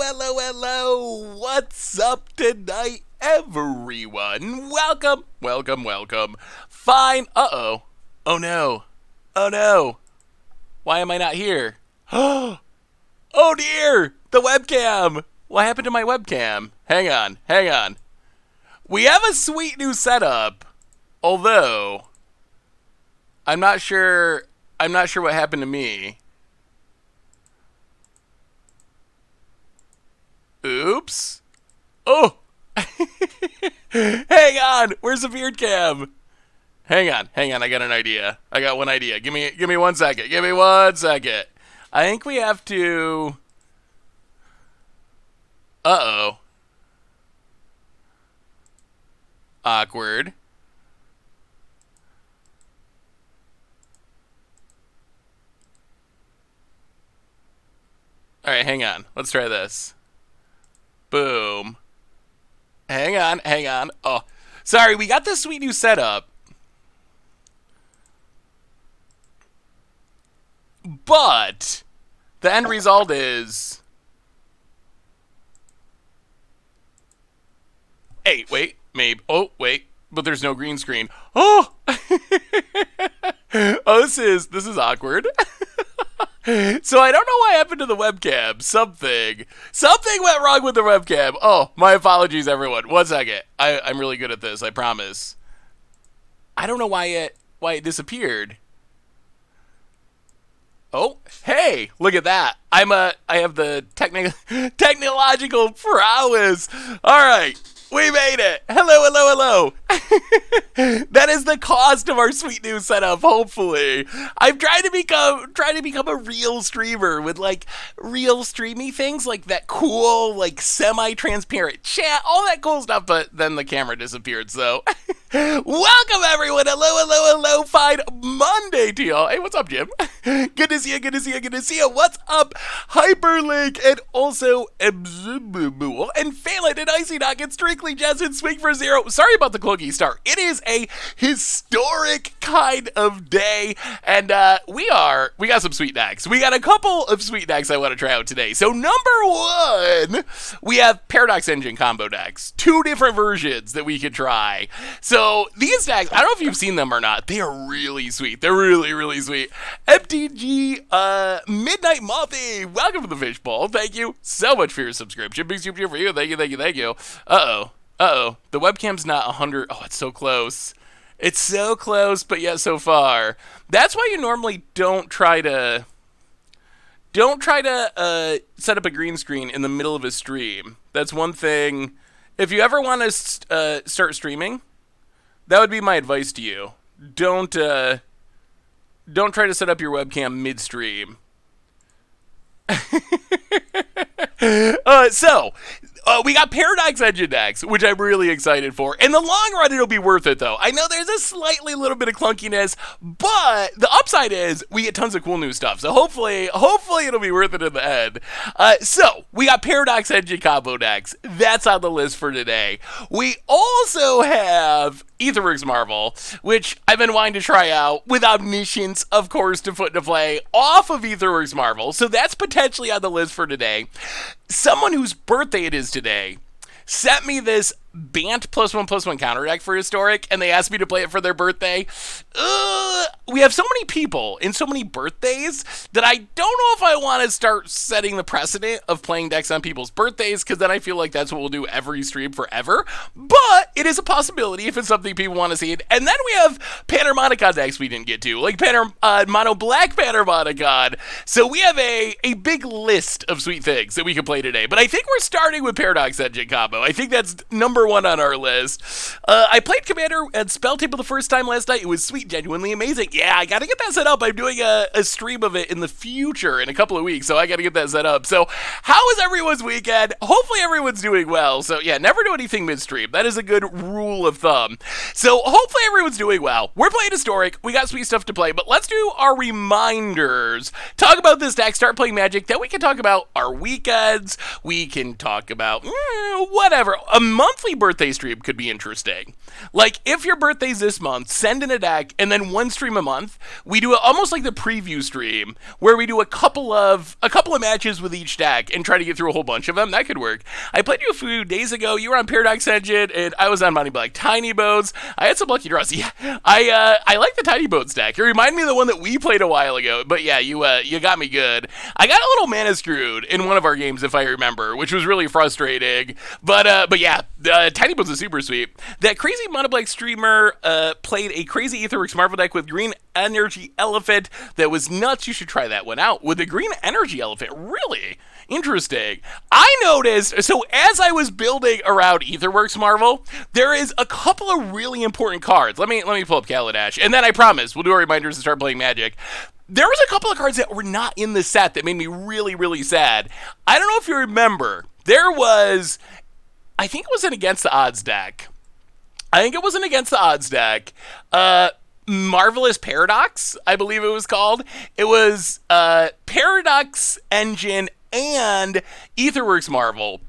hello. What's up tonight, everyone? Welcome. Fine. Uh-oh. Oh, no. Oh, no. Why am I not here? Oh, dear. The webcam. What happened to my webcam? Hang on. We have a sweet new setup. Although, I'm not sure what happened to me. Oops. Oh. Hang on. Where's the beard cam? Hang on. I got an idea. I got one idea. Give me 1 second. I think we have to. Uh-oh. Awkward. All right, hang on. Let's try this. Boom. Hang on. Oh, sorry. We got this sweet new setup. But the end result is... Hey, wait. Maybe. Oh, wait. But there's no green screen. Oh! Oh, this is awkward. So I don't know what happened to the webcam. Something went wrong with the webcam. Oh, my apologies, everyone. 1 second. I'm really good at this. I promise. I don't know why it disappeared. Oh, hey, look at that. I have the technological prowess. All right. We made it. Hello. That is the cost of our sweet new setup, hopefully. I'm trying to become a real streamer with like real streamy things like that cool, like semi-transparent chat, all that cool stuff, but then the camera disappeared, so welcome everyone. Hello. Fine Monday to y'all. Hey, what's up, Jim? Good to see you. What's up, Hyperlink, and also and Phelan and Icy Knock and Strictly Jess and Swing for Zero. Sorry about the clunky start. It is a historic kind of day, and we got some sweet decks. We got a couple of sweet decks I want to try out today. So number one, we have Paradox Engine combo decks. 2 different versions that we could try. So these decks, I don't know if you've seen them or not. They are really sweet. They're really sweet. MTG Midnight Mothy, welcome to the Fishbowl. Thank you so much for your subscription. Big super for you. Thank you. Uh-oh. The webcam's not 100. Oh, it's so close. It's so close, but yet so far. That's why you normally don't try to set up a green screen in the middle of a stream. That's one thing. If you ever want to start streaming, that would be my advice to you. Don't try to set up your webcam midstream. We got Paradox Engine decks, which I'm really excited for. In the long run, it'll be worth it, though. I know there's a slightly little bit of clunkiness, but the upside is we get tons of cool new stuff. So hopefully it'll be worth it in the end. So we got Paradox Engine combo decks. That's on the list for today. We also have Aetherworks Marvel, which I've been wanting to try out with Omniscience, of course, to put into play off of Aetherworks Marvel. So that's potentially on the list for today. Someone whose birthday it is today sent me this Bant +1/+1 counter deck for Historic, and they asked me to play it for their birthday. We have so many people and so many birthdays that I don't know if I want to start setting the precedent of playing decks on people's birthdays, because then I feel like that's what we'll do every stream forever. But it is a possibility if it's something people want to see. And then we have Panharmonicon decks we didn't get to, like Mono Black Panharmonicon. So we have a big list of sweet things that we can play today. But I think we're starting with Paradox Engine combo. I think that's number one on our list. I played Commander at Spell Table the first time last night. It was sweet, genuinely amazing. Yeah, I gotta get that set up. I'm doing a stream of it in the future in a couple of weeks, so I gotta get that set up. So how was everyone's weekend? Hopefully everyone's doing well. So yeah, never do anything midstream. That is a good rule of thumb. So hopefully everyone's doing well. We're playing Historic. We got sweet stuff to play, but let's do our reminders. Talk about this deck, start playing Magic. Then we can talk about our weekends. We can talk about whatever. A monthly birthday stream could be interesting. Like, if your birthday's this month, send in a deck, and then one stream a month. We do it almost like the preview stream, where we do a couple of matches with each deck and try to get through a whole bunch of them. That could work. I played you a few days ago. You were on Paradox Engine, and I was on Money Black Tiny Boats. I had some lucky draws. Yeah, I like the Tiny Boats deck. It reminded me of the one that we played a while ago. But yeah, you got me good. I got a little mana screwed in one of our games, if I remember, which was really frustrating. But yeah, Tiny Boats is super sweet. That crazy Mono Black streamer played a crazy Aetherworks Marvel deck with Green Energy Elephant that was nuts. You should try that one out. With the Green Energy Elephant, really interesting. I noticed, so as I was building around Aetherworks Marvel, there is a couple of really important cards. Let me pull up Kaladesh, and then I promise we'll do our reminders and start playing Magic. There was a couple of cards that were not in the set that made me really, really sad. I don't know if you remember. There was, I think it was an Against the Odds deck. Marvelous Paradox, I believe it was called. It was Paradox Engine and Aetherworks Marvel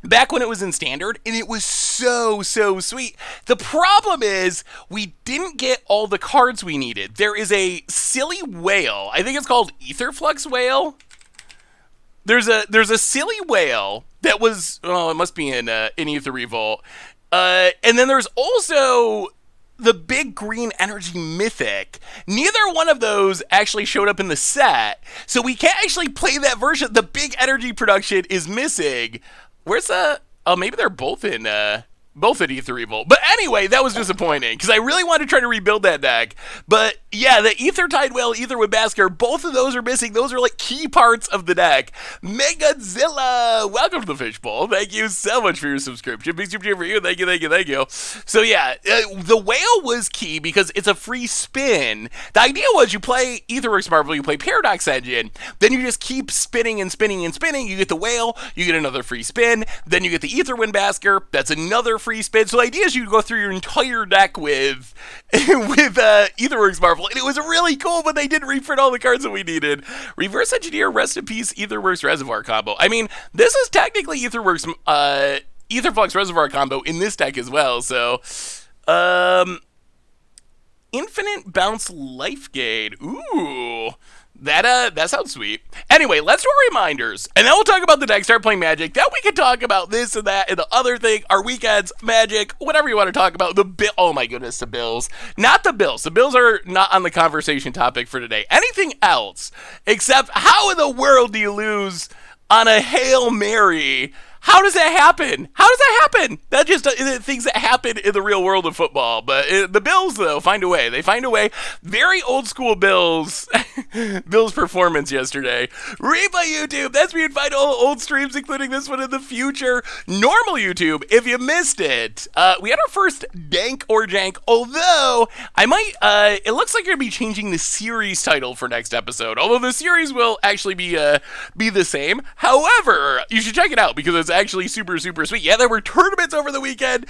back when it was in Standard, and it was so sweet. The problem is we didn't get all the cards we needed. There is a silly whale. I think it's called Aetherflux Whale. There's a silly whale that was, it must be in Aether Revolt. And then there's also the big green energy mythic. Neither one of those actually showed up in the set, so we can't actually play that version. The big energy production is missing. Where's the... Oh, maybe they're both in Aether Revolt. But anyway, that was disappointing, because I really wanted to try to rebuild that deck. But yeah, the Aether Tide Whale, Aetherwood Basker, both of those are missing. Those are like key parts of the deck. Megazilla, welcome to the Fishbowl. Thank you so much for your subscription. Big super cheer for you. Thank you. So yeah, the whale was key because it's a free spin. The idea was you play Aetherworks Marvel, you play Paradox Engine, then you just keep spinning and spinning and spinning. You get the whale, you get another free spin, then you get the Aetherwind Basker, that's another free spin. So the idea is you go through your entire deck with Aetherworks Marvel, and it was really cool, but they didn't reprint all the cards that we needed. Reverse Engineer, rest in peace, Aetherworks Reservoir combo. I mean, this is technically Aetherworks Aetherflux Reservoir combo in this deck as well, so Infinite Bounce Life Gain. Ooh. That sounds sweet. Anyway, let's do our reminders, and then we'll talk about the deck, start playing Magic. Then we can talk about this and that and the other thing, our weekends, Magic, whatever you want to talk about. Oh my goodness, the Bills. Not the Bills. The Bills are not on the conversation topic for today. Anything else, except how in the world do you lose on a Hail Mary? How does that happen? That's just things that happen in the real world of football. But the Bills, though, find a way. They find a way. Very old school Bills. Bills performance yesterday. Replay YouTube. That's where you'd find all old streams, including this one in the future. Normal YouTube, if you missed it. We had our first Dank or Jank, although I might, it looks like we're going to be changing the series title for next episode. Although the series will actually be the same. However, you should check it out because it's actually super sweet. Yeah, there were tournaments over the weekend.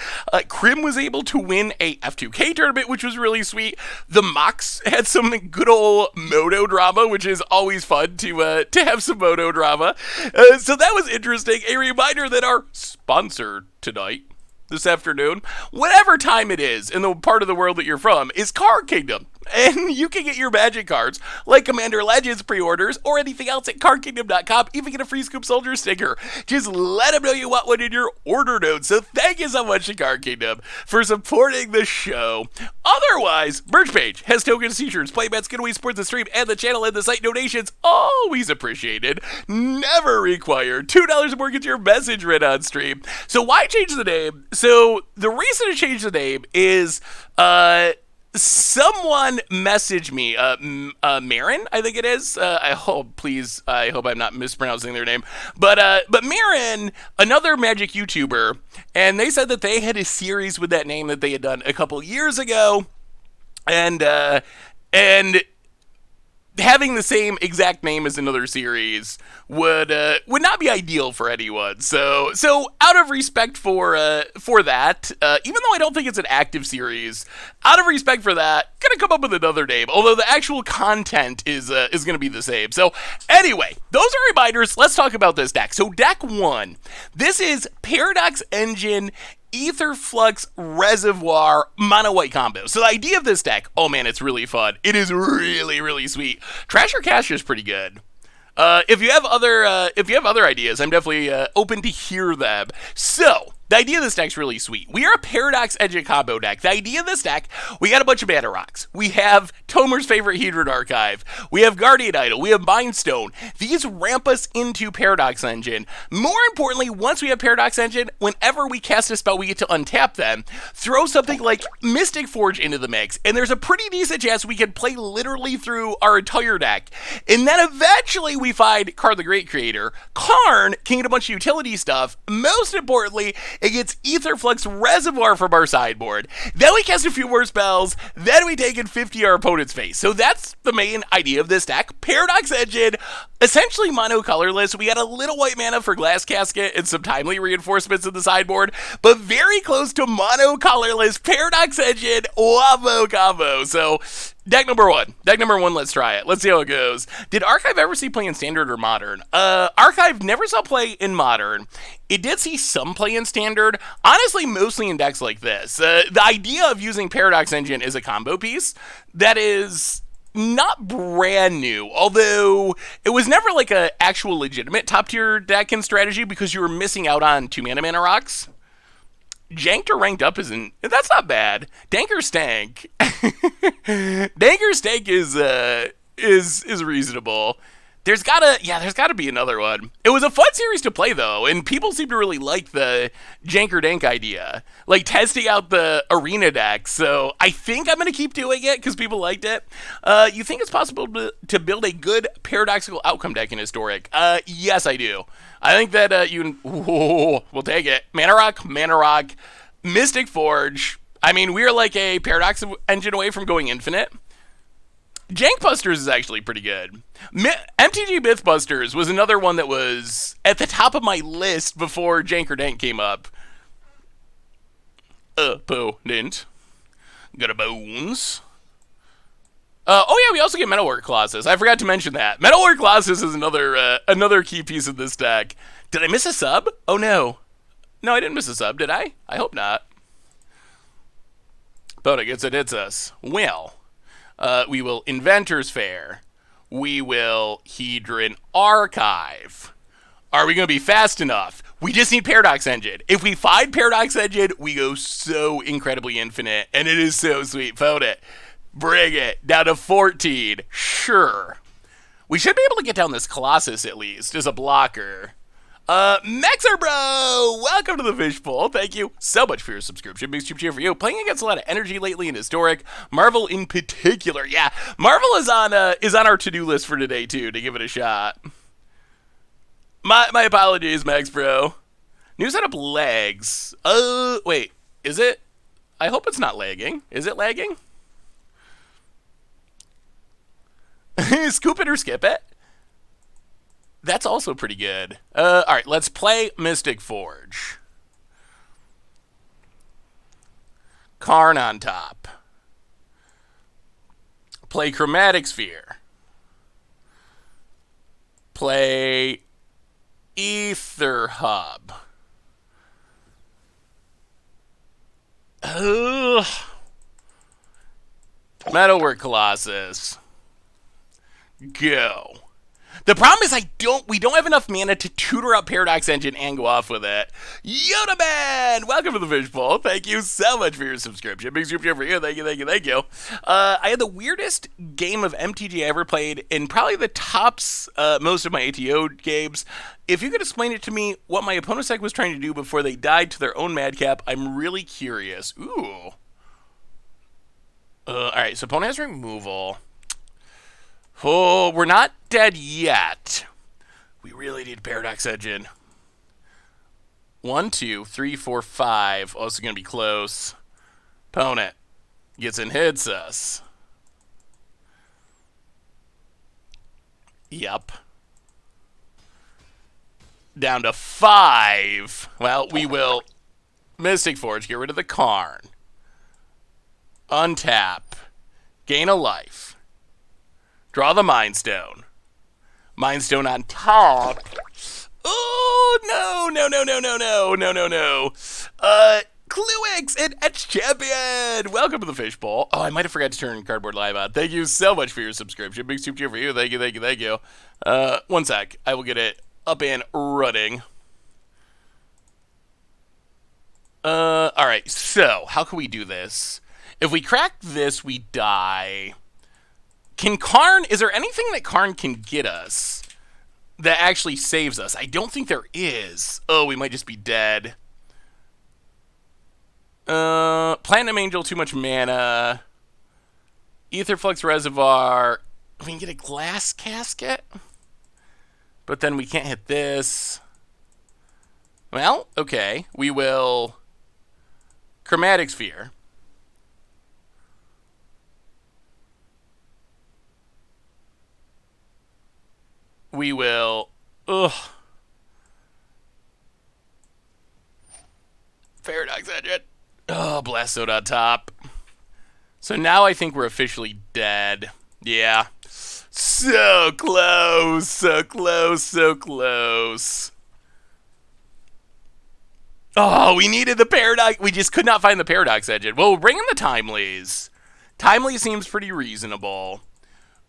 Crim was able to win a F2K tournament, which was really sweet. The Mox had some good old Moto drama, which is always fun to have some Moto drama. So that was interesting. A reminder that our sponsor tonight, this afternoon, whatever time it is in the part of the world that you're from, is Card Kingdom. And you can get your Magic cards, like Commander Legends pre-orders, or anything else at cardkingdom.com. Even get a free Scoop Soldier sticker. Just let them know you want one in your order notes. So thank you so much to Card Kingdom for supporting the show. Otherwise, merch page has tokens, t-shirts, playbets, giveaways, supports the stream, and the channel, and the site donations. Always appreciated. Never required. $2 or more gets your message read on stream. So why change the name? So the reason to change the name is, someone messaged me, Marin, I think it is. I hope I'm not mispronouncing their name. But Marin, another Magic YouTuber, and they said that they had a series with that name that they had done a couple years ago, and having the same exact name as another series would not be ideal for anyone. So out of respect for that, even though I don't think it's an active series, out of respect for that, gonna come up with another name. Although the actual content is gonna be the same. So anyway, those are reminders. Let's talk about this deck. So deck 1, this is Paradox Engine Aetherflux Reservoir Mono White combo. So the idea of this deck, oh man, it's really fun. It is really, really sweet. Trash or Cash is pretty good. If you have other ideas, I'm definitely open to hear them. So the idea of this deck's really sweet. We are a Paradox Engine combo deck. The idea of this deck, we got a bunch of mana rocks. We have Tomer's favorite Hedron Archive. We have Guardian Idol. We have Mind Stone. These ramp us into Paradox Engine. More importantly, once we have Paradox Engine, whenever we cast a spell, we get to untap them. Throw something like Mystic Forge into the mix, and there's a pretty decent chance we can play literally through our entire deck. And then eventually we find Karn the Great Creator. Karn can get a bunch of utility stuff. Most importantly, it gets Aetherflux Reservoir from our sideboard. Then we cast a few more spells. Then we take in 50 our opponent's face. So that's the main idea of this deck. Paradox Engine, essentially mono colorless. We got a little white mana for Glass Casket and some timely reinforcements in the sideboard, but very close to mono colorless Paradox Engine Wombo combo. So deck number one, let's try it. Let's see how it goes. Did Archive ever see play in Standard or Modern? Archive never saw play in Modern. It did see some play in Standard, honestly mostly in decks like this. The idea of using Paradox Engine as a combo piece, that is not brand new, although it was never like a actual legitimate top tier deck in strategy because you were missing out on 2 mana rocks. Janked or ranked up isn't, that's not bad. Dank or Stank. Dank or Stank is reasonable. There's gotta be another one. It was a fun series to play though, and people seem to really like the Jank or Dank idea, like testing out the arena deck. So I think I'm gonna keep doing it because people liked it. You think it's possible to build a good paradoxical outcome deck in Historic? Yes, I do. I think that we'll take it. Mana Rock, Mystic Forge. I mean, we're like a Paradox Engine away from going infinite. Jankbusters is actually pretty good. MTG Mythbusters was another one that was at the top of my list before Jank or Dank came up. Opponent. Got a bones. Oh yeah, we also get Metalwork Colossus. I forgot to mention that. Metalwork Colossus is another key piece of this deck. Did I miss a sub? Oh no. No, I didn't miss a sub, did I? I hope not. Opponent gets it, hits us. Well. We will Inventor's Fair. We will Hedron Archive. Are we going to be fast enough? We just need Paradox Engine. If we find Paradox Engine, we go so incredibly infinite, and it is so sweet. Vote it. Bring it. Down to 14. Sure. We should be able to get down this Colossus at least as a blocker. Mexer Bro, welcome to the Fishbowl. Thank you so much for your subscription. Big cheer for you. Playing against a lot of energy lately in Historic. Marvel in particular. Yeah, Marvel is on our to-do list for today too, to give it a shot. My apologies, Max Bro. New setup lags. Wait, is it? I hope it's not lagging. Is it lagging? Scoop it or skip it. That's also pretty good. All right, let's play Mystic Forge. Karn on top. Play Chromatic Sphere. Play Ether Hub. Metalwork Colossus. Go. The problem is we don't have enough mana to tutor up Paradox Engine and go off with it. Yoda Man! Welcome to the Fishbowl. Thank you so much for your subscription. Big super for you. Thank you. I had the weirdest game of MTG I ever played in probably the tops most of my ATO games. If you could explain it to me what my opponent's deck was trying to do before they died to their own madcap, I'm really curious. Ooh. Alright, so opponent has removal. Oh, we're not dead yet. We really need Paradox Engine. 1, 2, 3, 4, 5. Oh, this is going to be close. Opponent gets and hits us. Yep. Down to 5. Well, we will Mystic Forge, get rid of the Karn. Untap. Gain a life. Draw the Mind Stone. Mind Stone on top. Oh, no. Cluix and Etch Champion. Welcome to the Fishbowl. Oh, I might have forgot to turn Cardboard Live on. Thank you so much for your subscription. Big soup cheer for you. Thank you, thank you, thank you. 1 sec. I will get it up and running. Alright, so how can we do this? If we crack this, we die. Can Karn, is there anything that Karn can get us that actually saves us? I don't think there is. Oh, we might just be dead. Platinum Angel, too much mana. Aetherflux Reservoir. We can get a glass casket. But then we can't hit this. Well, okay. We will... Chromatic Sphere. We will... Ugh. Paradox Engine. Oh, Blastode on top. So now I think we're officially dead. Yeah. So close, so close, so close. Oh, we needed the Paradox. We just could not find the Paradox Engine. Well, we'll bring in the Timelies. Timely seems pretty reasonable.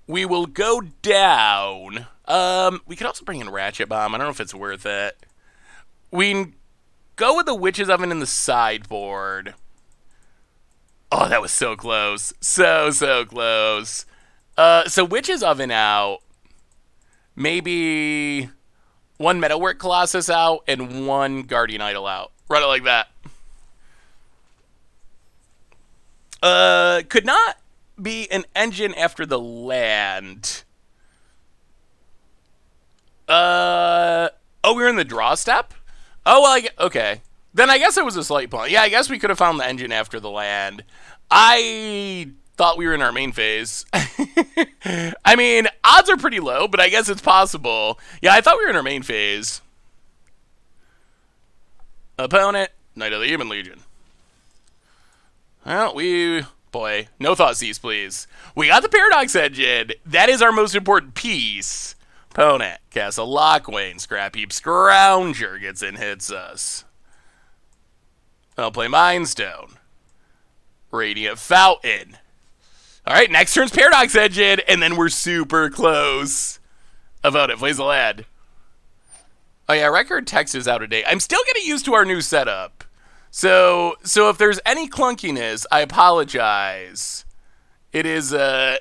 We will go down. We could also bring in Ratchet Bomb. I don't know if it's worth it. We can go with the Witch's Oven in the sideboard. Oh, that was so close. So, so close. So Witch's Oven out. Maybe 1 Metalwork Colossus out and 1 Guardian Idol out. Run it like that. Could not be an engine after the land. Oh, we were in the draw step? Oh, well, okay. Then I guess it was a slight point. Yeah, I guess we could have found the engine after the land. I thought we were in our main phase. I mean, odds are pretty low, but I guess it's possible. Yeah, I thought we were in our main phase. Opponent, Knight of the Human Legion. Well, boy, no Thoughtseize, please. We got the Paradox Engine. That is our most important piece. Opponent, Castle Lockwane, Scrap Heap Scrounger gets in, hits us. I'll play Mind Stone. Radiant Fountain. Alright, next turn's Paradox Engine, and then we're super close. About it, plays the lad. Oh yeah, record text is out of date. I'm still getting used to our new setup. So if there's any clunkiness, I apologize. It is the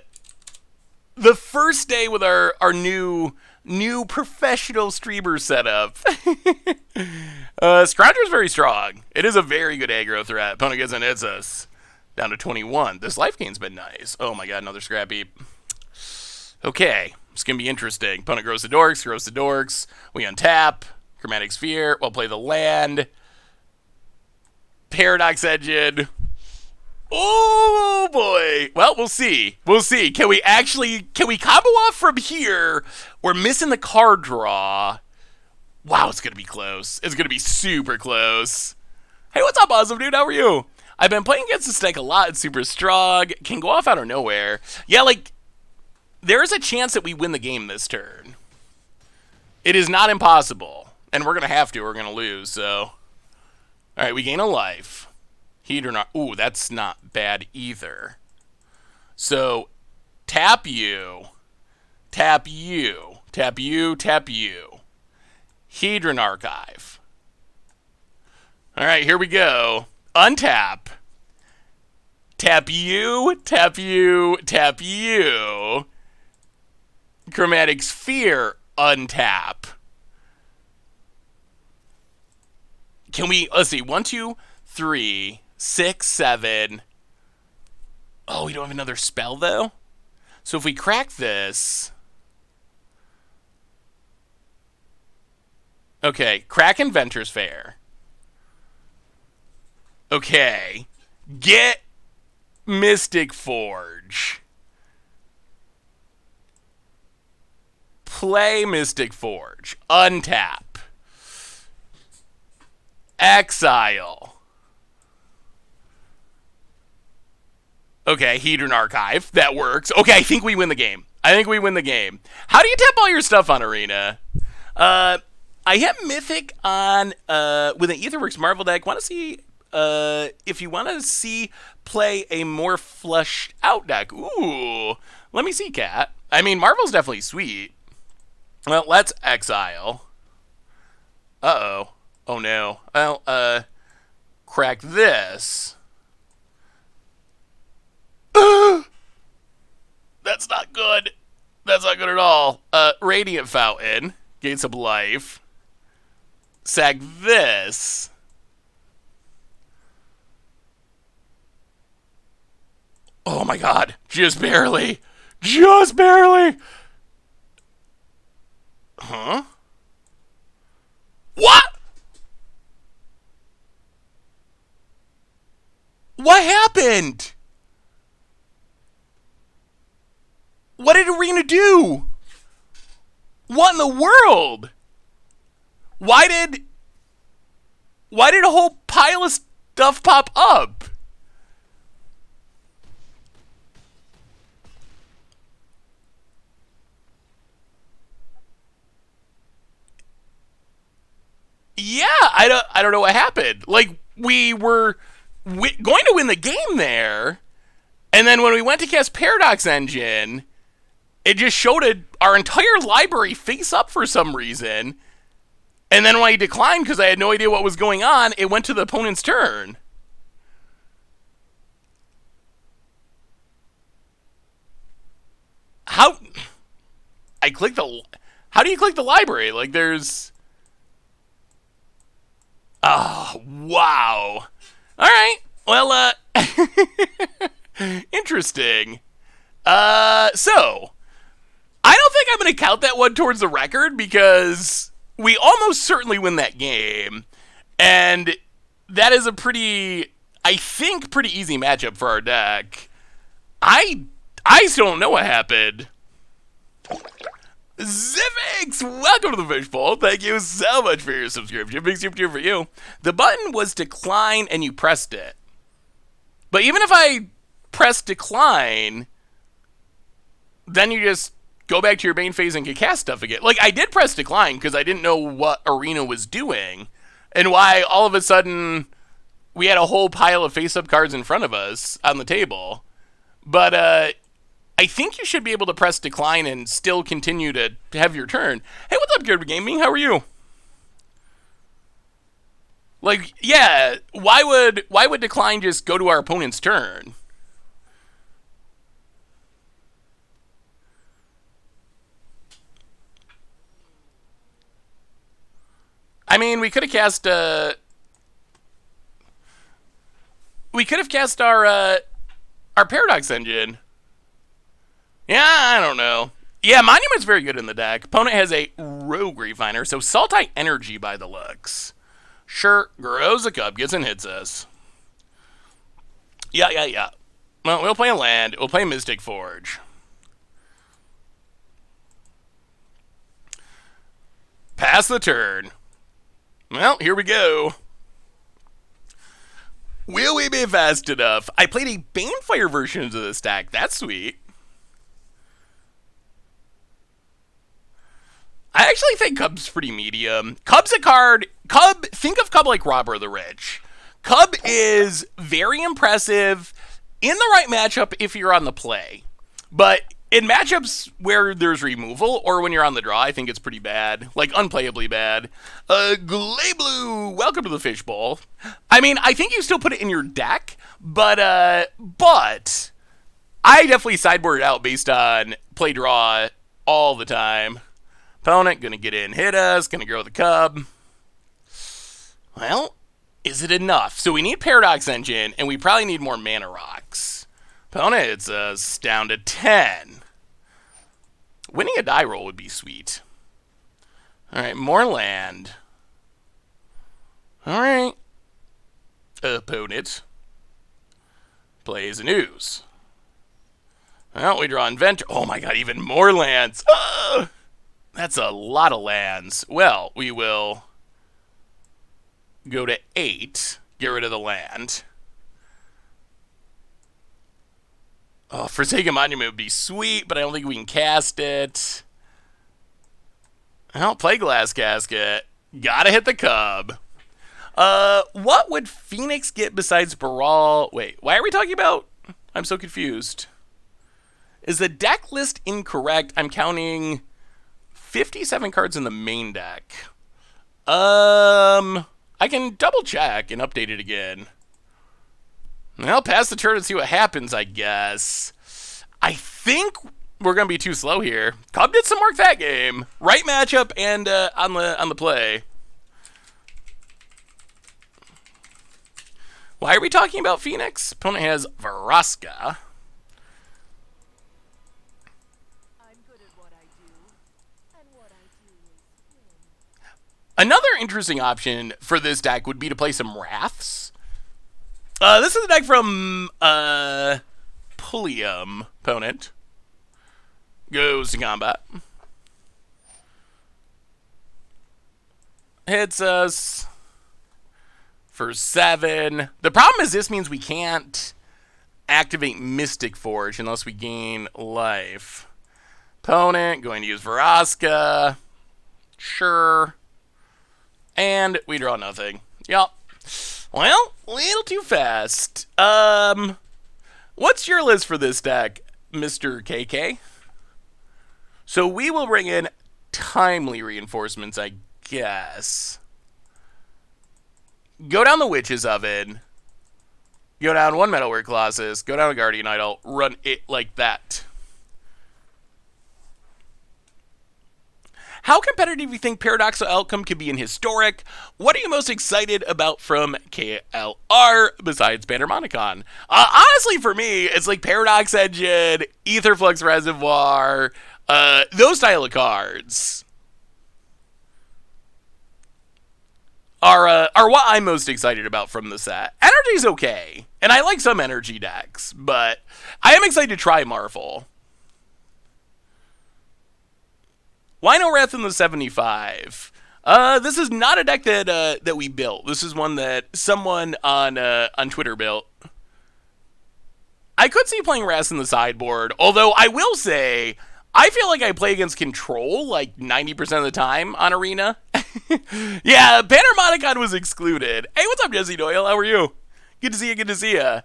first day with our new professional streamer setup. Scrounger's very strong. It is a very good aggro threat. Opponent gets in, hits us. Down to 21. This life gain's been nice. Oh my god, another Scrap Heap. Okay, it's going to be interesting. Opponent grows the dorks. We untap. Chromatic Sphere. We'll play the land. Paradox Engine. Oh boy. Well, we'll see. We'll see. Can we combo off from here? We're missing the card draw. Wow, it's going to be close. It's going to be super close. Hey, what's up, Awesome Dude? How are you? I've been playing against this deck a lot. It's super strong. Can go off out of nowhere. Yeah, like, there is a chance that we win the game this turn. It is not impossible. And we're going to have to. We're going to lose, so. Alright, we gain a life. Hedron. Ooh, that's not bad either. So, tap you. Tap you. Tap you. Tap you. Hedron Archive. Alright, here we go. Untap. Tap you, tap you, tap you. Chromatic Sphere, untap. Can we, let's see, 1, 2, 3, 6, 7. Oh, we don't have another spell, though? So if we crack this... Okay, crack Inventor's Fair. Okay, get Mystic Forge. Play Mystic Forge. Untap. Exile. Okay, Hedron Archive. That works. Okay, I think we win the game. How do you tap all your stuff on Arena? I hit Mythic on with an Aetherworks Marvel deck. Want to see if you want to see play a more fleshed out deck, ooh, let me see, Cat. I mean, Marvel's definitely sweet. Well, let's exile. Uh-oh. Oh, no. Well, crack this. That's not good. That's not good at all. Radiant Fountain. Gain some life. Sag this. Oh my god. Just barely. Just barely. Huh? What? What happened? What did Arena do? What in the world? Why did a whole pile of stuff pop up? Yeah, I don't know what happened. Like, we were going to win the game there, and then when we went to cast Paradox Engine, it just showed our entire library face up for some reason. And then when I declined because I had no idea what was going on, it went to the opponent's turn. How? I clicked the... How do you click the library? Like, there's... Oh, wow. All right. Well, interesting. So, I don't think I'm going to count that one towards the record because we almost certainly win that game. And that is a pretty, I think, pretty easy matchup for our deck. I still don't know what happened. Zivix, welcome to the Fishbowl. Thank you so much for your subscription. Big super for you. The button was decline and you pressed it. But even if I press decline, then you just go back to your main phase and can cast stuff again. Like, I did press decline because I didn't know what Arena was doing and why all of a sudden we had a whole pile of face-up cards in front of us on the table. But I think you should be able to press decline and still continue to have your turn. Hey, what's up, Good Gaming? How are you? Like, yeah, why would decline just go to our opponent's turn? I mean, we could have cast our Paradox Engine. Yeah, I don't know. Yeah, Monument's very good in the deck. Opponent has a Rogue Refiner, so Sultai Energy by the looks. Sure, grows a cup, gets and hits us. Yeah. Well, we'll play a land. We'll play Mystic Forge. Pass the turn. Well, here we go. Will we be fast enough? I played a Banefire version of this deck. That's sweet. I actually think Cub's pretty medium. Cub's a card. Think of Cub like Robber the Rich. Cub is very impressive in the right matchup if you're on the play. But in matchups where there's removal or when you're on the draw, I think it's pretty bad. Like, unplayably bad. Glayblue, welcome to the Fishbowl. I mean, I think you still put it in your deck, but I definitely sideboard it out based on play draw all the time. Opponent, gonna get in, hit us, gonna grow the Cub. Well, is it enough? So we need Paradox Engine, and we probably need more Mana Rocks. Opponent, it's us down to 10. Winning a die roll would be sweet. Alright, more land. Alright. Opponent plays an ooze. Well, we draw Inventor. Oh my god, even more lands. That's a lot of lands. Well, we will go to 8. Get rid of the land. Oh, Forsaken Monument would be sweet, but I don't think we can cast it. Well, play Glass Casket. Gotta hit the Cub. What would Phoenix get besides Baral? Wait, why are we talking about? I'm so confused. Is the deck list incorrect? I'm counting 57 cards in the main deck. I can double check and update it again. I'll pass the turn and see what happens, I guess. I think we're gonna be too slow here. Cub did some work that game. Right matchup and on the play. Why are we talking about Phoenix? Opponent has Vraska. Another interesting option for this deck would be to play some Wraths. This is a deck from Pulliam, opponent. Goes to combat. Hits us for 7. The problem is this means we can't activate Mystic Forge unless we gain life. Opponent going to use Vraska. Sure. And we draw nothing. Yup. Well, a little too fast. What's your list for this deck, Mr. KK? So we will bring in timely reinforcements, I guess. Go down the Witch's Oven. Go down 1 Metalwork Colossus. Go down a Guardian Idol. Run it like that. How competitive do you think Paradoxical Outcome could be in Historic? What are you most excited about from KLR besides Panharmonicon? Honestly, for me, it's like Paradox Engine, Aetherflux Reservoir, those style of cards are what I'm most excited about from the set. Energy's okay, and I like some energy decks, but I am excited to try Marvel. Why no Wrath in the 75? This is not a deck that we built. This is one that someone on Twitter built. I could see playing Wrath in the sideboard, although I will say I feel like I play against Control like 90% of the time on Arena. Yeah, Panharmonicon was excluded. Hey, what's up, Jesse Doyle? How are you? Good to see you. Good to see you.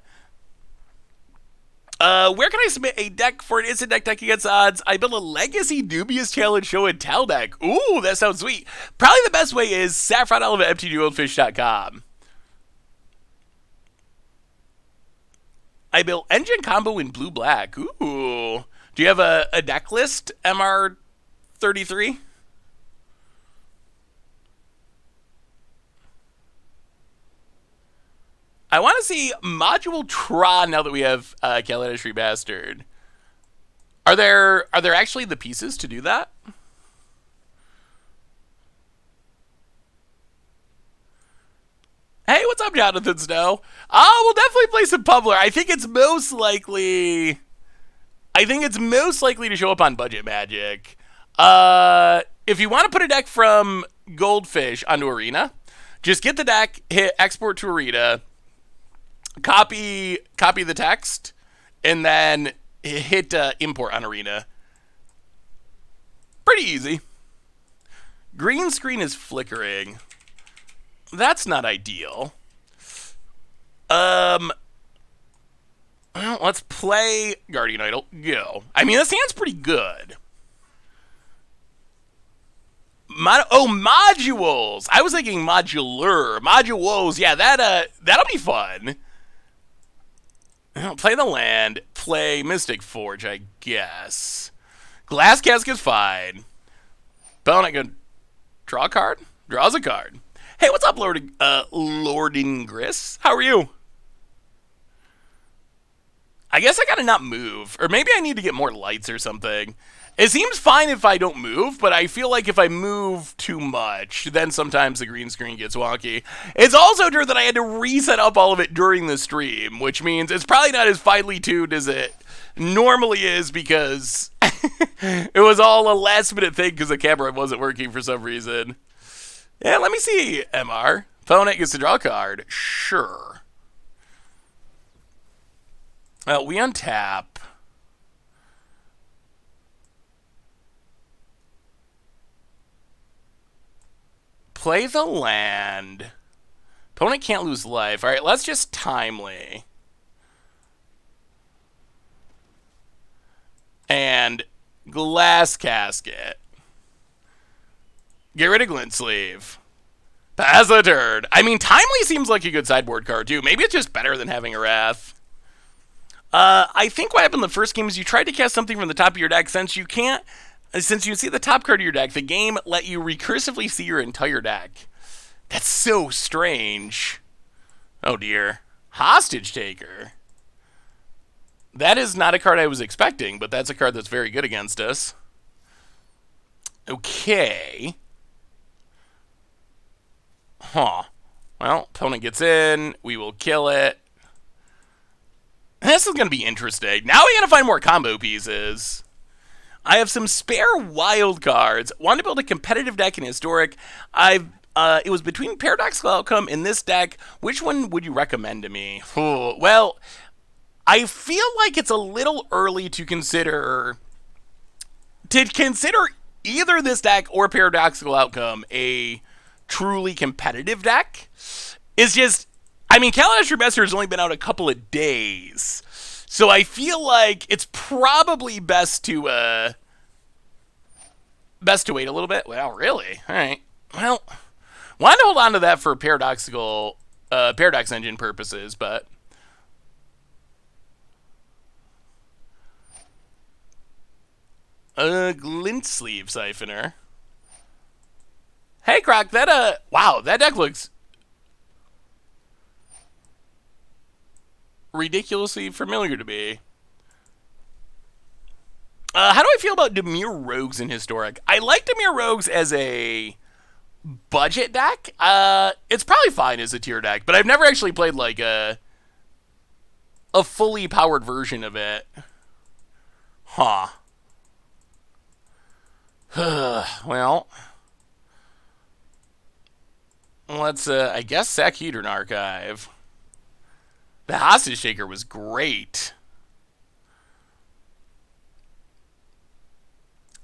Where can I submit a deck for an instant deck against odds? I built a Legacy Dubious Challenge Show and Tell deck. Ooh, that sounds sweet. Probably the best way is saffronolive@mtgoldfish.com. I built Engine Combo in blue-black. Ooh. Do you have a deck list, MR33? I want to see Module Tron now that we have Kaladesh Remastered. Are there actually the pieces to do that? Hey, what's up, Jonathan Snow? We'll definitely play some Pubbler. I think it's most likely to show up on Budget Magic. If you want to put a deck from Goldfish onto Arena, just get the deck, hit export to Arena, copy the text, and then hit import on Arena. Pretty easy. Green screen is flickering. That's not ideal. Well, let's play Guardian Idol. Go. I mean, this hand's pretty good. Modules. I was thinking modular. Modules. Yeah, that'll be fun. Play the land. Play Mystic Forge, I guess. Glass Cask is fine. Opponent can draw a card. Draws a card. Hey, what's up, Lord Ingris? How are you? I guess I gotta not move. Or maybe I need to get more lights or something. It seems fine if I don't move, but I feel like if I move too much, then sometimes the green screen gets wonky. It's also true that I had to reset up all of it during the stream, which means it's probably not as finely tuned as it normally is because it was all a last minute thing because the camera wasn't working for some reason. Yeah, let me see, MR. Opponent gets to draw a card. Sure. We untap. Play the land. Opponent can't lose life. All right, let's just timely. And glass casket. Get rid of glint sleeve. Pass the turn. I mean, timely seems like a good sideboard card too. Maybe it's just better than having a wrath. I think what happened in the first game is you tried to cast something from the top of your deck. Since you see the top card of your deck, the game let you recursively see your entire deck. That's so strange. Oh dear. Hostage Taker. That is not a card I was expecting, but that's a card that's very good against us. Okay. Huh. Well, opponent gets in. We will kill it. This is going to be interesting. Now we got to find more combo pieces. I have some spare wild cards. Want to build a competitive deck in Historic. It was between Paradoxical Outcome and this deck. Which one would you recommend to me? Well, I feel like it's a little early to consider either this deck or Paradoxical Outcome a truly competitive deck. It's just, I mean, Kaladesh Remastered has only been out a couple of days, so I feel like it's probably best to wait a little bit. Well, really? All right. Well, wanted to hold on to that for Paradox Engine purposes, but glint sleeve siphoner. Hey, Croc, wow, that deck looks ridiculously familiar to me. How do I feel about Dimir Rogues in Historic? I like Dimir Rogues as a budget deck. It's probably fine as a tier deck, but I've never actually played like a fully powered version of it. Huh. Well, let's, I guess, sack Hedron Archive. The Hostage Shaker was great.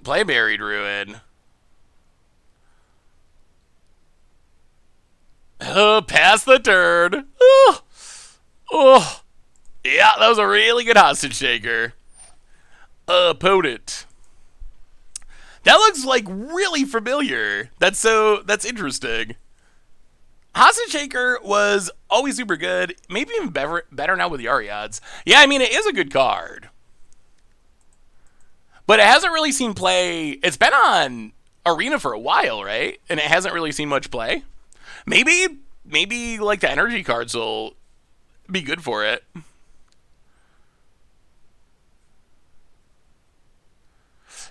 Play Buried Ruin. Pass the turn. Oh. Yeah, that was a really good Hostage Shaker. Opponent. That looks like really familiar. That's interesting. Hostage Shaker was always super good. Maybe even better now with the Ariads. Yeah, I mean, it is a good card. But it hasn't really seen play. It's been on Arena for a while, right? And it hasn't really seen much play. Maybe like the energy cards will be good for it.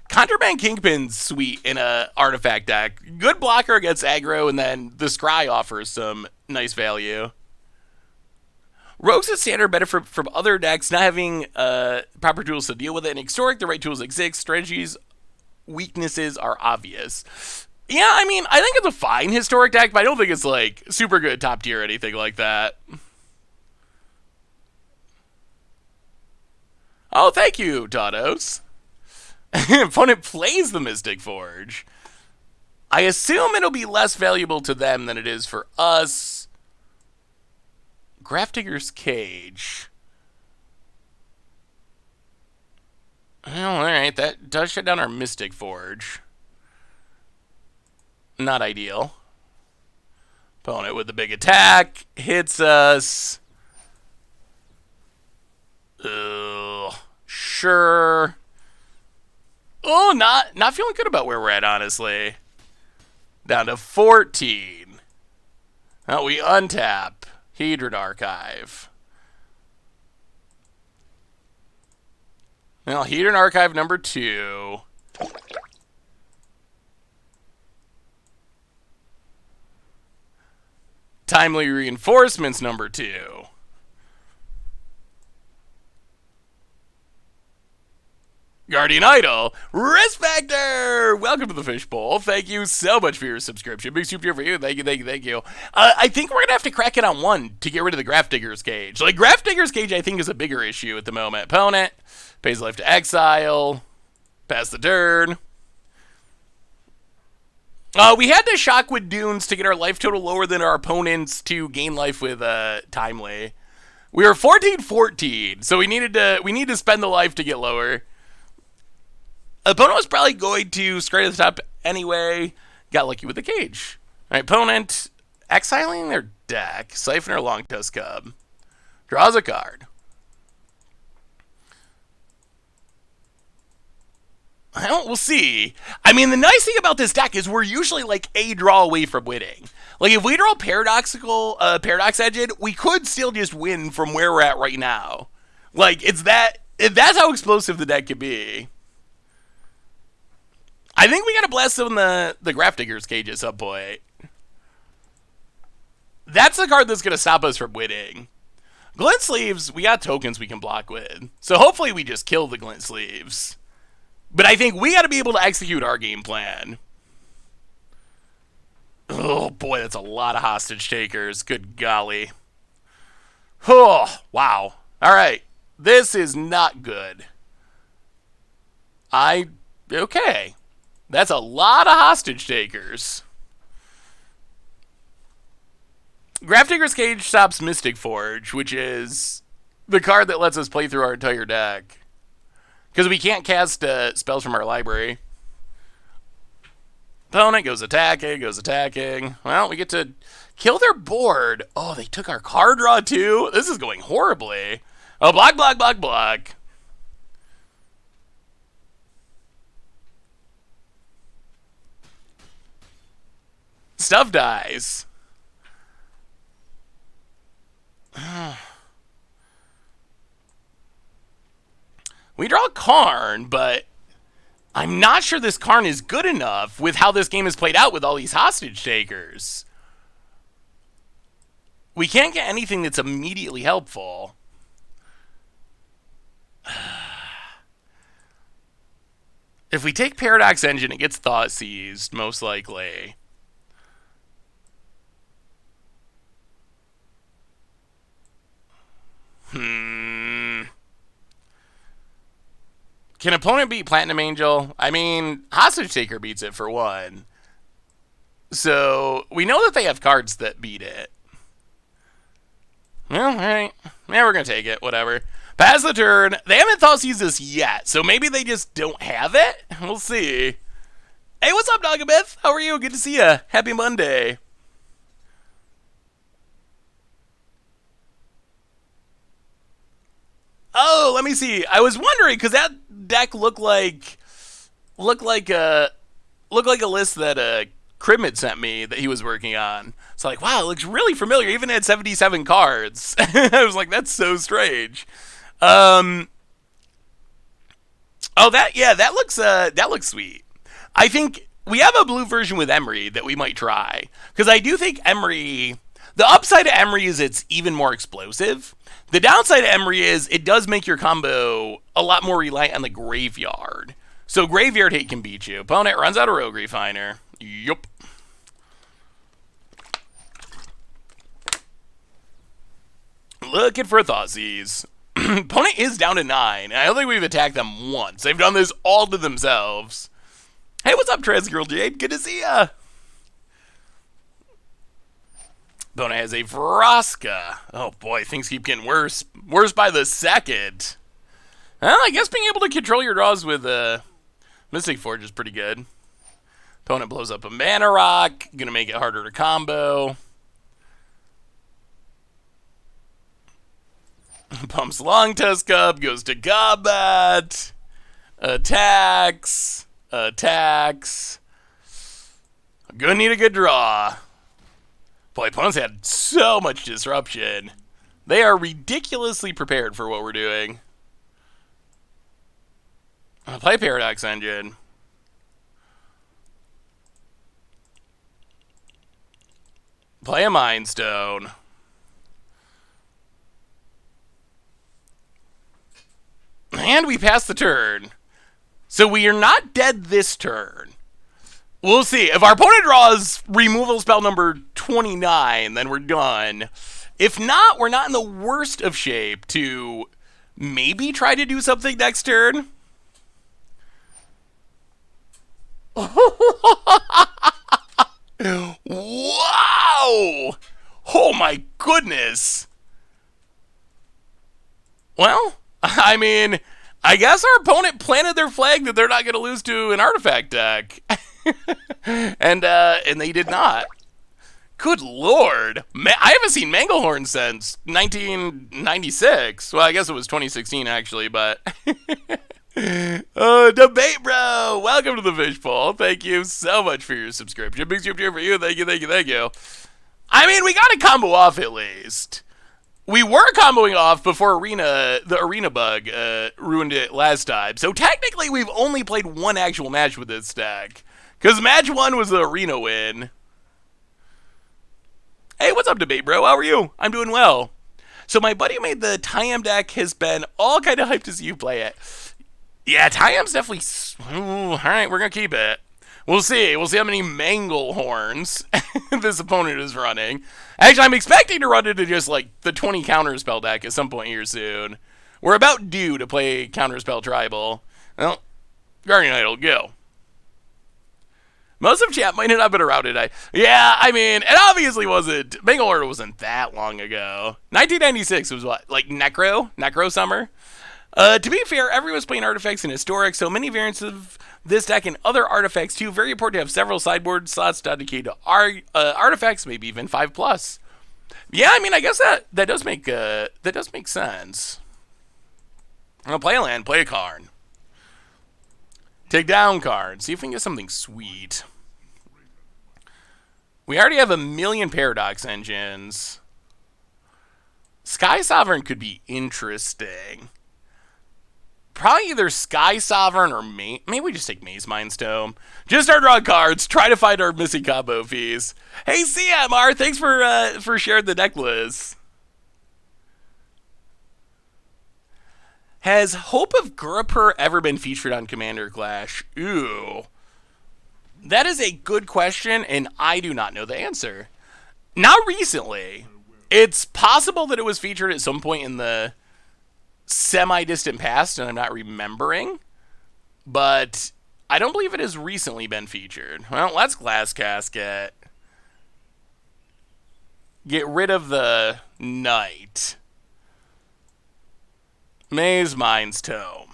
Contraband Kingpin's sweet in a artifact deck. Good blocker against aggro, and then the Scry offers some nice value. Rogues at standard better from other decks, not having proper tools to deal with it. In Historic, the right tools exist. Strategies, weaknesses are obvious. Yeah, I mean, I think it's a fine Historic deck, but I don't think it's like super good top tier or anything like that. Oh, thank you, Tados. Opponent plays the Mystic Forge. I assume it'll be less valuable to them than it is for us. Grafdigger's Cage. Well, alright, that does shut down our Mystic Forge. Not ideal. Opponent with the big attack. Hits us. Sure. Oh, not feeling good about where we're at, honestly. Down to 14. Now we untap. Hedron Archive. Well, Hedron Archive number 2. Timely Reinforcements number 2. Guardian Idol, Risk Factor! Welcome to the Fishbowl. Thank you so much for your subscription. Big super for you. Thank you. I think we're going to have to crack it on one to get rid of the Grafdigger's Cage. Like, Grafdigger's Cage, I think, is a bigger issue at the moment. Opponent pays life to exile. Pass the turn. We had to shock with Dunes to get our life total lower than our opponents to gain life with Timely. We were 14-14, so we need to spend the life to get lower. Opponent was probably going to straight at the top anyway. Got lucky with the cage. All right, opponent exiling their deck, Siphoner Longtusk Cub. Draws a card. Well, we'll see. I mean, the nice thing about this deck is we're usually like a draw away from winning. Like, if we draw Paradox Engine, we could still just win from where we're at right now. Like, that's how explosive the deck can be. I think we gotta blast on the Grafdigger's Cage at some point. That's the card that's gonna stop us from winning. Glint Sleeves, we got tokens we can block with. So hopefully we just kill the Glint Sleeves. But I think we got to be able to execute our game plan. Oh, boy, that's a lot of hostage takers. Good golly. Oh, wow. All right. This is not good. Okay. That's a lot of hostage takers. Grafdigger's Cage stops Mystic Forge, which is the card that lets us play through our entire deck. Because we can't cast spells from our library. Opponent goes attacking. Well, we get to kill their board. Oh, they took our card draw too? This is going horribly. Oh, block. Stuff dies. We draw Karn, but I'm not sure this Karn is good enough with how this game is played out with all these hostage takers. We can't get anything that's immediately helpful. If we take Paradox Engine, it gets Thought Seized, most likely. Can opponent beat Platinum Angel? I mean, Hostage Taker beats it for one. So, we know that they have cards that beat it. Well, alright. Yeah, we're going to take it. Whatever. Pass the turn. They haven't Thought Seized this yet, so maybe they just don't have it? We'll see. Hey, what's up, Dogabeth? How are you? Good to see ya. Happy Monday. Oh, let me see. I was wondering because that deck looked like a list that Crim sent me that he was working on. So like, wow, it looks really familiar. Even had 77 cards. I was like, that's so strange. Oh, that looks sweet. I think we have a blue version with Emery that we might try because I do think Emery. The upside of Emery is it's even more explosive. The downside of Emery is it does make your combo a lot more reliant on the graveyard. So graveyard hate can beat you. Opponent runs out of Rogue Refiner. Yup. Looking for Thoughtseize. Opponent is down to 9. I don't think we've attacked them once. They've done this all to themselves. Hey, what's up, Trans Girl Jade? Good to see ya. Opponent has a Vraska. Oh boy, things keep getting worse. Worse by the second. Well, I guess being able to control your draws with Mystic Forge is pretty good. Opponent blows up a Mana Rock. Gonna make it harder to combo. Pumps Longtusk Cub. Goes to combat. Attacks. Gonna need a good draw. Boy, opponents had so much disruption. They are ridiculously prepared for what we're doing. I'll play Paradox Engine. Play a Mind Stone. And we pass the turn. So we are not dead this turn. We'll see. If our opponent draws removal spell number 29, then we're done. If not, we're not in the worst of shape to maybe try to do something next turn. Wow! Oh my goodness. Well, I mean, I guess our opponent planted their flag that they're not going to lose to an artifact deck. And they did not. Good lord. I haven't seen Manglehorn since 1996. Well, I guess it was 2016 actually, but Debate Bro, welcome to the Fishbowl. Thank you so much for your subscription. Big super cheer for you. Thank you, thank you, thank you. I mean, we got to combo off at least. We were comboing off before the arena bug ruined it last time. So technically, we've only played one actual match with this deck. Because match 1 was the arena win. Hey, what's up, Debate Bro? How are you? I'm doing well. So my buddy made the Tyam deck, has been all kind of hyped to see you play it. Yeah, Tyam's definitely... Alright, we're going to keep it. We'll see. We'll see how many Manglehorns this opponent is running. Actually, I'm expecting to run into just, like, the 20 Counterspell deck at some point here soon. We're about due to play Counterspell Tribal. Well, Guardian Idol, go. Most of chat might not have been around today. Yeah, I mean, it obviously wasn't... Manglehorn wasn't that long ago. 1996 was what? Like Necro? Necro Summer? To be fair, everyone's playing artifacts in Historic, so many variants of this deck and other artifacts too. Very important to have several sideboard slots dedicated to artifacts, maybe even 5+. Yeah, I mean, I guess that does make sense. I'm gonna play a land, play a card. Take down card. See if we can get something sweet. We already have 1,000,000 Paradox engines. Sky Sovereign could be interesting. Probably either Sky Sovereign or maybe we just take Maze Mindstone. Just start drawing cards. Try to find our missing combo fees. Hey CMR, thanks for sharing the deck list. Has Hope of Gurapur ever been featured on Commander Clash? Ooh. That is a good question, and I do not know the answer. Not recently. It's possible that it was featured at some point in the semi-distant past, and I'm not remembering. But I don't believe it has recently been featured. Well, let's Glass Casket. Get rid of the Knight. Maze Mindstone.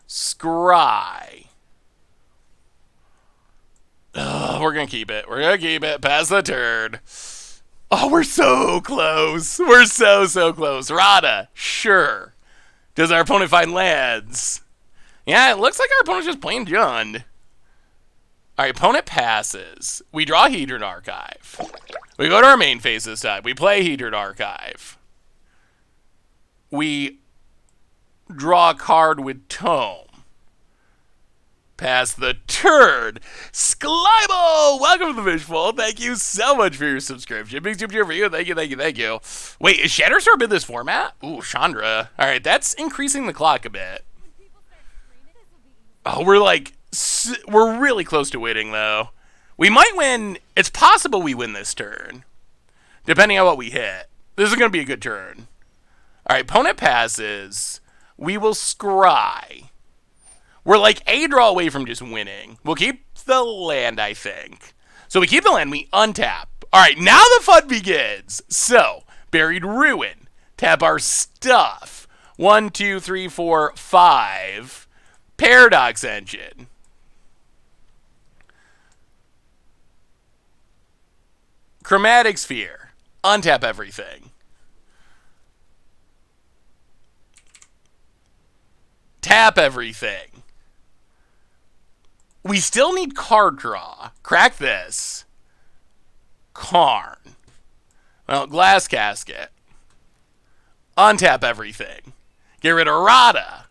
Scry. We're going to keep it. We're going to keep it. Pass the turn. Oh, we're so close. We're so close. Rada. Sure. Does our opponent find lands? Yeah, it looks like our opponent's just playing Jund. Our opponent passes. We draw Hedron Archive. We go to our main phase this time. We play Hedron Archive. We draw a card with Tome. Pass the turn. Sklybo! Welcome to the Fishbowl. Thank you so much for your subscription. Big super cheer for you. Thank you, thank you, thank you. Wait, is Shatterstorm in this format? Ooh, Chandra. Alright, that's increasing the clock a bit. Oh, we're really close to winning, though. We might win. It's possible we win this turn. Depending on what we hit. This is going to be a good turn. Alright, opponent passes. We will scry. We're like a draw away from just winning. We'll keep the land, I think. So we keep the land, we untap. Alright, now the fun begins. So, Buried Ruin. Tap our stuff. 1, 2, 3, 4, 5. Paradox Engine. Chromatic Sphere. Untap everything. Tap everything. We still need card draw. Crack this. Karn. Well, Glass Casket. Untap everything. Get rid of Rada.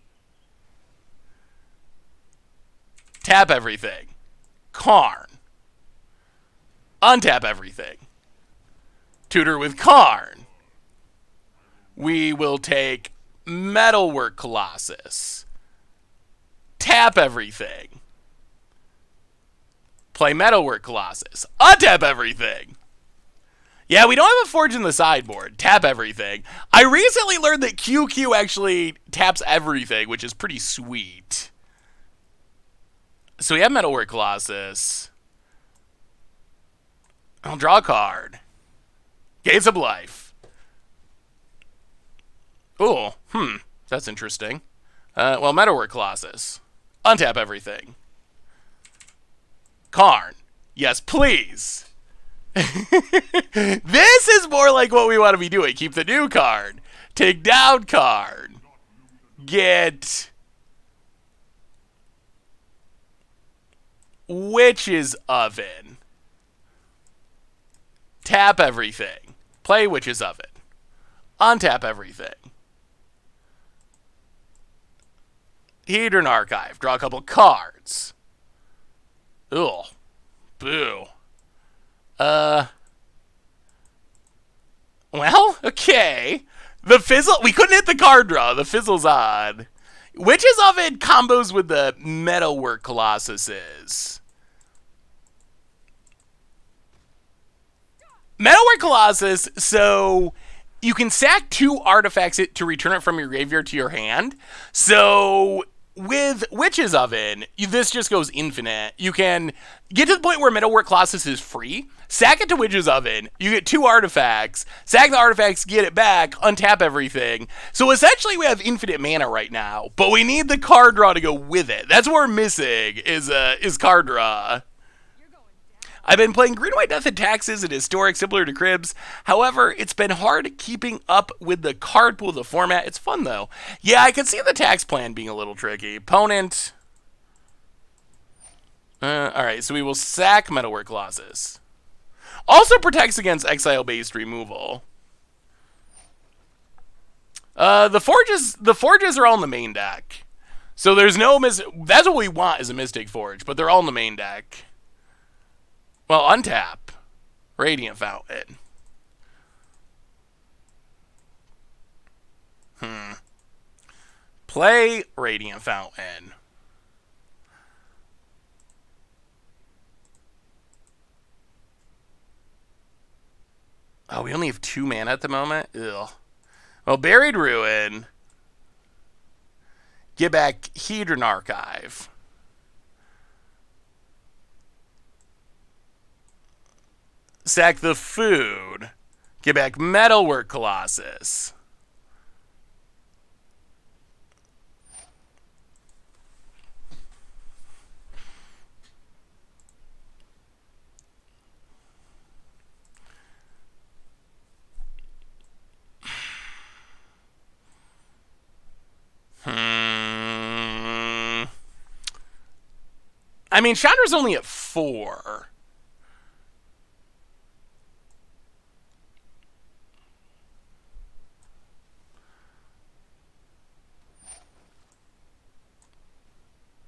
Tap everything. Karn. Untap everything. Tutor with Karn. We will take Metalwork Colossus. Tap everything. Play Metalwork Colossus. Untap everything. Yeah, we don't have a Forge in the sideboard. Tap everything. I recently learned that QQ actually taps everything, which is pretty sweet. So we have Metalwork Colossus. I'll draw a card. Gates of Life. Oh, that's interesting. Well, Metalwork Colossus. Untap everything. Karn. Yes, please. This is more like what we want to be doing. Keep the new card. Take down card. Get Witch's Oven. Tap everything. Play Witch's Oven. Untap everything. Hedron Archive. Draw a couple cards. Ugh. Boo. Well, okay. The Fizzle... We couldn't hit the card draw. The Fizzle's odd. Witch's Oven combos with the Metalwork Colossuses. Metalwork Colossus, so you can sack 2 artifacts to return it from your graveyard to your hand. So with Witch's Oven, this just goes infinite. You can get to the point where Metalwork Colossus is free, sack it to Witch's Oven, you get 2 artifacts, sack the artifacts, get it back, untap everything. So essentially we have infinite mana right now, but we need the card draw to go with it. That's what we're missing, is card draw. I've been playing Green White Death and Taxes and Historic, similar to Cribs. However, it's been hard keeping up with the card pool of the format. It's fun, though. Yeah, I can see the tax plan being a little tricky. Opponent. Alright, so we will sack Metalwork Colossus. Also protects against exile-based removal. The forges are all in the main deck. So there's no... That's what we want is a Mystic Forge, but they're all in the main deck. Well, untap. Radiant Fountain. Play Radiant Fountain. Oh, we only have 2 mana at the moment? Ugh. Well, Buried Ruin. Get back Hedron Archive. Sack the food. Get back Metalwork Colossus. I mean, Chandra's only at 4.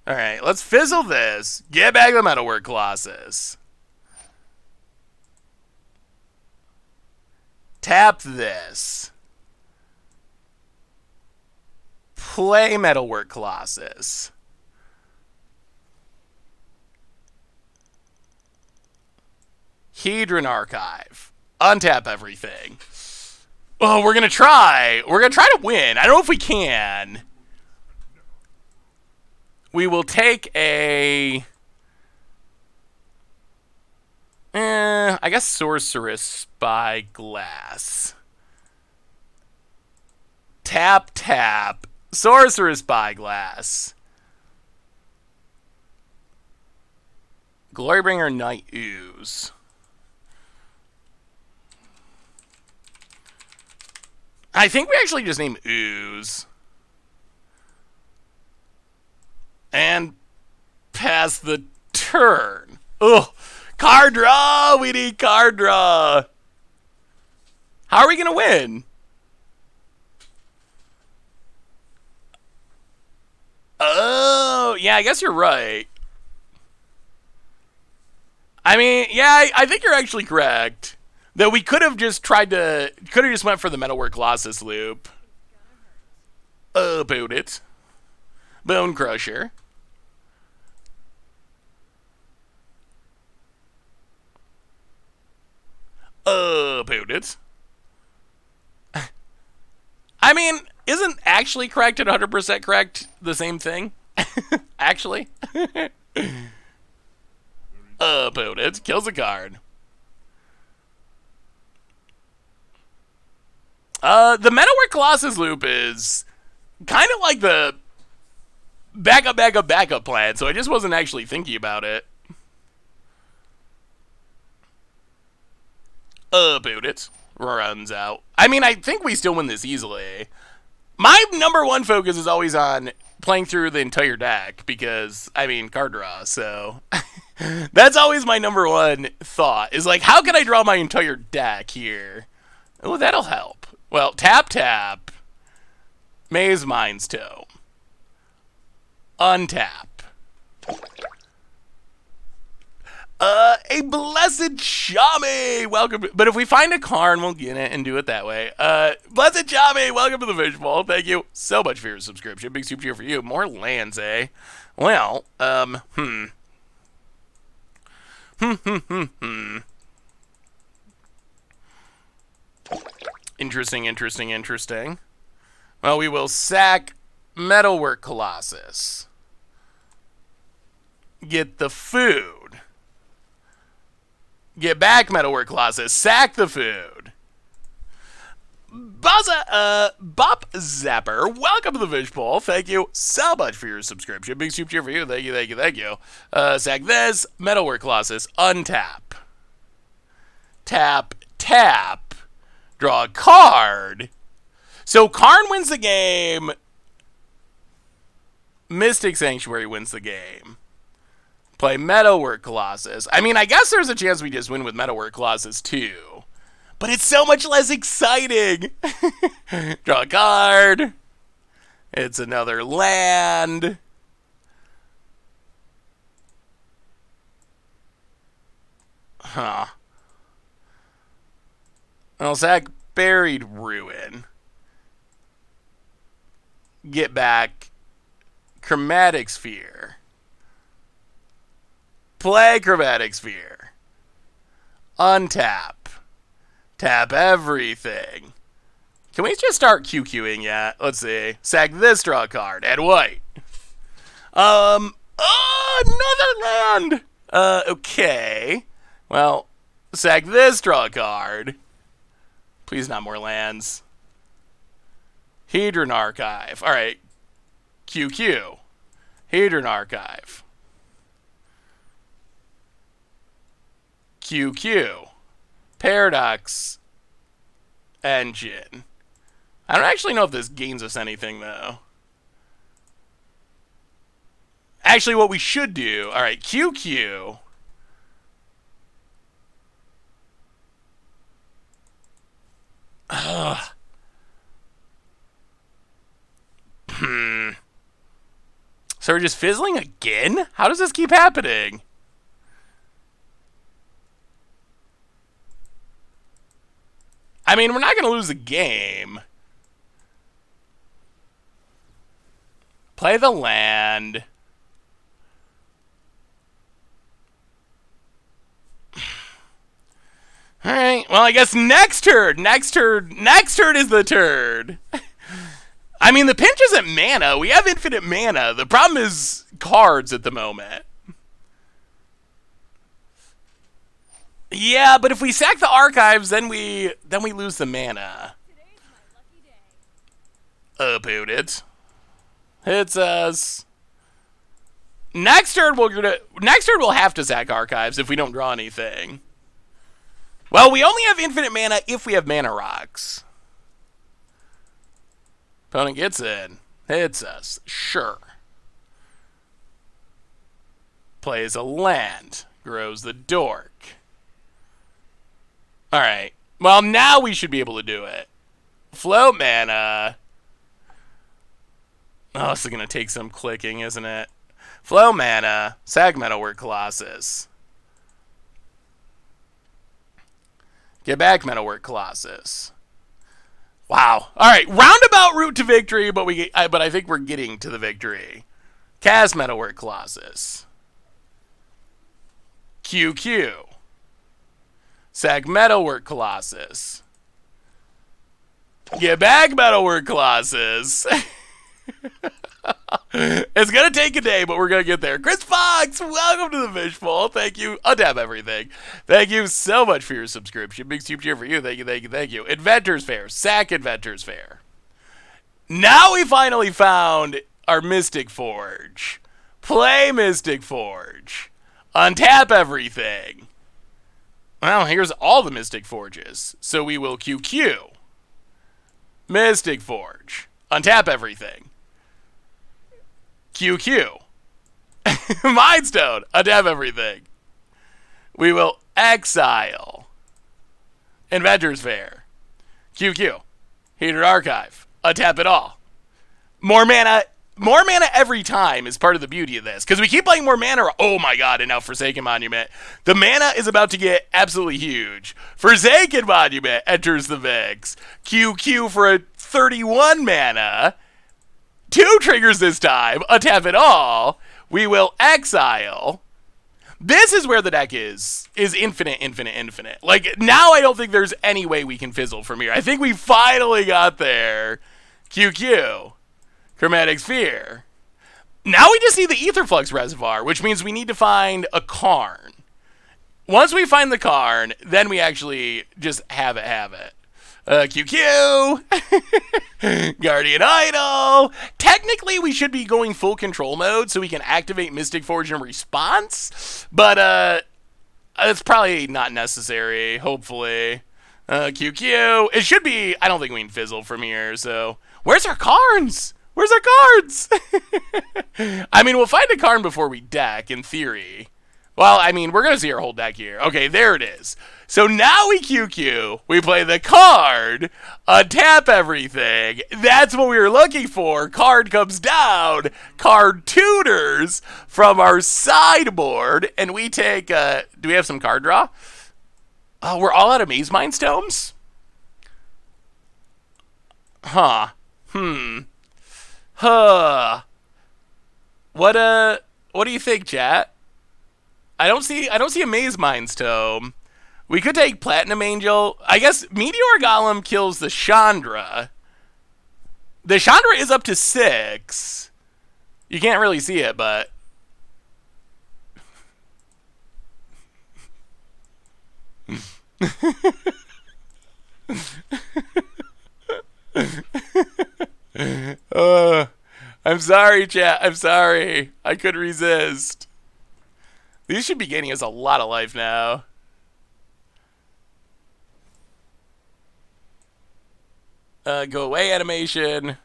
Alright, let's fizzle this. Get back the Metalwork Colossus. Tap this. Play Metalwork Colossus. Hedron Archive. Untap everything. Oh, we're gonna try. We're gonna try to win. I don't know if we can. We will take a... I guess Sorceress Spyglass. Tap, tap. Sorceress Spyglass. Glorybringer Night Ooze. I think we actually just named Ooze. And pass the turn. Ugh. Card draw! We need card draw. How are we going to win? Oh, yeah, I guess you're right. I mean, yeah, I think you're actually correct. That we could have just went for the Metalwork Colossus loop. About it. Bone Crusher. About it. I mean, isn't actually correct and 100% correct the same thing? Actually. About it. Kills a card. The Metalwork Colossus loop is kind of like the backup plan, so I just wasn't actually thinking about it. About it. Runs out. I mean, I think we still win this easily. My number one focus is always on playing through the entire deck because, I mean, card draw, so that's always my number one thought is like, how can I draw my entire deck here? Oh, that'll help. Well, tap. Maze Mind's Toe. Untap. A Blessed Chame! Welcome. But if we find a Karn, we'll get it and do it that way. Blessed Chame, welcome to the Fishbowl. Thank you so much for your subscription. Big super cheer for you. More lands, eh? Well, Interesting. Well, we will sack Metalwork Colossus. Get the food. Get back, Metalwork Colossus. Sack the food. Bop Zapper, welcome to the Fishbowl. Thank you so much for your subscription. Big super cheer for you. Thank you. Sack this. Metalwork Colossus. Untap. Tap. Draw a card. So Karn wins the game. Mystic Sanctuary wins the game. Play Metalwork Colossus. I mean, I guess there's a chance we just win with Metalwork Colossus too. But it's so much less exciting. Draw a card. It's another land. Huh. I'll sack Buried Ruin. Get back Chromatic Sphere. Play Chromatic Sphere. Untap. Tap everything. Can we just start QQing yet? Let's see. Sack this, draw a card. Add white. Another land. Okay. Well, sack this, draw a card. Please not more lands. Hedron Archive. Alright. QQ. Hedron Archive. QQ. Paradox Engine. I don't actually know if this gains us anything, though. Actually, what we should do... Alright, QQ... So we're just fizzling again? How does this keep happening? I mean, we're not going to lose the game. Play the land. Alright, well, I guess next turd is the turd. I mean, the pinch isn't mana. We have infinite mana. The problem is cards at the moment. Yeah, but if we sack the archives, then we lose the mana. About it. Hits us. Next turn we'll have to sack archives if we don't draw anything. Well, we only have infinite mana if we have mana rocks. Opponent gets in. Hits us. Sure. Plays a land. Grows the dork. Alright. Well, now we should be able to do it. Float mana. Oh, this is going to take some clicking, isn't it? Flow mana. Sag Metalwork Colossus. Get back Metalwork Colossus. Wow. All right, roundabout route to victory, but I think we're getting to the victory. Cast Metalwork Colossus. QQ. Sag Metalwork Colossus. Get back Metalwork Colossus. It's gonna take a day, but we're gonna get there. Chris Fox, welcome to the Fishbowl. Thank you. Untap everything. Thank you so much for your subscription. Big super cheer for you. Thank you, thank you, thank you. Inventors Fair. Sack Inventors Fair. Now we finally found our Mystic Forge. Play Mystic Forge. Untap everything. Well, here's all the Mystic Forges. So we will QQ. Mystic Forge. Untap everything. QQ. Mindstone. Untap everything. We will exile. Inventors Fair. QQ. Heated Archive. Untap it all. More mana every time is part of the beauty of this. Because we keep playing more mana. Oh my god, and now Forsaken Monument. The mana is about to get absolutely huge. Forsaken Monument enters the mix. QQ for a 31 mana. 2 triggers this time. Untap it all. We will exile. This is where the deck is infinite, infinite, infinite. Like, now I don't think there's any way we can fizzle from here. I think we finally got there. QQ. Chromatic Sphere. Now we just need the Aetherflux Reservoir, which means we need to find a Karn. Once we find the Karn, then we actually just have it. QQ. Guardian Idol. Technically, we should be going full control mode so we can activate Mystic Forge in response, but it's probably not necessary, hopefully. QQ. It should be, I don't think we can fizzle from here, so. Where's our Karns? Where's our cards? I mean, we'll find a Karn before we deck, in theory. Well, I mean, we're going to see our whole deck here. Okay, there it is. So now we QQ, we play the card, untap everything. That's what we were looking for. Card comes down, card tutors from our sideboard, and we take, do we have some card draw? Oh, we're all out of Maze Mind Stones? Huh. Huh. What do you think, chat? I don't see a Maze Mind Stone. We could take Platinum Angel. I guess Meteor Golem kills the Chandra. The Chandra is up to 6. You can't really see it, but I'm sorry, chat. I'm sorry. I couldn't resist. These should be gaining us a lot of life now. Go away animation.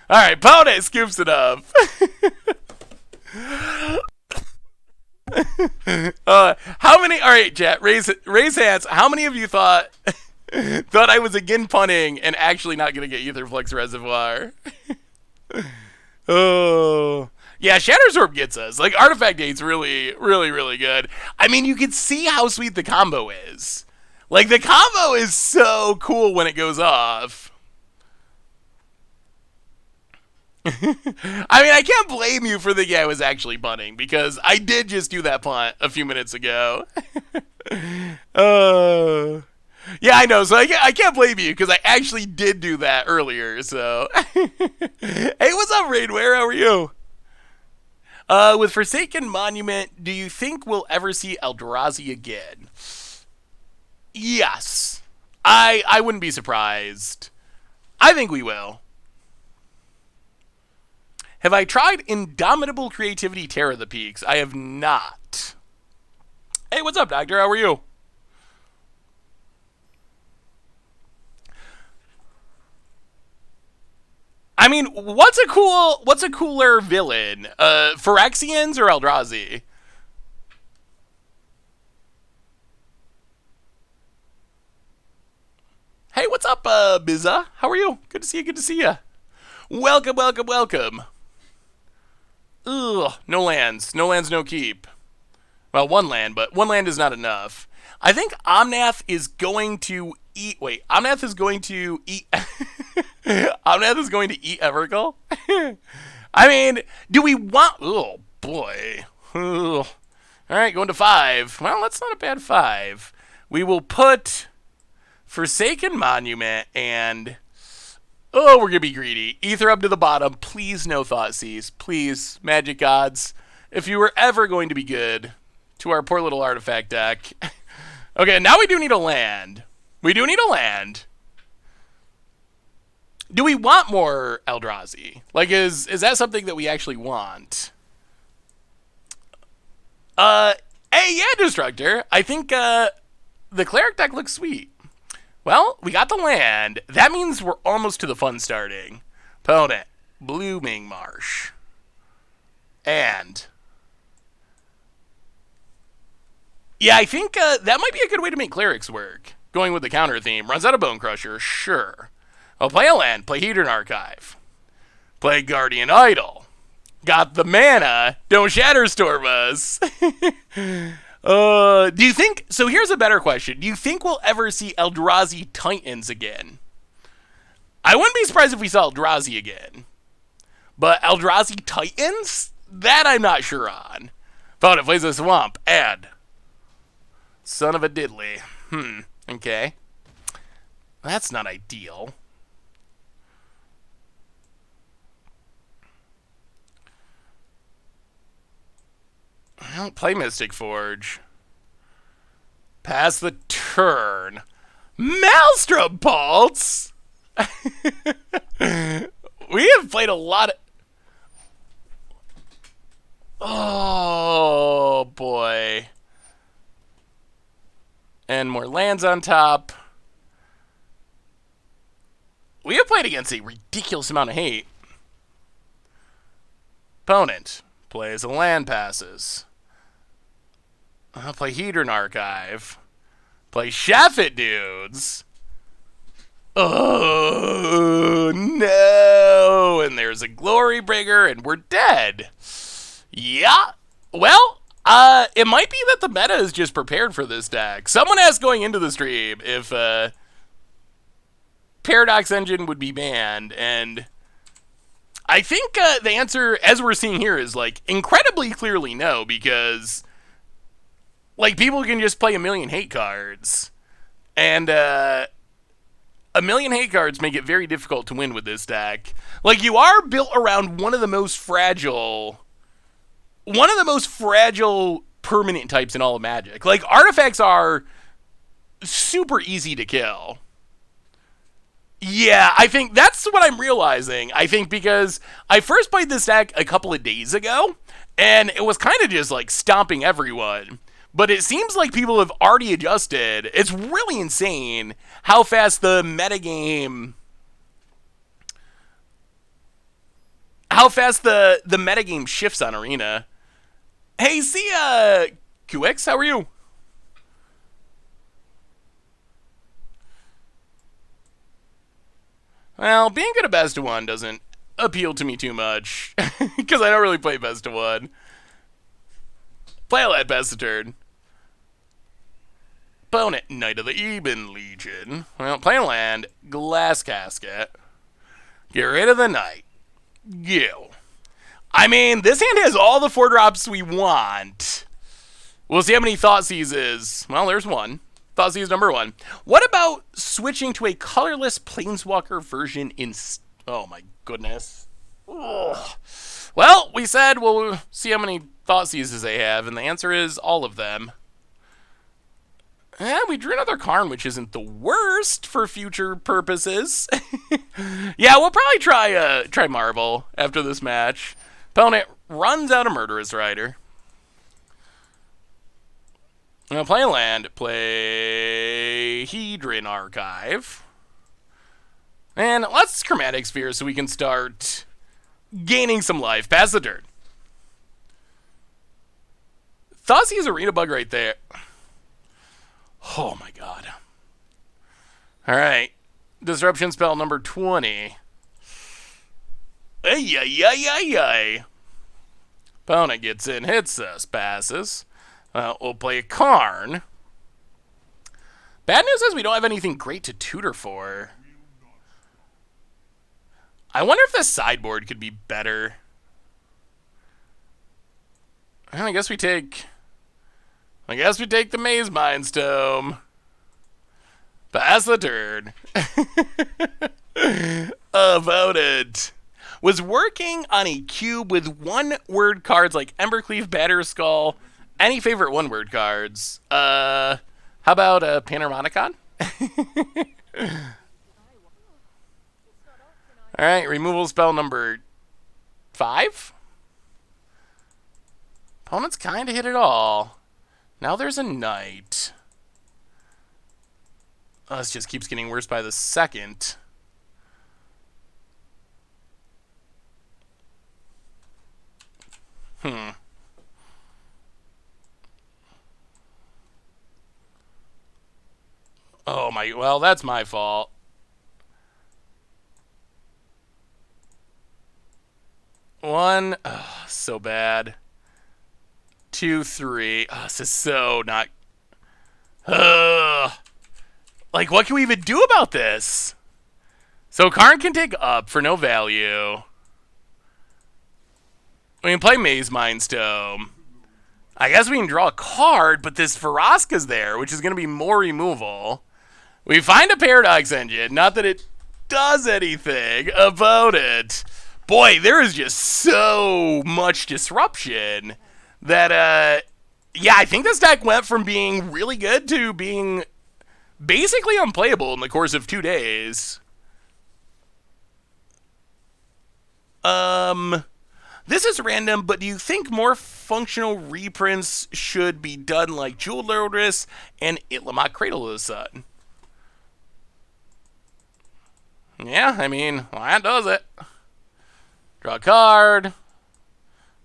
Alright, Pone scoops it up. How many? Alright, chat, raise hands. How many of you thought I was again punning and actually not going to get Aetherflux Reservoir? Oh. Yeah, Shatterzorb gets us. Like, Artifact Date's really, really, really good. I mean, you can see how sweet the combo is. Like, the combo is so cool when it goes off. I mean, I can't blame you for thinking I was actually punting, because I did just do that punt a few minutes ago. Yeah, I know, so I can't blame you, because I actually did do that earlier, so. Hey, what's up, Raidware? How are you? With Forsaken Monument, do you think we'll ever see Eldrazi again? Yes. I wouldn't be surprised. I think we will. Have I tried Indomitable Creativity Terror the Peaks? I have not. Hey, what's up, Doctor? How are you? I mean, what's a cooler villain? Phyrexians or Eldrazi? Hey, what's up, Bizza? How are you? Good to see you, good to see you. Welcome, welcome, welcome. Ugh, no lands. No lands, no keep. Well, one land, but one land is not enough. I think Omnath is going to eat... Wait, Omnath is going to eat... Omnath is going to eat Evergaol? I mean, do we want... Oh, boy. Ugh. All right, going to 5. Well, that's not a bad 5. We will put Forsaken Monument and... Oh, we're gonna be greedy. Ether up to the bottom. Please no Thoughtseize. Please, Magic Gods. If you were ever going to be good to our poor little artifact deck. Okay, now we do need a land. We do need a land. Do we want more Eldrazi? Like, is that something that we actually want? Hey, yeah, Destructor. I think, the Cleric deck looks sweet. Well, we got the land. That means we're almost to the fun starting. Opponent, Blooming Marsh. And... yeah, I think that might be a good way to make Clerics work. Going with the counter theme. Runs out of Bone Crusher, sure. I'll play a land, play Hedron Archive. Play Guardian Idol. Got the mana, don't Shatterstorm us. Do you think... so here's a better question. Do you think we'll ever see Eldrazi Titans again? I wouldn't be surprised if we saw Eldrazi again. But Eldrazi Titans? That I'm not sure on. Opponent plays a Swamp. Add. Son of a diddly. Okay. That's not ideal. I don't play Mystic Forge. Pass the turn. Maelstrom Pulse? We have played a lot of... oh, boy. And more lands on top. We have played against a ridiculous amount of hate. Opponent plays a land passes. I'll play Hedron Archive. Play Shaffet Dudes. Oh, no. And there's a Glory Bringer, and we're dead. Yeah. Well, it might be that the meta is just prepared for this deck. Someone asked going into the stream if Paradox Engine would be banned, and I think the answer, as we're seeing here, is like incredibly clearly no, because like people can just play a million hate cards, and a million hate cards make it very difficult to win with this deck. Like, you are built around one of the most fragile permanent types in all of Magic. Like, artifacts are super easy to kill. Yeah, I think that's what I'm realizing. I think because I first played this deck a couple of days ago, and it was kind of just like stomping everyone. But it seems like people have already adjusted. It's really insane how fast the metagame... how fast the metagame shifts on Arena. Hey, see ya, QX, how are you? Well, being good at best of one doesn't appeal to me too much, because I don't really play best of one. Play a land best of turn. Opponent, Knight of the Eben Legion. Well, play a land, Glass Casket. Get rid of the Knight. Go. I mean, this hand has all the 4-drops we want. We'll see how many Thoughtseize is. Well, there's one. Thoughtseize number 1. What about switching to a colorless Planeswalker version in... oh my goodness. Ugh. Well, we said we'll see how many Thoughtseizes they have, and the answer is all of them. We drew another Karn, which isn't the worst for future purposes. Yeah, we'll probably try Marvel after this match. Opponent runs out a Murderous Rider. I'm gonna play a land, play Hedron Archive. And let's Chromatic Sphere so we can start gaining some life. Pass the turn. Thoughtseize Arena Bug right there. Oh my god. Alright. Disruption spell number 20. Ay, ay, ay, ay, ay. Opponent gets in, hits us, passes. We'll play a Karn. Bad news is we don't have anything great to tutor for. I wonder if the sideboard could be better. I guess we take the Maze Mind's Tome. Pass the turn. About it. Was working on a cube with one-word cards like Embercleave, Batterskull. Any favorite one-word cards? How about Panharmonicon? All right, removal spell number 5. Opponents kind of hit it all. Now there's a knight. Oh, this just keeps getting worse by the second. Oh my, well, that's my fault. One, oh, so bad. 2, 3. Oh, this is so not. Like, what can we even do about this? So Karn can take up for no value. We can play Maze Mindstone. I guess we can draw a card, but this Vraska's there, which is going to be more removal. We find a Paradox Engine. Not that it does anything about it. Boy, there is just so much disruption that, yeah, I think this deck went from being really good to being basically unplayable in the course of 2 days. This is random, but do you think more functional reprints should be done like Jewel Lotus and Itlimoc Cradle of the Sun? Yeah, I mean, well, that does it. Draw a card.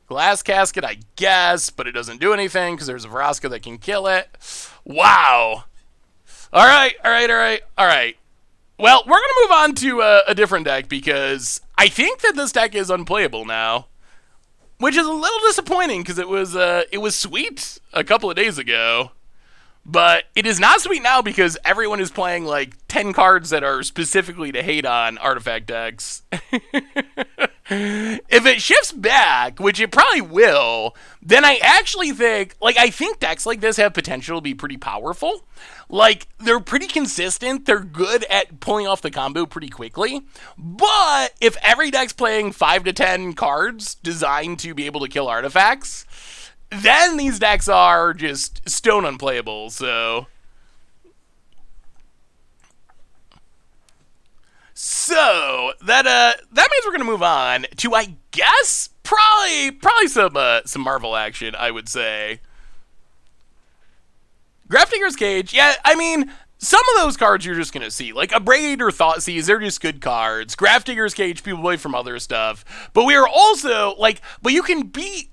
Glass Casket, I guess, but it doesn't do anything because there's a Vraska that can kill it. Wow. All right. Well, we're going to move on to a different deck because I think that this deck is unplayable now, which is a little disappointing because it was sweet a couple of days ago. But it is not sweet now because everyone is playing like 10 cards that are specifically to hate on artifact decks. If it shifts back, which it probably will, then I actually think, like, I think decks like this have potential to be pretty powerful. Like, they're pretty consistent. They're good at pulling off the combo pretty quickly. But if every deck's playing 5 to 10 cards designed to be able to kill artifacts, then these decks are just stone unplayable, so. So, that means we're going to move on to, I guess, probably some Marvel action, I would say. Grafdigger's Cage, yeah, I mean, some of those cards you're just going to see. Like, Abrade or Thoughtseize, they're just good cards. Grafdigger's Cage, people play from other stuff. But we are also, like, but you can beat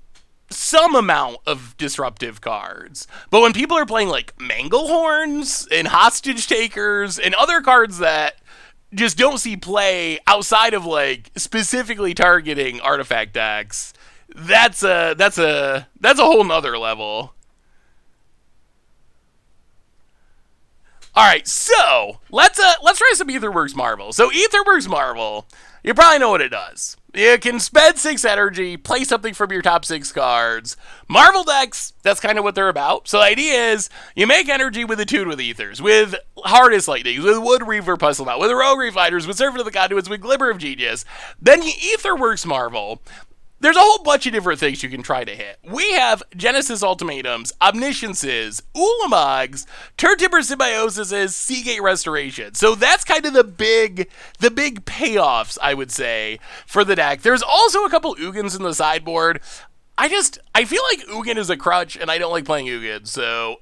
some amount of disruptive cards. But when people are playing like Manglehorns and Hostage Takers and other cards that just don't see play outside of like specifically targeting artifact decks, that's a whole nother level. All right, so let's try some Aetherworks Marvel. So Aetherworks Marvel, you probably know what it does. You can spend 6 energy, play something from your top 6 cards. Marvel decks, that's kind of what they're about. So the idea is, you make energy with Attune with Ethers, with Hardest Lightnings, with Wood Reaver Puzzle Knot, with Rogue Refighters, with Servant of the Conduits, with Glimmer of Genius. Then you Aetherworks Marvel. There's a whole bunch of different things you can try to hit. We have Genesis Ultimatums, Omnisciences, Ulamogs, Turn-Timber Symbiosises, Seagate Restoration. So that's kind of the big payoffs, I would say, for the deck. There's also a couple Ugins in the sideboard. I feel like Ugin is a crutch, and I don't like playing Ugin, so...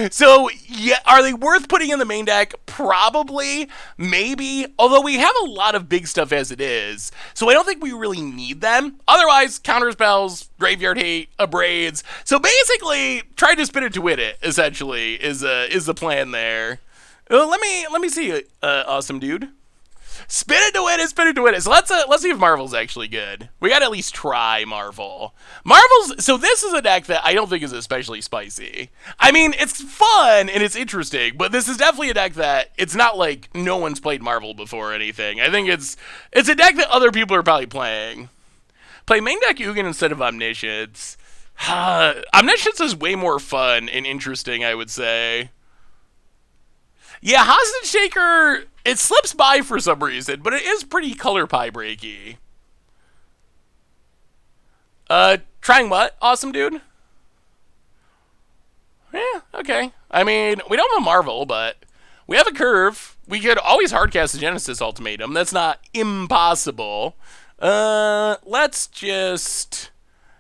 so, yeah, are they worth putting in the main deck? Probably, maybe, although we have a lot of big stuff as it is, so I don't think we really need them. Otherwise, counterspells, graveyard hate, abrades. So basically, try to spin it to win it, essentially, is the plan there. Let me see, awesome dude. Spin it to win it, spin it to win it. So let's see if Marvel's actually good. We gotta at least try Marvel. So this is a deck that I don't think is especially spicy. I mean, it's fun and it's interesting, but this is definitely a deck that it's not like no one's played Marvel before or anything. I think it's a deck that other people are probably playing. Play main deck Ugin instead of Omniscience. Omniscience is way more fun and interesting, I would say. Yeah, Hostage Shaker, it slips by for some reason, but it is pretty color pie breaky. Trying what? Awesome, dude? Yeah, okay. I mean, we don't have a Marvel, but we have a Curve. We could always hardcast the Genesis Ultimatum. That's not impossible. Let's just...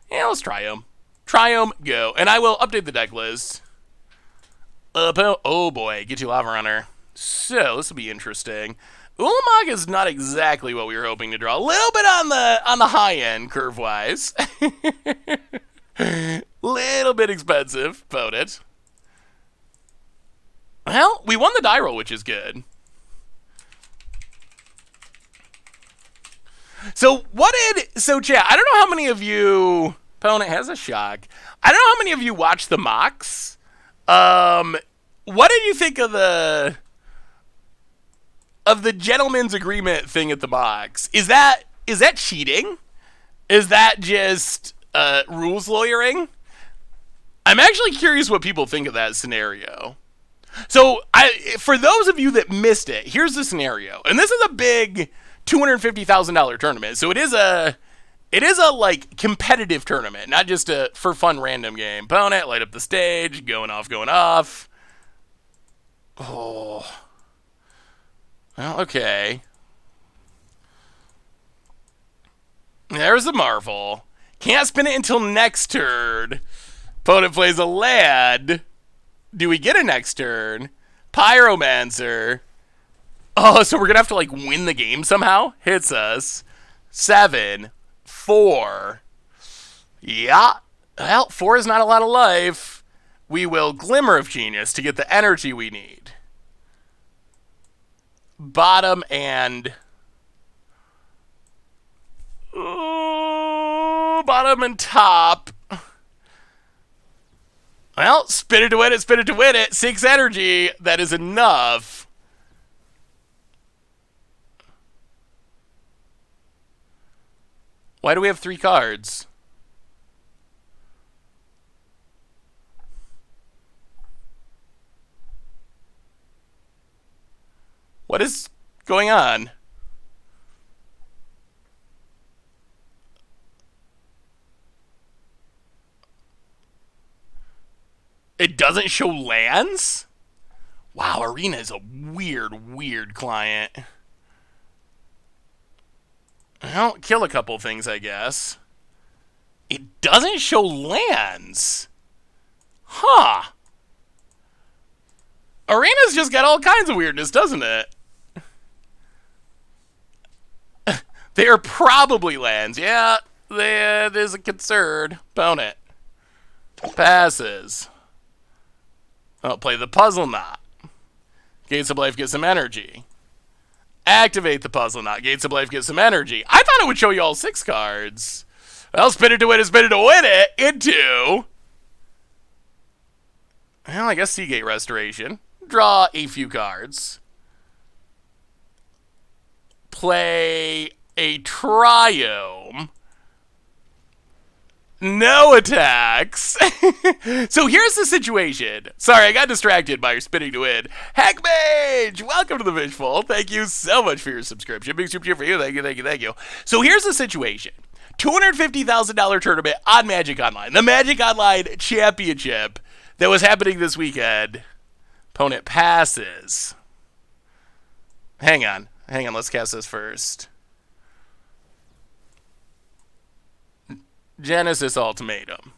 Yeah, let's try them. Try them, go. And I will update the deck list. Oh boy, get you Lava Runner. So, this will be interesting. Ulamog is not exactly what we were hoping to draw. A little bit on the high end, curve-wise. Little bit expensive, about it. Well, we won the die roll, which is good. So, chat, I don't know how many of you... Opponent has a shock. I don't know how many of you watched the mocks. What did you think of the gentleman's agreement thing at the mocks? Is that cheating? Is that just rules lawyering? I'm actually curious what people think of that scenario. So, for those of you that missed it, here's the scenario. And this is a big $250,000 tournament. So it is a like competitive tournament, not just a for fun random game. Opponent, light up the stage, going off. Oh. Well, okay. There's the Marvel. Can't spin it until next turn. Opponent plays a land. Do we get a next turn? Pyromancer. Oh, so we're going to have to, like, win the game somehow? Hits us. 7, 4. Yeah. Well, 4 is not a lot of life. We will Glimmer of Genius to get the energy we need. Bottom and... bottom and top. Well, spin it to win it. 6 energy. That is enough. Why do we have 3 cards? What is going on? It doesn't show lands? Wow, Arena is a weird client. Well, kill a couple things, I guess. It doesn't show lands. Huh. Arena's just got all kinds of weirdness, doesn't it? They are probably lands. Yeah, that is a concern. Opponent. Passes. Oh, play the Puzzle Knot. Gates of Life get some energy. Activate the Puzzle Knot. Gates of Life get some energy. I thought it would show you all 6 cards. Well, spin it to win it. Into... Well, I guess Seagate Restoration. Draw a few cards. Play a Triome. No attacks. So here's the situation. Sorry, I got distracted by your spinning to win. Heckmage, welcome to the Fishbowl. Thank you so much for your subscription. Big super cheer for you. Thank you. So here's the situation. $250,000 tournament on Magic Online. The Magic Online Championship that was happening this weekend. Opponent passes. Hang on. Let's cast this first. Genesis Ultimatum.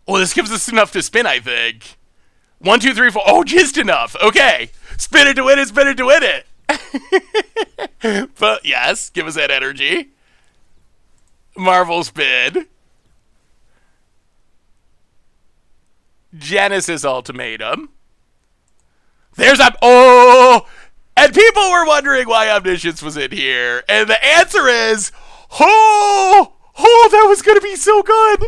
Oh, this gives us enough to spin, I think. 1, 2, 3, 4. Oh, just enough. Okay. Spin it to win it. But yes, give us that energy. Marvel spin. Genesis Ultimatum. There's a... Oh! And people were wondering why Omniscience was in here. And the answer is... Oh! Oh, that was going to be so good.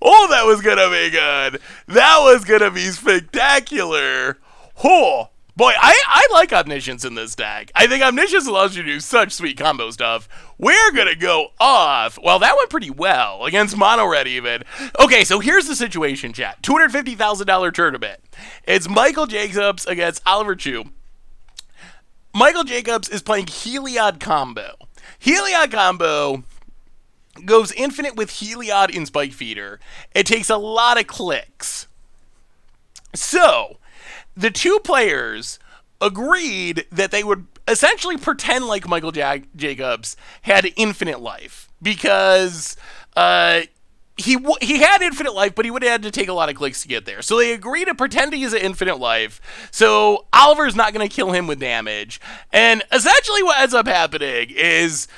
Oh, that was going to be good. That was going to be spectacular. Oh, Boy, I like Omniscience in this deck. I think Omniscience allows you to do such sweet combo stuff. We're gonna go off. Well, that went pretty well against Mono Red even. Okay, so here's the situation, chat. $250,000 tournament. It's Michael Jacobs against Oliver Chu. Michael Jacobs is playing Heliod Combo. Heliod Combo goes infinite with Heliod in Spike Feeder. It takes a lot of clicks. So, the two players agreed that they would essentially pretend like Michael Jacobs had infinite life because he had infinite life, but he would have had to take a lot of clicks to get there. So they agreed to pretend he's an infinite life. So Oliver's not going to kill him with damage. And essentially what ends up happening is,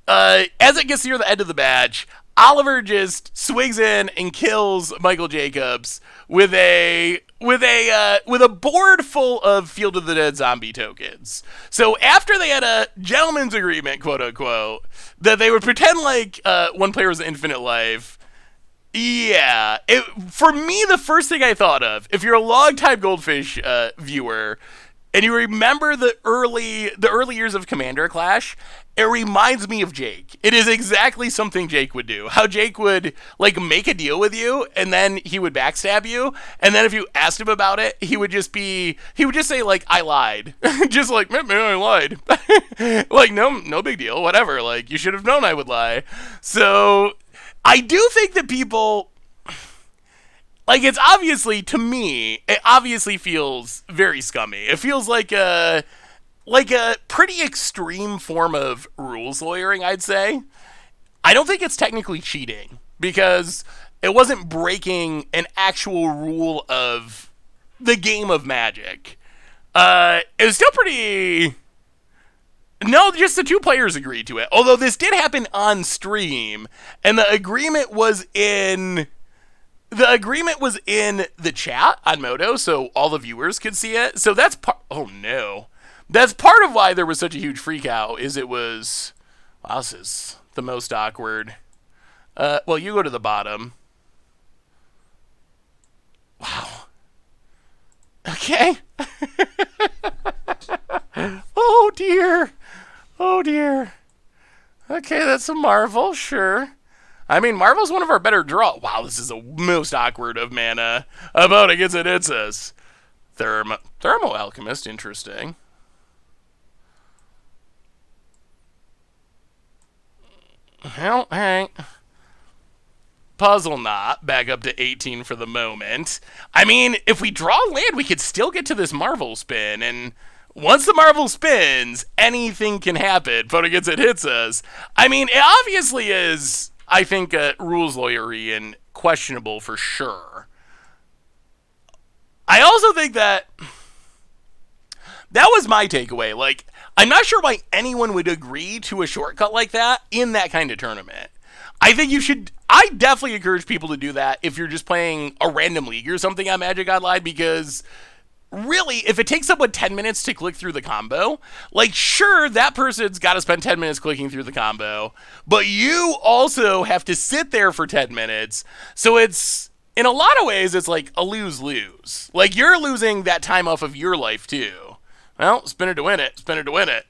as it gets near the end of the match, Oliver just swings in and kills Michael Jacobs with a board full of Field of the Dead zombie tokens. So after they had a gentleman's agreement, quote unquote, that they would pretend like one player was infinite life. Yeah, for me, the first thing I thought of, if you're a longtime Goldfish viewer, and you remember the early years of Commander Clash, it reminds me of Jake. It is exactly something Jake would do. How Jake would like make a deal with you, and then he would backstab you, and then if you asked him about it, he would just say like, I lied. Just like, man, I lied. Like, no big deal, whatever. Like, you should have known I would lie. So I do think that people, like, it's obviously, to me, it obviously feels very scummy. It feels like a pretty extreme form of rules lawyering, I'd say. I don't think it's technically cheating, because it wasn't breaking an actual rule of the game of Magic. It was still pretty... No, just the two players agreed to it. Although this did happen on stream, and the agreement was in the chat on Moto, so all the viewers could see it. So that's oh no. That's part of why there was such a huge freak out, is it was... Wow, this is the most awkward. Well, you go to the bottom. Wow. Okay. Oh, dear. Oh, dear. Okay, that's a Marvel, sure. I mean, Marvel's one of our better draw. Wow, this is the most awkward of mana. About against it says. Thermo Alchemist, interesting. Well, hey. Puzzle Knot, back up to 18 for the moment. I mean, if we draw land, we could still get to this Marvel spin, and once the Marvel spins, anything can happen. But against it hits us. I mean, it obviously is, I think, rules lawyery and questionable for sure. I also think that was my takeaway. Like, I'm not sure why anyone would agree to a shortcut like that in that kind of tournament. I definitely encourage people to do that if you're just playing a random league or something on Magic Online, because really, if it takes someone 10 minutes to click through the combo, like, sure, that person's got to spend 10 minutes clicking through the combo, but you also have to sit there for 10 minutes. So it's, in a lot of ways, it's like a lose-lose. Like, you're losing that time off of your life, too. Well, spinner to win it. Spinner to win it.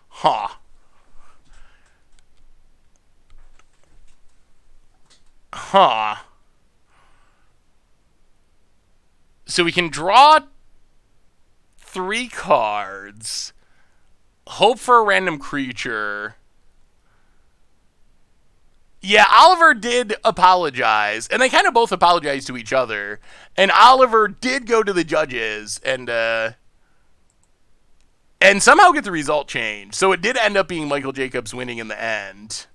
Huh. Huh. So we can draw 3 cards, hope for a random creature. Yeah, Oliver did apologize, and they kind of both apologized to each other. And Oliver did go to the judges and somehow get the result changed. So it did end up being Michael Jacobs winning in the end.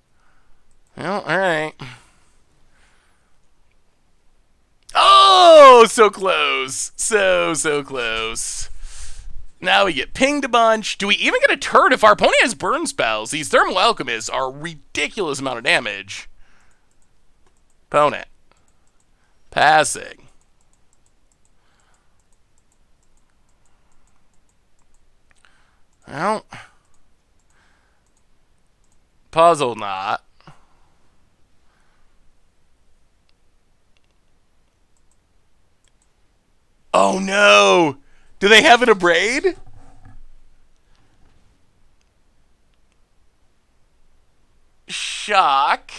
Well, all right. Oh, so close. So close. Now we get pinged a bunch. Do we even get a turret if our opponent has burn spells? These Thermal Alchemists are a ridiculous amount of damage. Opponent. Passing. Well. Puzzle Knot. Oh no! Do they have it a braid? Shock.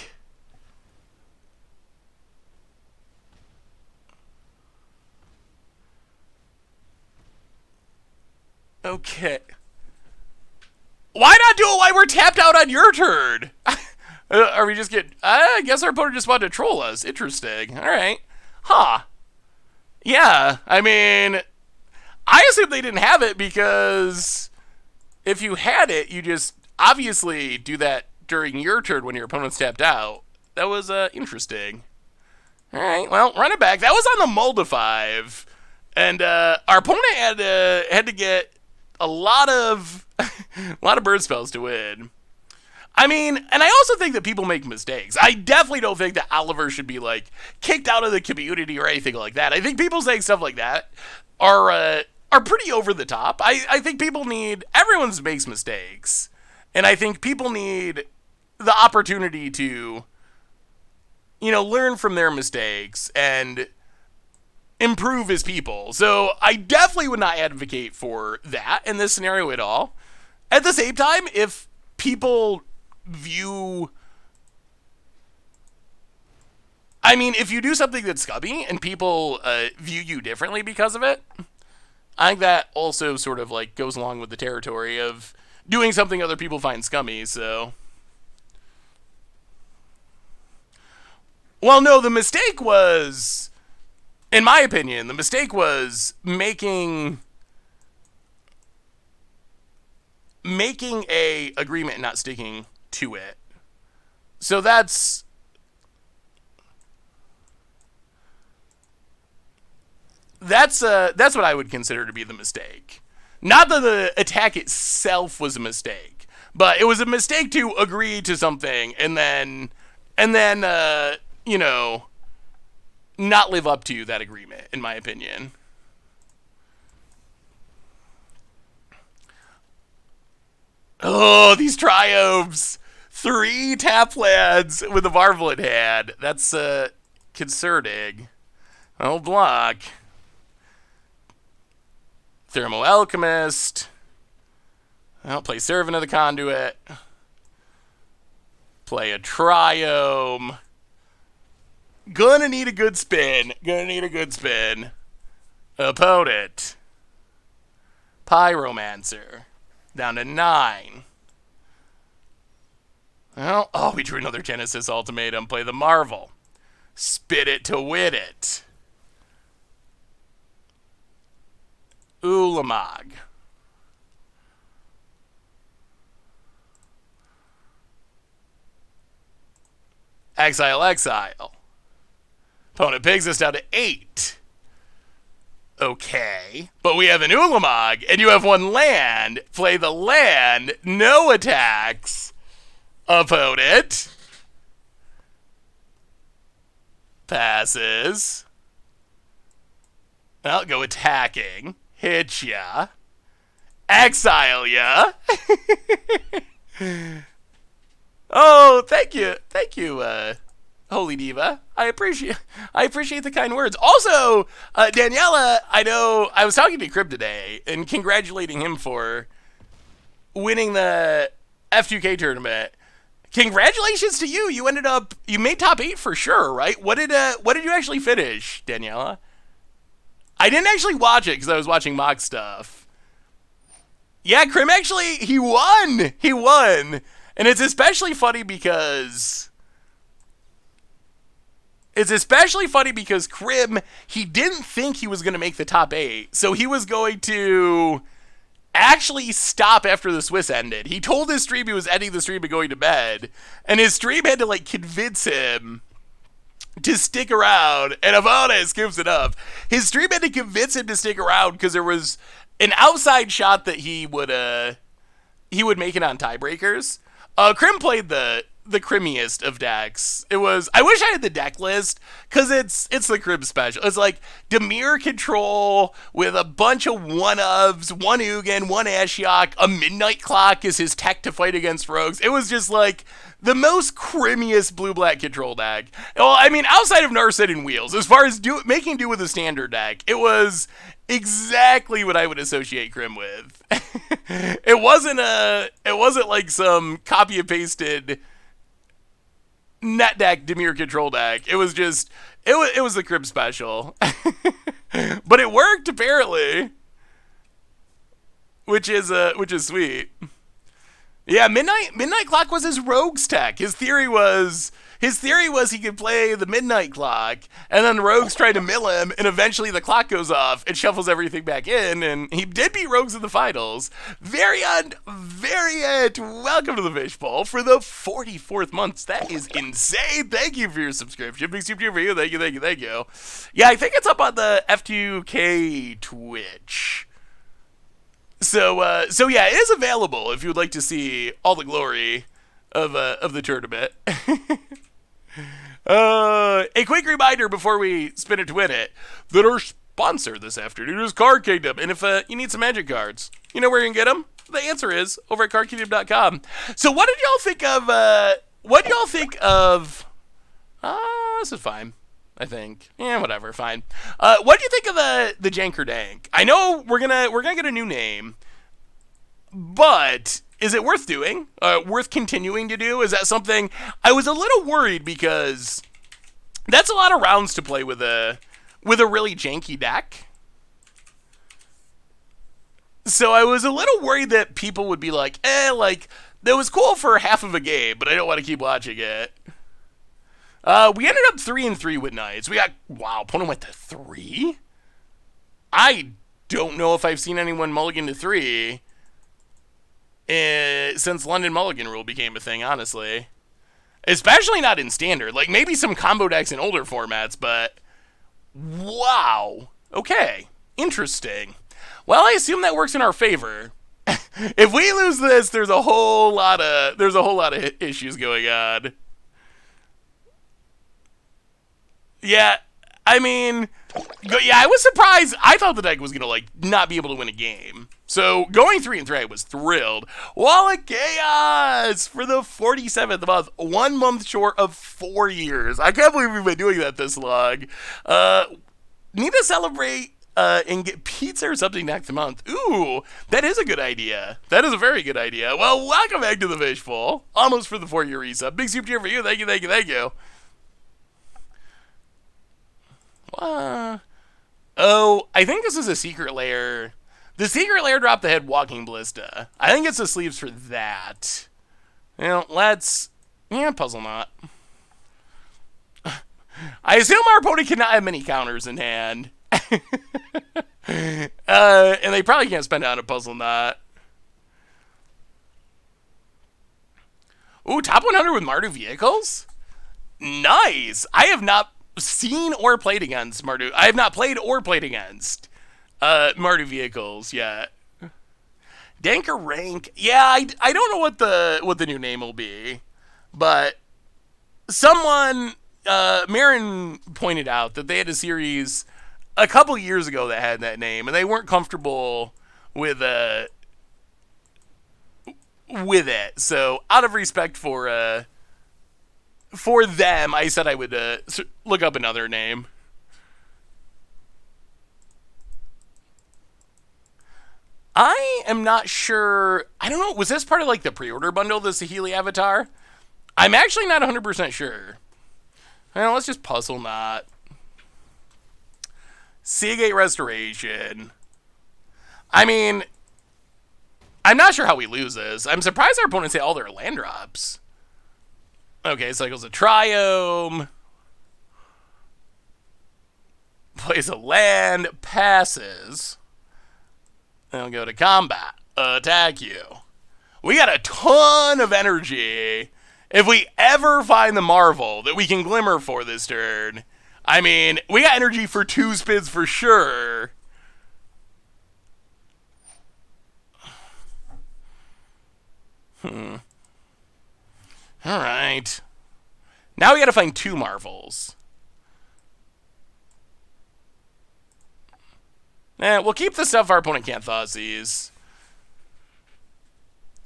Okay. Why not do it while we're tapped out on your turn? Are we just getting... I guess our opponent just wanted to troll us. Interesting. Alright. Huh. Yeah, I mean... I assume they didn't have it because... if you had it, you just obviously do that during your turn when your opponent's tapped out. That was interesting. Alright, well, run it back. That was on the Mold of 5. And our opponent had to get a lot of bird spells to win. I mean, and I also think that people make mistakes. I definitely don't think that Oliver should be, like, kicked out of the community or anything like that. I think people saying stuff like that are pretty over the top. I think people need... everyone makes mistakes. And I think people need the opportunity to, you know, learn from their mistakes and improve as people. So I definitely would not advocate for that in this scenario at all. At the same time, if people view... I mean, if you do something that's scummy and people view you differently because of it, I think that also sort of, like, goes along with the territory of doing something other people find scummy, so... Well, no, the mistake was... in my opinion, the mistake was making a agreement and not sticking to it. So that's what I would consider to be the mistake. Not that the attack itself was a mistake, but it was a mistake to agree to something and then you know, not live up to that agreement, in my opinion. Oh, these Triomes! 3 tap lands with a Marvel in hand. That's concerning. Oh, block. Thermo Alchemist. I'll play Servant of the Conduit. Play a Triome. Gonna need a good spin. Opponent. Pyromancer. Down to 9. Well, oh, we drew another Genesis Ultimatum. Play the Marvel. Spit it to win it. Ulamog. Exile. Opponent pigs us down to 8. Okay. But we have an Ulamog, and you have 1 land. Play the land. No attacks. Opponent. Passes. I'll go attacking. Hit ya. Exile ya. Oh, thank you, Holy Diva. I appreciate the kind words. Also, Daniela, I know I was talking to Crib today and congratulating him for winning the F2K tournament. Congratulations to you. You made top 8 for sure, right? What did you actually finish, Daniela? I didn't actually watch it because I was watching mock stuff. Yeah, Krim actually, he won. And it's especially funny because Krim, he didn't think he was going to make the top 8. So he was going to actually stop after the Swiss ended. He told his stream he was ending the stream and going to bed. And his stream had to, like, convince him to stick around. And Avona scoops it up. His stream had to convince him to stick around because there was an outside shot that he would make it on tiebreakers. Krim played the Krimiest of decks. I wish I had the deck list, because it's the Krim special. It's like Dimir control with a bunch of 1-ofs, 1 Ugin, 1 Ashiok, a Midnight Clock is his tech to fight against rogues. It was just like the most Krimiest blue-black control deck. Well, I mean, outside of Narset and Wheels, as far as making do with a standard deck, it was exactly what I would associate Grim with. It wasn't like some copy and pasted net deck Dimir control deck. It was just it was the Grim special. But it worked apparently, which is sweet. Yeah, Midnight Clock was his rogues tech. His theory was he could play the Midnight Clock, and then the Rogues try to mill him, and eventually the clock goes off and shuffles everything back in, and he did beat Rogues in the finals. Variant, welcome to the Fishbowl for the 44th month. That is insane. Thank you for your subscription. Big super for you. Thank you. Yeah, I think it's up on the F2K Twitch. So yeah, it is available if you would like to see all the glory of the tournament. A quick reminder before we spin it to win it that our sponsor this afternoon is Card Kingdom, and if you need some Magic cards, you know where you can get them? The answer is over at cardkingdom.com. So what did y'all think of? This is fine. I think. Yeah, whatever. Fine. What do you think of the Jankerdank? I know we're gonna get a new name, but is it worth doing? Worth continuing to do? Is that something? I was a little worried because that's a lot of rounds to play with a really janky deck. So I was a little worried that people would be like, like that was cool for half of a game, but I don't want to keep watching it. We ended up 3-3 with Knights. Opponent went to 3? I don't know if I've seen anyone mulligan to 3 since London Mulligan rule became a thing, honestly. Especially not in Standard. Like, maybe some combo decks in older formats, but wow. Okay. Interesting. Well, I assume that works in our favor. If we lose this, there's a whole lot of issues going on. Yeah, I mean, I was surprised. I thought the deck was gonna not be able to win a game. So going 3-3, I was thrilled. Wall of Chaos for the 47th month, 1 month short of 4 years. I can't believe we've been doing that this long. Need to celebrate and get pizza or something next month. Ooh, that is a good idea. That is a very good idea. Well, welcome back to the Fishbowl. Almost for the 4-year resub. Big super cheer for you. Thank you. I think this is a secret lair. The secret lair dropped the head Walking Ballista. I think it's the sleeves for that. Puzzle Knot. I assume our opponent cannot have many counters in hand. And they probably can't spend it on a Puzzle Knot. Ooh, top 100 with Mardu vehicles? Nice! I have not seen or played against Mardu. I have not played or played against Mardu vehicles yet. Danker rank. Yeah, I don't know what the new name will be, but someone Marin pointed out that they had a series a couple years ago that had that name, and they weren't comfortable with it. So out of respect for them, I said I would look up another name. I am not sure. I don't know. Was this part of the pre-order bundle, the Saheeli avatar? I'm actually not 100% sure. Well, let's just Puzzle Knot. Seagate Restoration. I mean, I'm not sure how we lose this. I'm surprised our opponents hit all their land drops. Okay, cycles a Triome. Plays a land, passes. Then go to combat. Attack you. We got a ton of energy. If we ever find the Marvel that we can glimmer for this turn, I mean, we got energy for 2 spins for sure. Alright. Now we gotta find 2 Marvels. We'll keep the stuff our opponent can't Thoughtseize.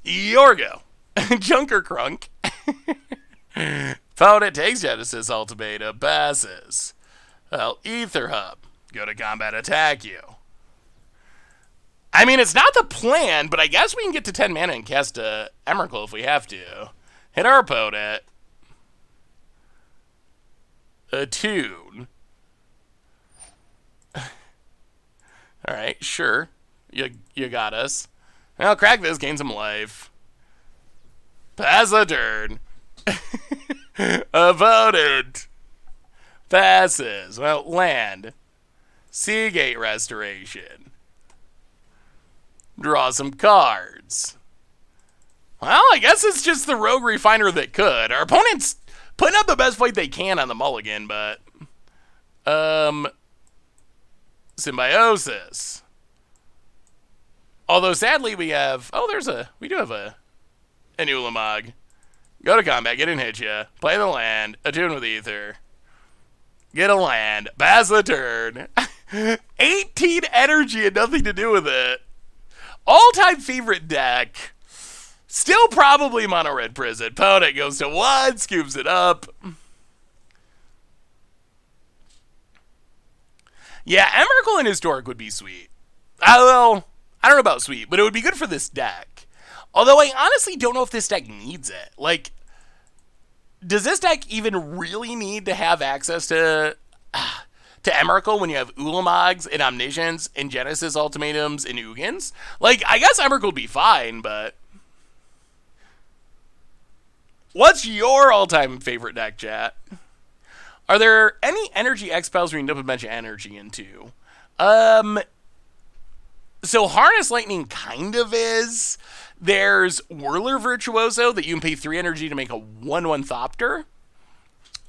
Yorgo. Junker Crunk. Opponent takes Genesis Ultimatum. Passes. Well, Ether Hub. Go to combat, attack you. I mean, it's not the plan, but I guess we can get to 10 mana and cast a Emrakul if we have to. Hit our opponent. Attune. Alright, sure. You got us. I'll crack this, gain some life. Pass the turn. Opponent. Passes. Well, land. Seagate Restoration. Draw some cards. Well, I guess it's just the Rogue Refiner that could. Our opponent's putting up the best fight they can on the mulligan, but... Symbiosis. Although, sadly, we have... Oh, we do have an Ulamog. Go to combat, get in, hit ya. Play the land, attune with Ether. Get a land, pass the turn. 18 energy and nothing to do with it. All-time favorite deck. Still probably Mono Red Prison. Opponent goes to 1, scoops it up. Yeah, Emrakul and Historic would be sweet. Well, I don't know about sweet, but it would be good for this deck. Although I honestly don't know if this deck needs it. Like, does this deck even really need to have access to Emrakul when you have Ulamogs and Omniscience and Genesis Ultimatums and Ugins? Like, I guess Emrakul would be fine, but... What's your all-time favorite deck, chat? Are there any energy X spells we need to put a bunch of energy into? So Harness Lightning kind of is. There's Whirler Virtuoso that you can pay 3 energy to make a 1/1 Thopter.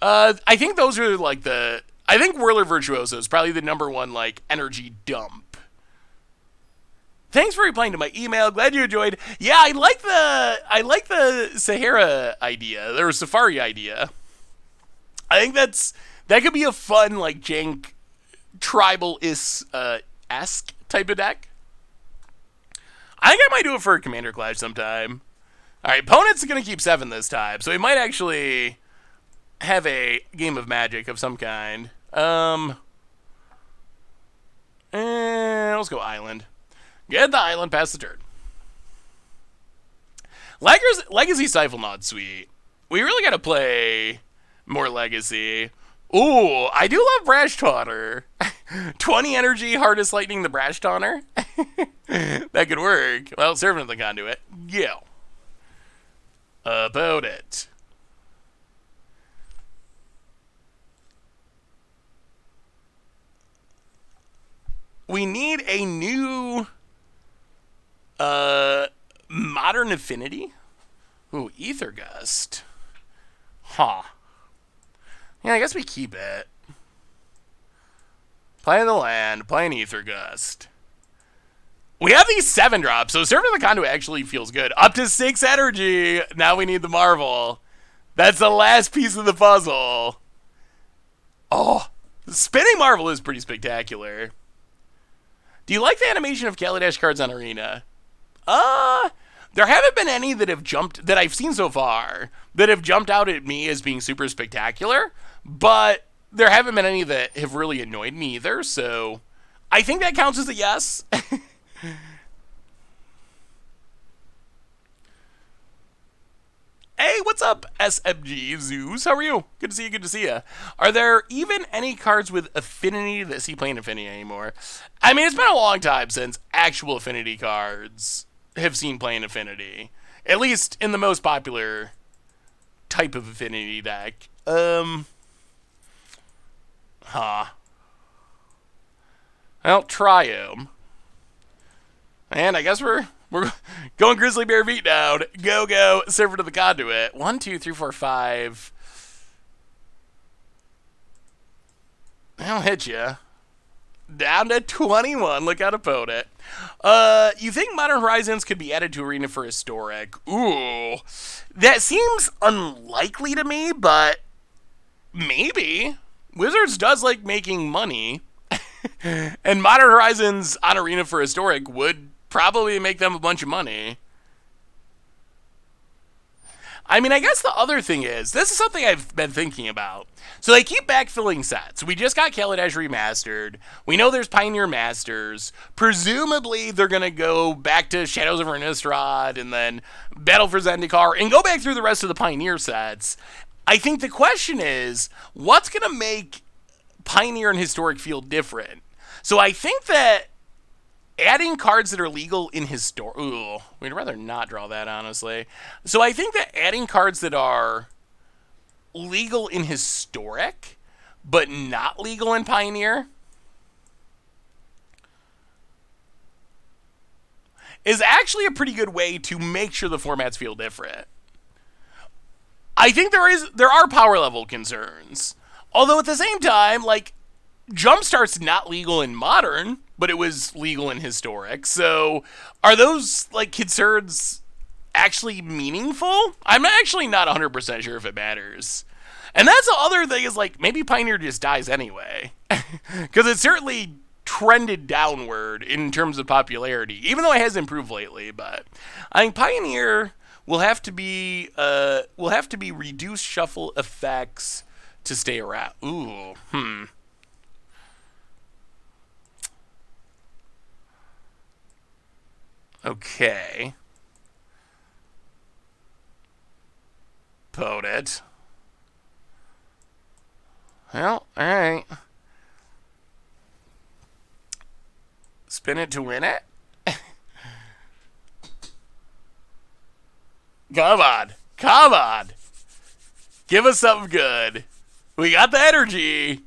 I think those are like the... I think Whirler Virtuoso is probably the #1 like energy dump. Thanks for replying to my email. Glad you enjoyed. Yeah, I like the Sahara idea. Or Safari idea. I think that could be a fun like jank tribal-esque type of deck. I think I might do it for a Commander Clash sometime. Alright, opponent's going to keep 7 this time, so he might actually have a game of Magic of some kind. Let's go Island. Get the Island, pass the turn. Legacy Stiflenaught, sweet. We really got to play more Legacy. Ooh, I do love Brash Taunter. 20 energy, Hardest Lightning the Brash Taunter. That could work. Well, Servant of the Conduit. Go. About it. We need a new Modern Affinity. Ooh, Ether Gust. Huh. Yeah, I guess we keep it. Play the land, play an Ether Gust. We have these 7 drops, so Servant of the Conduit actually feels good. Up to 6 energy. Now we need the Marvel. That's the last piece of the puzzle. Oh, spinning Marvel is pretty spectacular. Do you like the animation of Kaladesh cards on Arena? There haven't been any that have jumped, that I've seen so far, that have jumped out at me as being super spectacular, but there haven't been any that have really annoyed me either, so I think that counts as a yes. Hey, what's up, SMG Zeus? How are you? Good to see you, good to see you. Are there even any cards with Affinity that see playing Affinity anymore? I mean, it's been a long time since actual Affinity cards have seen playing Affinity. At least in the most popular type of Affinity deck. Well, Triome. And I guess we're going Grizzly Bear beatdown. Go, Servant of the Conduit. 1, 2, 3, 4, 5. I'll hit ya. Down to 21. Look out, opponent. You think Modern Horizons could be added to Arena for Historic? Ooh. That seems unlikely to me, but maybe. Wizards does like making money. And Modern Horizons on Arena for Historic would probably make them a bunch of money. I mean, I guess the other thing is, this is something I've been thinking about. So they keep backfilling sets. We just got Kaladesh Remastered. We know there's Pioneer Masters. Presumably, they're going to go back to Shadows of Innistrad and then Battle for Zendikar and go back through the rest of the Pioneer sets. I think the question is, what's going to make Pioneer and Historic feel different? So I think that adding cards that are legal in Historic... Ooh, we'd rather not draw that, honestly. So I think that adding cards that are legal in Historic, but not legal in Pioneer, is actually a pretty good way to make sure the formats feel different. I think there are power level concerns. Although at the same time, like, Jumpstart's not legal in Modern, but it was legal in Historic. So are those, like, concerns actually meaningful? I'm actually not 100% sure if it matters. And that's the other thing is, like, maybe Pioneer just dies anyway. Because it certainly trended downward in terms of popularity, even though it has improved lately. But I think Pioneer will have to be reduced shuffle effects to stay around. Ooh, Okay. Potent. Well, alright. Spin it to win it? Come on. Come on. Give us something good. We got the energy.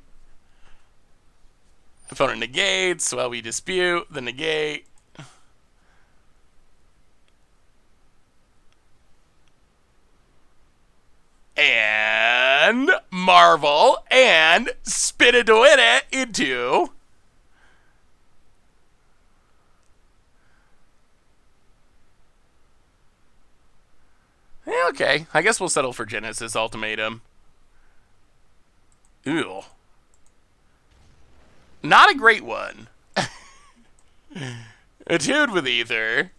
Opponent negates while we dispute the negate. And Marvel and spin it to win it into okay, I guess we'll settle for Genesis Ultimatum. Ooh. Not a great one. Attuned with Ether.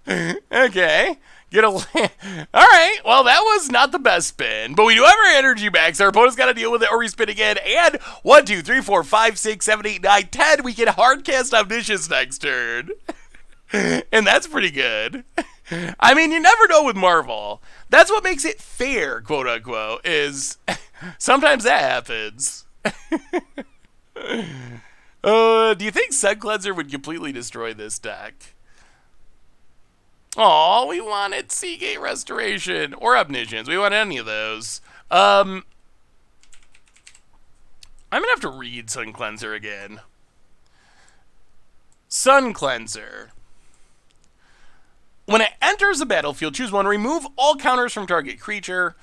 Okay. Get a... Alright, well, that was not the best spin. But we do have our energy back, so our opponent's got to deal with it or we spin again. And 1, 2, 3, 4, 5, 6, 7, 8, 9, 10. We can hardcast Omniscience next turn. And that's pretty good. I mean, you never know with Marvel. That's what makes it fair, quote unquote, is sometimes that happens. Do you think Sun Cleanser would completely destroy this deck? Oh, we wanted Seagate Restoration or Omniscience. We wanted any of those. I'm gonna have to read Sun Cleanser again. Sun Cleanser. When it enters the battlefield, choose one. Remove all counters from target creature.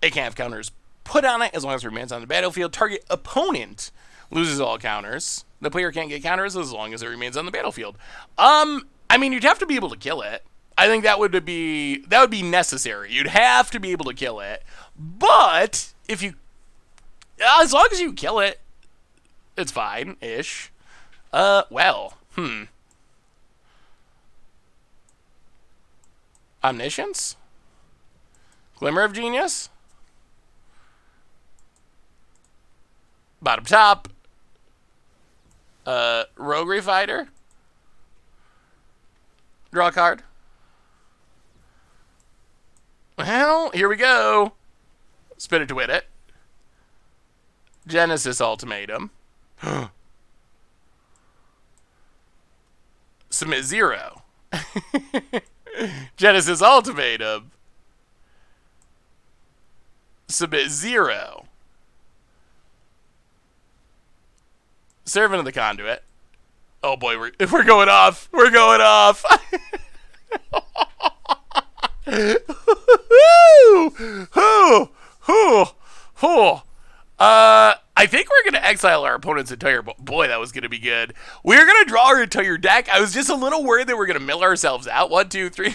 It can't have counters put on it as long as it remains on the battlefield. Target opponent loses all counters. The player can't get counters as long as it remains on the battlefield. I mean, you'd have to be able to kill it. I think that would be necessary. You'd have to be able to kill it. But if you, as long as you kill it, it's fine-ish. Omniscience? Glimmer of Genius? Bottom top. Roguery Fighter? Draw a card. Well, here we go. Spin it to win it. Genesis Ultimatum. Submit 0. Genesis Ultimatum. Submit 0. Servant of the Conduit. Oh boy, we're going off. We're going off. I think we're going to exile our opponent's entire... Boy, that was going to be good. We're going to draw our entire deck. I was just a little worried that we're going to mill ourselves out. 1, 2, 3.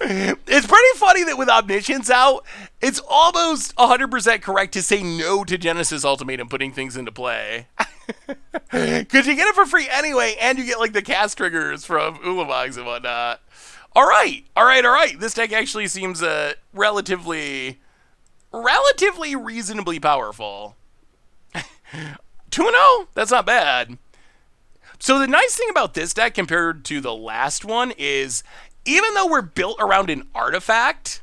It's pretty funny that with Omniscience out, it's almost 100% correct to say no to Genesis Ultimatum putting things into play. Because you get it for free anyway, and you get, like, the cast triggers from Ulamags and whatnot. All right, all right, all right. This deck actually seems relatively reasonably powerful. 2-0? That's not bad. So the nice thing about this deck compared to the last one is, even though we're built around an artifact,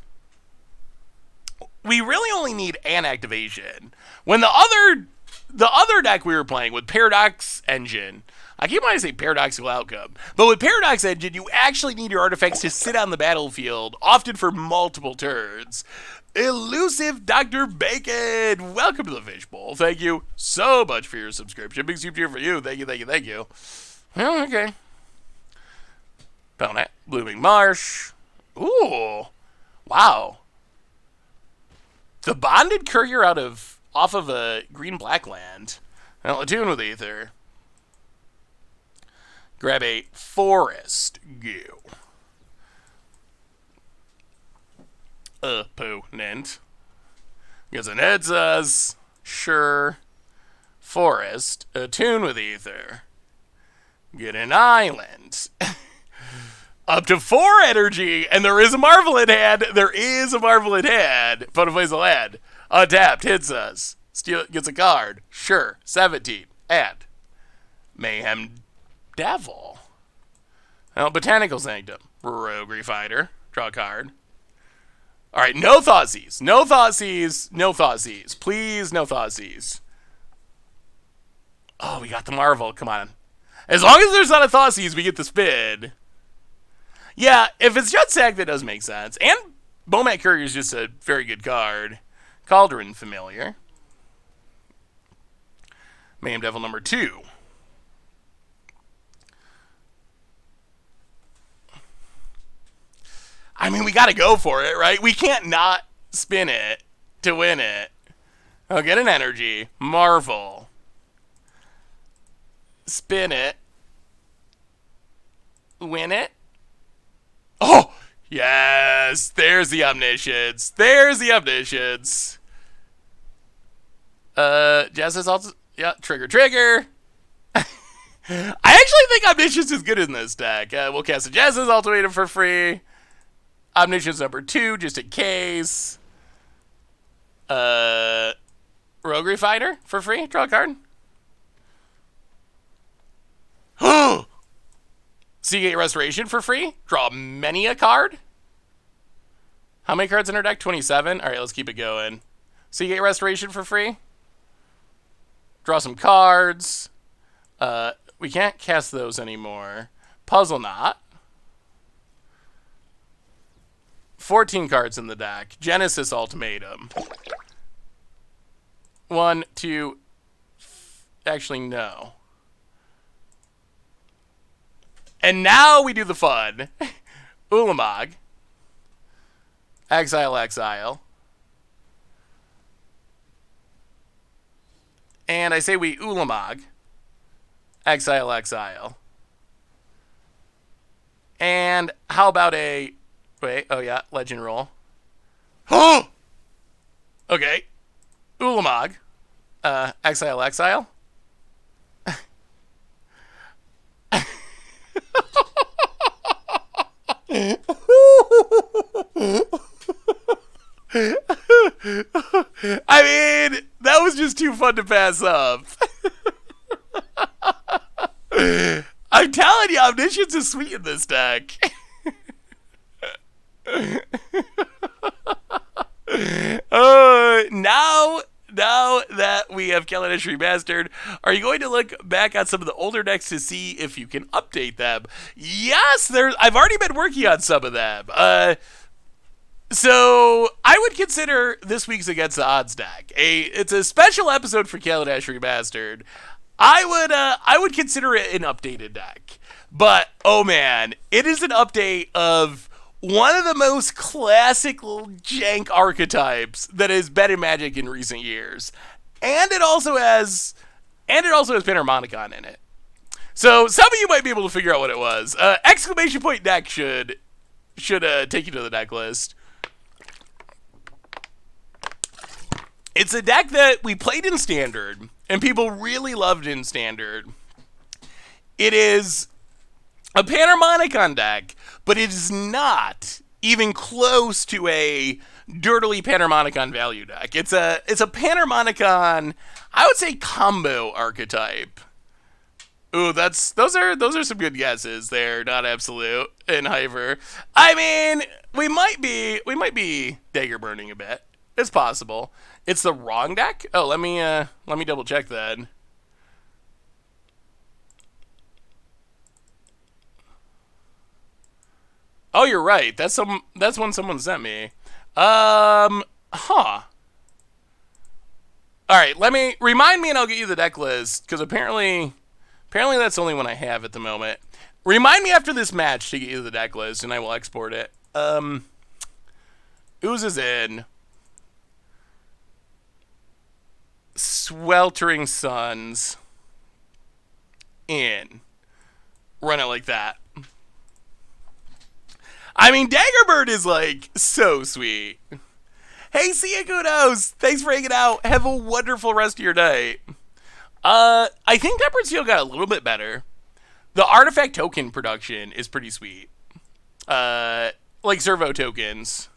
we really only need an activation. When the other deck we were playing with Paradox Engine, I keep wanting to say paradoxical outcome, but with Paradox Engine, you actually need your artifacts to sit on the battlefield, often for multiple turns. Elusive Dr. Bacon, welcome to the Fishbowl. Thank you so much for your subscription. Big soup here for you. Thank you, thank you, thank you. Well, okay. Belknap, Blooming Marsh. Ooh, wow. The Bonded Courier off of a green-black land. Well, attune with Aether. Grab a Forest. Go. Opponent. Gets an heads us. Sure. Forest. Attune with Aether. Get an island. Up to 4 energy, and there is a Marvel in hand. There is a Marvel in hand. Opponent plays a land. Untapped, hits us. Steal, gets a card. Sure. 17. And Mayhem Devil. Well, Botanical Sanctum. Roguery Fighter. Draw a card. Alright, no Thoughtseize. No Thoughtseize. No Thoughtseize. Please, no Thoughtseize. Oh, we got the Marvel. Come on. As long as there's not a Thoughtseize, we get the spin. Yeah, if it's just Sack, that does make sense. And Bomat Courier is just a very good card. Cauldron Familiar. Mayhem Devil number 2. I mean, we gotta go for it, right? We can't not spin it to win it. Oh, get an energy. Marvel. Spin it. Win it. Oh! Yes! There's the Omniscience. There's the Omniscience. Jazz also... Yeah, trigger. I actually think Omniscience is good in this deck. We'll cast a Jazz's Ultimatum for free. Omniscience number 2, just in case. Roguery Fighter for free. Draw a card. Seagate Restoration for free. Draw many a card. How many cards in our deck? 27. All right, let's keep it going. Seagate Restoration for free. Draw some cards. We can't cast those anymore. Puzzle Knot. 14 cards in the deck. Genesis Ultimatum. 1, 2... Actually, no. And now we do the fun. Ulamog. Exile. And I say we Ulamog. Exile. And how about a... Wait, oh yeah, Legend Roll. Oh! Okay. Ulamog. Exile. I mean, that was just too fun to pass up. I'm telling you, Omniscience is sweet in this deck. Now that we have Kaladesh Remastered, are you going to look back at some of the older decks to see if you can update them? Yes, I've already been working on some of them. So I would consider this week's Against the Odds deck. It's a special episode for Kaladesh Remastered. I would consider it an updated deck. But oh man, it is an update of one of the most classic jank archetypes that has been in Magic in recent years. And it also has Panharmonicon in it. So some of you might be able to figure out what it was. Exclamation point deck should take you to the deck list. It's a deck that we played in Standard, and people really loved in Standard. It is a Panharmonicon deck, but it is not even close to a dirtily Panharmonicon value deck. It's a Panharmonicon, I would say, combo archetype. Ooh, those are some good guesses there, not absolute and Hyver. I mean, we might be dagger burning a bit. It's possible. It's the wrong deck? Oh, let me double check that. Oh, you're right. That's one someone sent me. Huh. All right, let me remind me and I'll get you the deck list cuz apparently that's the only one I have at the moment. Remind me after this match to get you the deck list and I will export it. Ooze is in. Sweltering Suns in. Run it like that. I mean, Daggerbird is like so sweet. Hey, see ya, Kudos. Thanks for hanging out. Have a wonderful rest of your day. I think Tempered Steel got a little bit better. The artifact token production is pretty sweet. Like servo tokens.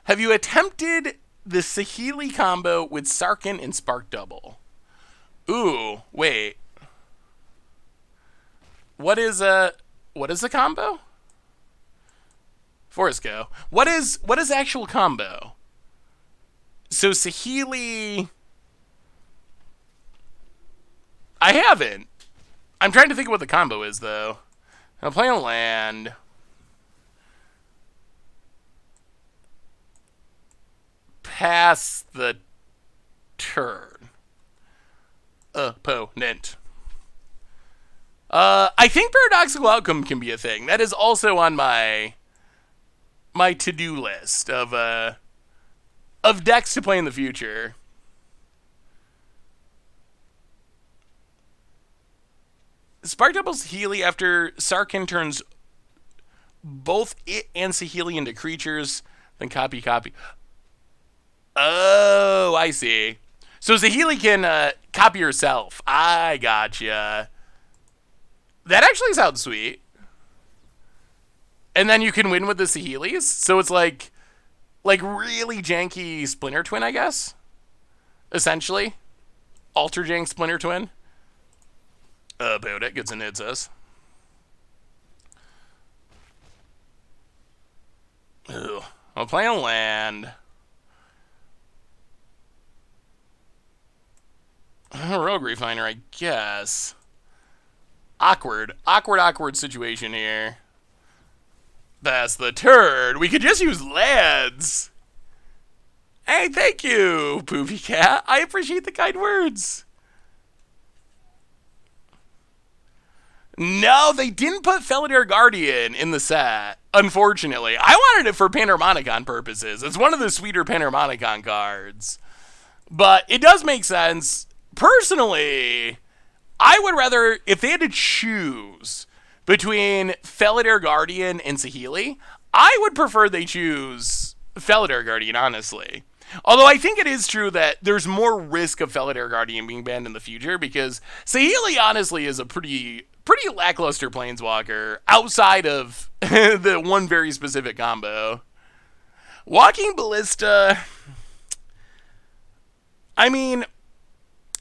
Have you attempted the Saheeli combo with Sarkhan and Spark Double? Ooh, wait. What is the combo? Forest Go. What is actual combo? So Saheeli, I haven't. I'm trying to think of what the combo is though. I'm playing land. Pass the turn. Opponent. I think Paradoxical Outcome can be a thing. That is also on my to-do list of decks to play in the future. Spark doubles Saheeli after Sarkhan turns both it and Saheeli into creatures, then copy. Oh, I see. So Saheeli can copy herself. I gotcha. That actually sounds sweet. And then you can win with the Saheelis. So it's like really janky Splinter Twin, I guess. Essentially. Alter Jank Splinter Twin. About it. Gets an Idzas. Ugh. I'm playing land. Rogue Refiner, I guess. Awkward situation here. That's the turd. We could just use lands. Hey, thank you, Poopy Cat. I appreciate the kind words. No, they didn't put Felidar Guardian in the set, unfortunately. I wanted it for Panharmonicon purposes. It's one of the sweeter Panharmonicon cards. But it does make sense. Personally, I would rather, if they had to choose between Felidar Guardian and Saheeli, I would prefer they choose Felidar Guardian, honestly. Although I think it is true that there's more risk of Felidar Guardian being banned in the future because Saheeli, honestly, is a pretty lackluster planeswalker outside of the one very specific combo. Walking Ballista, I mean,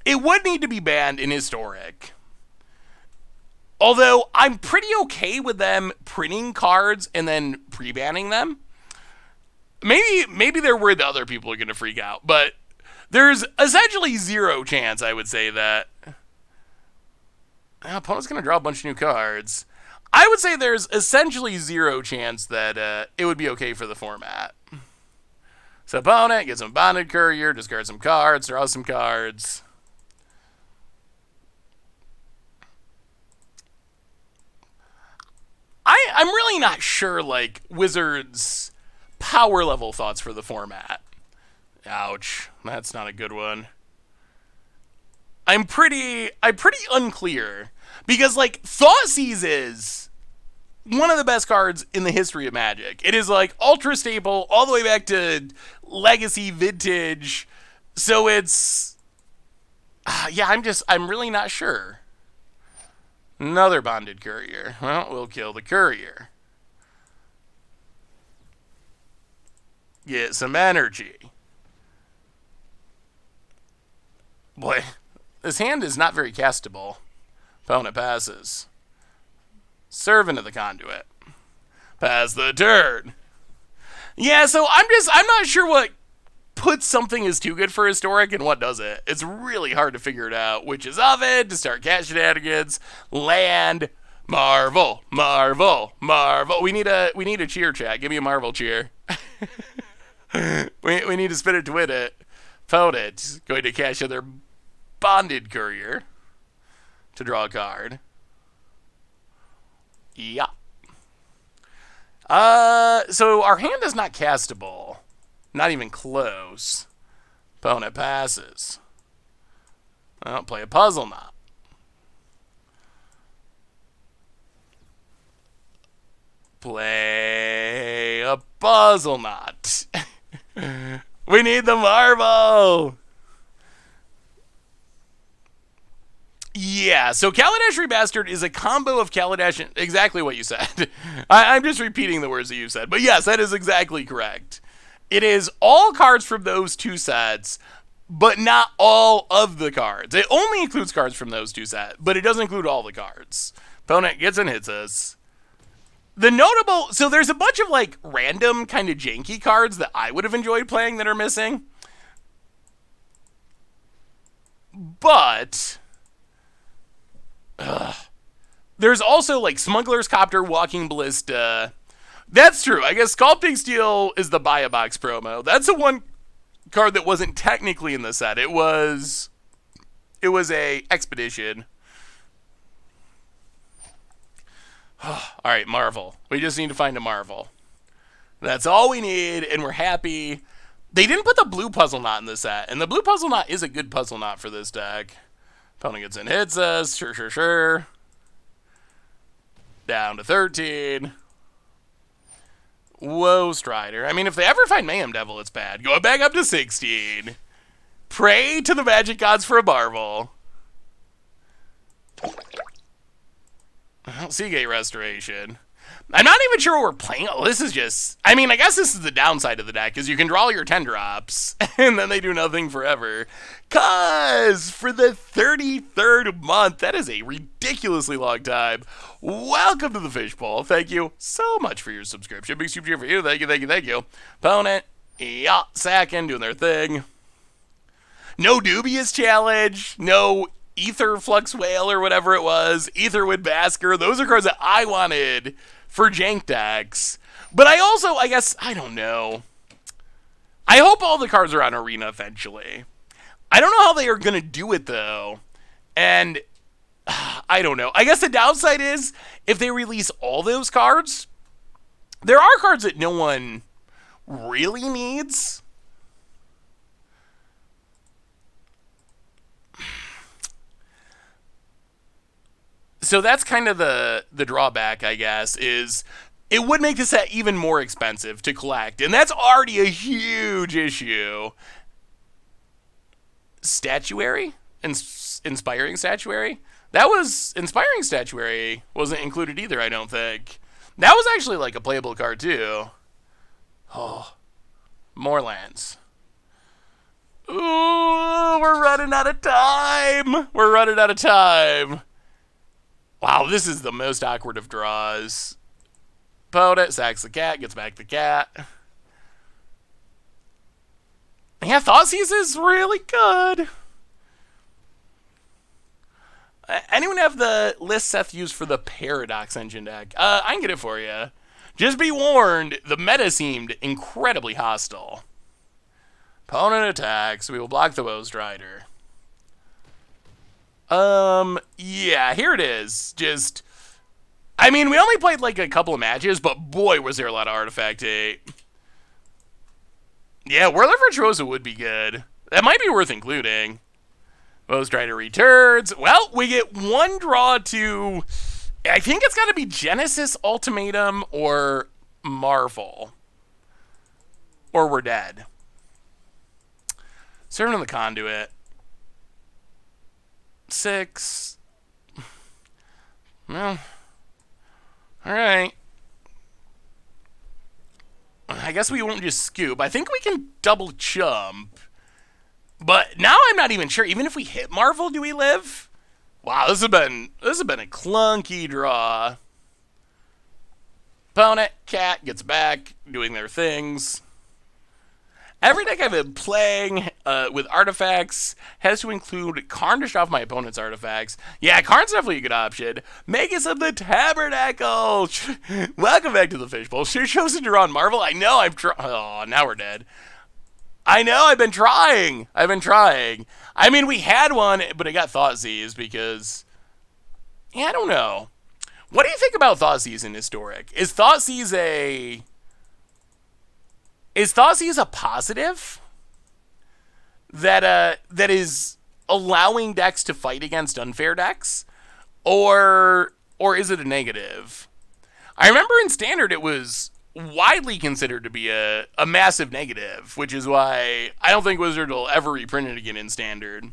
it would need to be banned in Historic. Although I'm pretty okay with them printing cards and then pre-banning them. Maybe they're worried that other people are going to freak out, but there's essentially zero chance, I would say, that opponent's going to draw a bunch of new cards. I would say there's essentially zero chance that it would be okay for the format. So opponent gets some Bonded Courier, discard some cards, draw some cards. I'm really not sure, like, Wizards' power level thoughts for the format. Ouch. That's not a good one. I'm pretty unclear. Because, like, Thoughtseize is one of the best cards in the history of Magic. It is, like, ultra staple all the way back to Legacy, Vintage. So it's... yeah, I'm really not sure. Another bonded courier. Well, we'll kill the courier. Get some energy. Boy, this hand is not very castable. Opponent passes. Servant of the Conduit. Pass the turn. Yeah, so I'm not sure what puts something as too good for historic and what doesn't. It's really hard to figure it out. Witch's Oven to start cat shenanigans. Land. Marvel. Marvel. Marvel. We need a cheer, chat. Give me a Marvel cheer. we need to spin it to win it. Opponent going to cash in their bonded courier to draw a card. Yeah. So our hand is not castable. Not even close. Opponent passes. I'll play a Puzzle Knot. Play a Puzzle Knot. We need the Marvel. Yeah, so Kaladesh Remastered is a combo of Kaladesh and exactly what you said. I'm just repeating the words that you said. But yes, that is exactly correct. It is all cards from those two sets, but not all of the cards. It only includes cards from those two sets, but it doesn't include all the cards. Opponent gets and hits us. The notable... So there's a bunch of, like, random kind of janky cards that I would have enjoyed playing that are missing. But... there's also, like, Smuggler's Copter, Walking Ballista... That's true. I guess Sculpting Steel is the buy a box promo. That's the one card that wasn't technically in the set. It was a expedition. All right, Marvel. We just need to find a Marvel. That's all we need, and we're happy. They didn't put the blue Puzzle Knot in the set, and the blue Puzzle Knot is a good Puzzle Knot for this deck. Opponent gets in, hits us. Sure. Down to 13. Whoa, Strider. I mean, if they ever find Mayhem Devil, it's bad. Going back up to 16. Pray to the magic gods for a Marvel. Seagate Restoration. I'm not even sure what we're playing. Oh, this is just... I mean, I guess this is the downside of the deck, is you can draw your 10 drops, and then they do nothing forever. Cause for the 33rd month, that is a ridiculously long time. Welcome to the Fishbowl. Thank you so much for your subscription. Big super cheer for you. Thank you. Opponent, yeah, sacking, doing their thing. No Dubious Challenge. No Ether Flux Whale or whatever it was. Aetherwind Basker. Those are cards that I wanted for jank decks. But I also, I guess, I don't know. I hope all the cards are on Arena eventually. I don't know how they are going to do it, though. And I don't know. I guess the downside is, if they release all those cards, there are cards that no one really needs. So that's kind of the drawback, I guess, is it would make the set even more expensive to collect. And that's already a huge issue. Statuary? Inspiring Statuary? That was... Inspiring Statuary wasn't included either, I don't think. That was actually like a playable card, too. Oh. More lands. Ooh, we're running out of time. Wow, this is the most awkward of draws. Opponent sacks the cat, gets back the cat. Yeah, Thoughtseize is really good. Anyone have the list Seth used for the Paradox Engine deck? I can get it for you. Just be warned, the meta seemed incredibly hostile. Opponent attacks. We will block the Woe Strider. Yeah, here it is. Just, I mean, we only played like a couple of matches, but boy, was there a lot of Artifact hate. Yeah, Whirler Virtuoso would be good. That might be worth including. Woe Strider returns. Well, we get one draw to, I think it's got to be Genesis Ultimatum or Marvel. Or we're dead. Servant of the Conduit. 6. Well, alright. I guess we won't just scoop. I think we can double jump. But now I'm not even sure. Even if we hit Marvel, do we live? Wow, this has been a clunky draw. Opponent, cat gets back, doing their things. Every deck I've been playing with artifacts has to include Karn off my opponent's artifacts. Yeah, Karn's definitely a good option. Magus of the Tabernacle! Welcome back to the Fishbowl. Should have chosen to draw on Marvel. I know I'm trying. Oh, now we're dead. I know, I've been trying. I mean, we had one, but it got Thoughtseize because... Yeah, I don't know. What do you think about Thoughtseize in Historic? Is Thoughtseize a positive that is allowing decks to fight against unfair decks, or is it a negative? I remember in Standard it was widely considered to be a massive negative, which is why I don't think Wizard will ever reprint it again in Standard.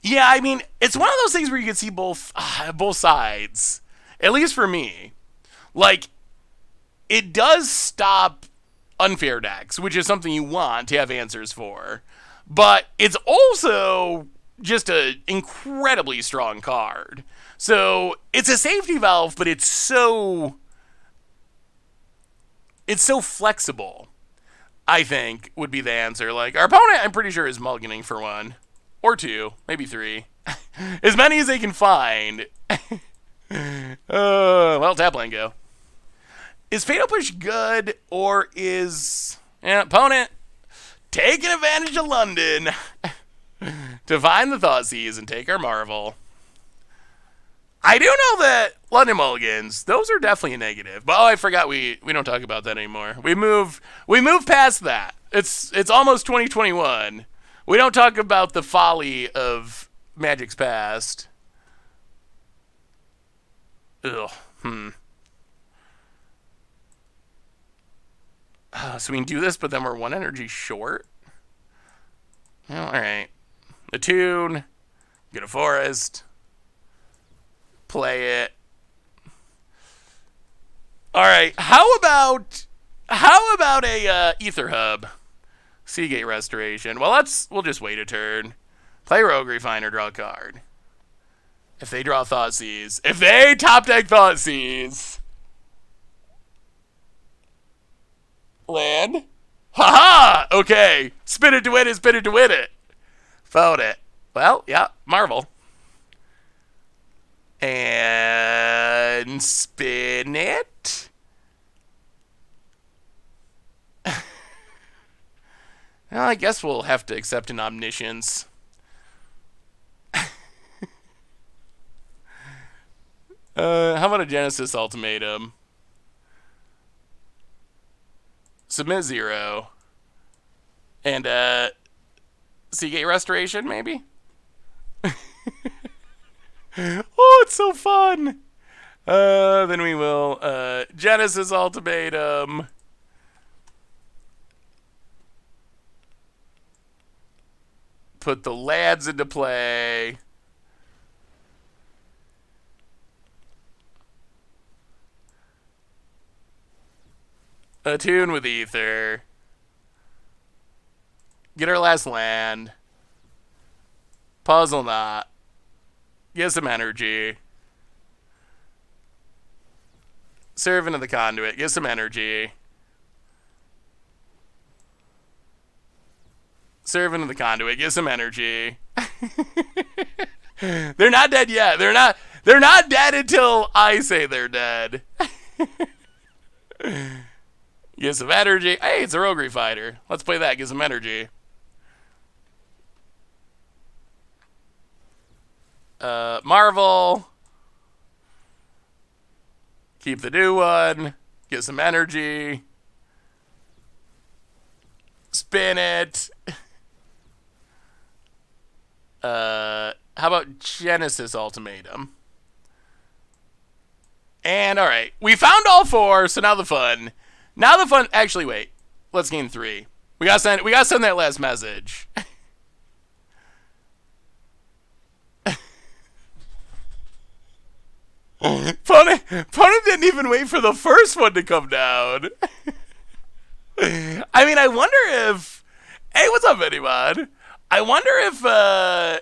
Yeah, I mean, it's one of those things where you can see both sides, at least for me. Like, it does stop unfair decks, which is something you want to have answers for. But it's also just an incredibly strong card. So it's a safety valve, but it's so flexible, I think, would be the answer. Like, our opponent, I'm pretty sure, is mulliganing for one. Or two, maybe three. As many as they can find. Well, tap land go. Is Fatal Push good, or is opponent taking advantage of London to find the Thoughtseas and take our Marvel? I do know that London mulligans, those are definitely a negative. But I forgot we don't talk about that anymore. We move past that. It's almost 2021. We don't talk about the folly of Magic's past. Ugh. So we can do this, but then we're one energy short. Well, alright. Attune. Get a forest. Play it. Alright, how about a Ether Hub? Seagate Restoration. Well, we'll just wait a turn. Play Rogue Refiner, draw a card. If they draw Thoughtseize. If they top deck Thoughtseize. Land. Haha! Okay. Spin it to win it, spin it to win it. Found it. Well, yeah, Marvel. And spin it. Well, I guess we'll have to accept an Omniscience. How about a Genesis Ultimatum? Submit 0. And, Seagate Restoration, maybe? Oh, it's so fun! Then we will, Genesis Ultimatum. Put the lads into play. Attune with Ether. Get our last land. Puzzle Knot. Get some energy. Servant of the Conduit. Get some energy. Servant of the Conduit. Get some energy. They're not dead yet. They're not dead until I say they're dead. Get some energy. Hey, it's a Rogue Refiner. Let's play that. Get some energy. Marvel. Keep the new one. Get some energy. Spin it. How about Genesis Ultimatum? And alright. We found all four, so now the fun. Actually, wait. Let's gain 3. We gotta send that last message. Pona didn't even wait for the first one to come down. I mean, I wonder if. Hey, what's up, anyone? I wonder if. I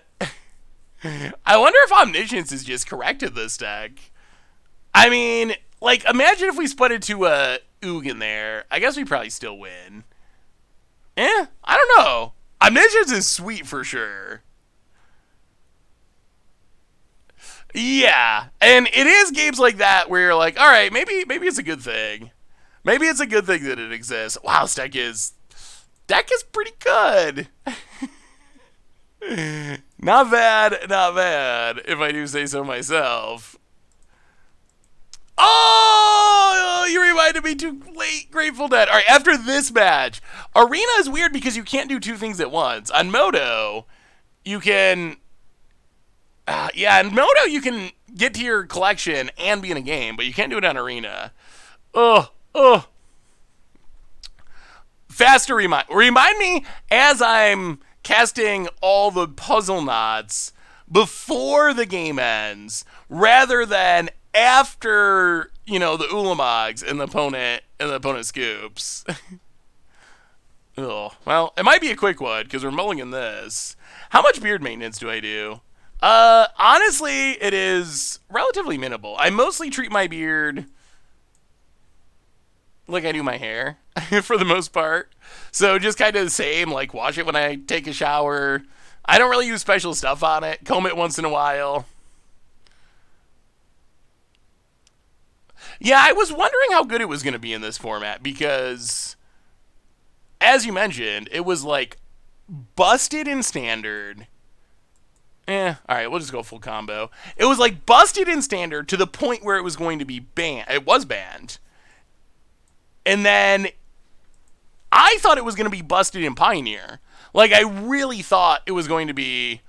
wonder if Omniscience is just correct in this deck. I mean, like, imagine if we split it to a Oog in there. I guess we probably still win. I don't know. Omniscience is sweet for sure. Yeah, and it is games like that where you're like, all right, maybe it's a good thing. Maybe it's a good thing that it exists. Wow, this deck is pretty good. Not bad, not bad, if I do say so myself. Oh, you reminded me too late, Grateful Dead. All right, after this match, Arena is weird because you can't do two things at once. On Moto, you can... in Moto, you can get to your collection and be in a game, but you can't do it on Arena. Faster remind me as I'm casting all the puzzle knots before the game ends, rather than after, the Ulamogs and the opponent scoops. Well, it might be a quick one because we're mulligan this. How much beard maintenance do I do? Honestly, it is relatively minimal. I mostly treat my beard like I do my hair, for the most part. So just kind of the same, like wash it when I take a shower. I don't really use special stuff on it. Comb it once in a while. Yeah, I was wondering how good it was going to be in this format because, as you mentioned, it was like busted in standard. Alright, we'll just go full combo. It was like busted in standard to the point where it was going to be banned. It was banned. And then I thought it was going to be busted in Pioneer. Like, I really thought it was going to be,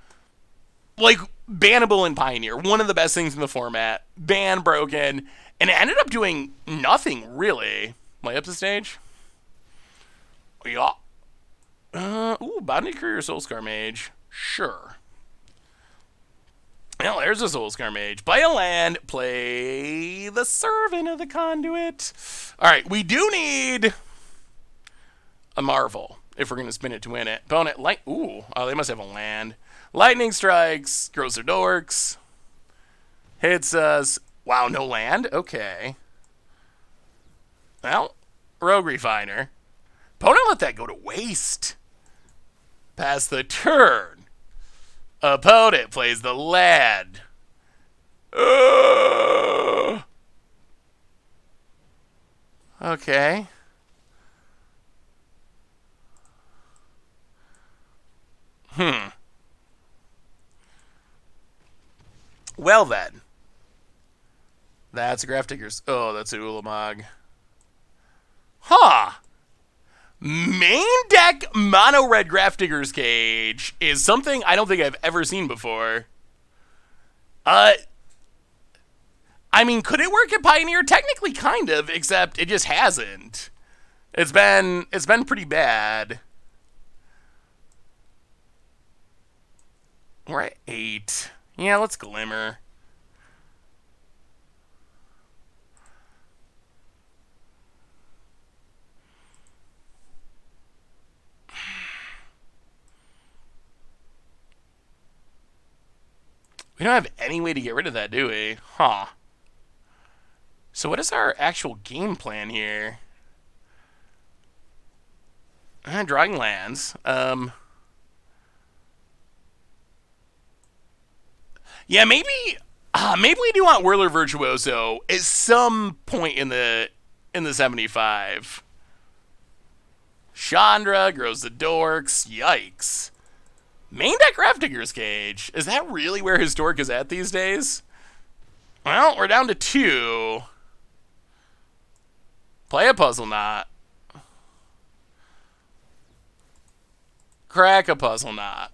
like, bannable in Pioneer. One of the best things in the format. Ban, broken. And it ended up doing nothing, really. Am I up to stage? Yeah. Bounty Courier Soulscar Mage. Sure. Well, there's a Soulscar Mage. Play a land. Play the Servant of the Conduit. Alright, we do need a Marvel if we're going to spin it to win it. Opponent, they must have a land. Lightning Strikes. Grows their dorks. Hits us. Wow, no land? Okay. Well, Rogue Refiner. Opponent let that go to waste. Pass the turn. Opponent plays the land. Okay. Well then. That's a Grafdigger's. Oh, that's a Ulamog. Huh. Main deck mono red Grafdigger's Cage is something I don't think I've ever seen before. I mean, could it work at Pioneer? Technically, kind of, except it just hasn't. It's been pretty bad. We're at 8. Yeah, let's Glimmer. We don't have any way to get rid of that, do we? Huh. So what is our actual game plan here? Drawing lands. Yeah, maybe we do want Whirler Virtuoso at some point in the 75. Chandra grows the dorks. Yikes. Main deck Grafdigger's Cage. Is that really where Historic is at these days? Well, we're down to 2. Play a Puzzle Knot. Crack a Puzzle Knot.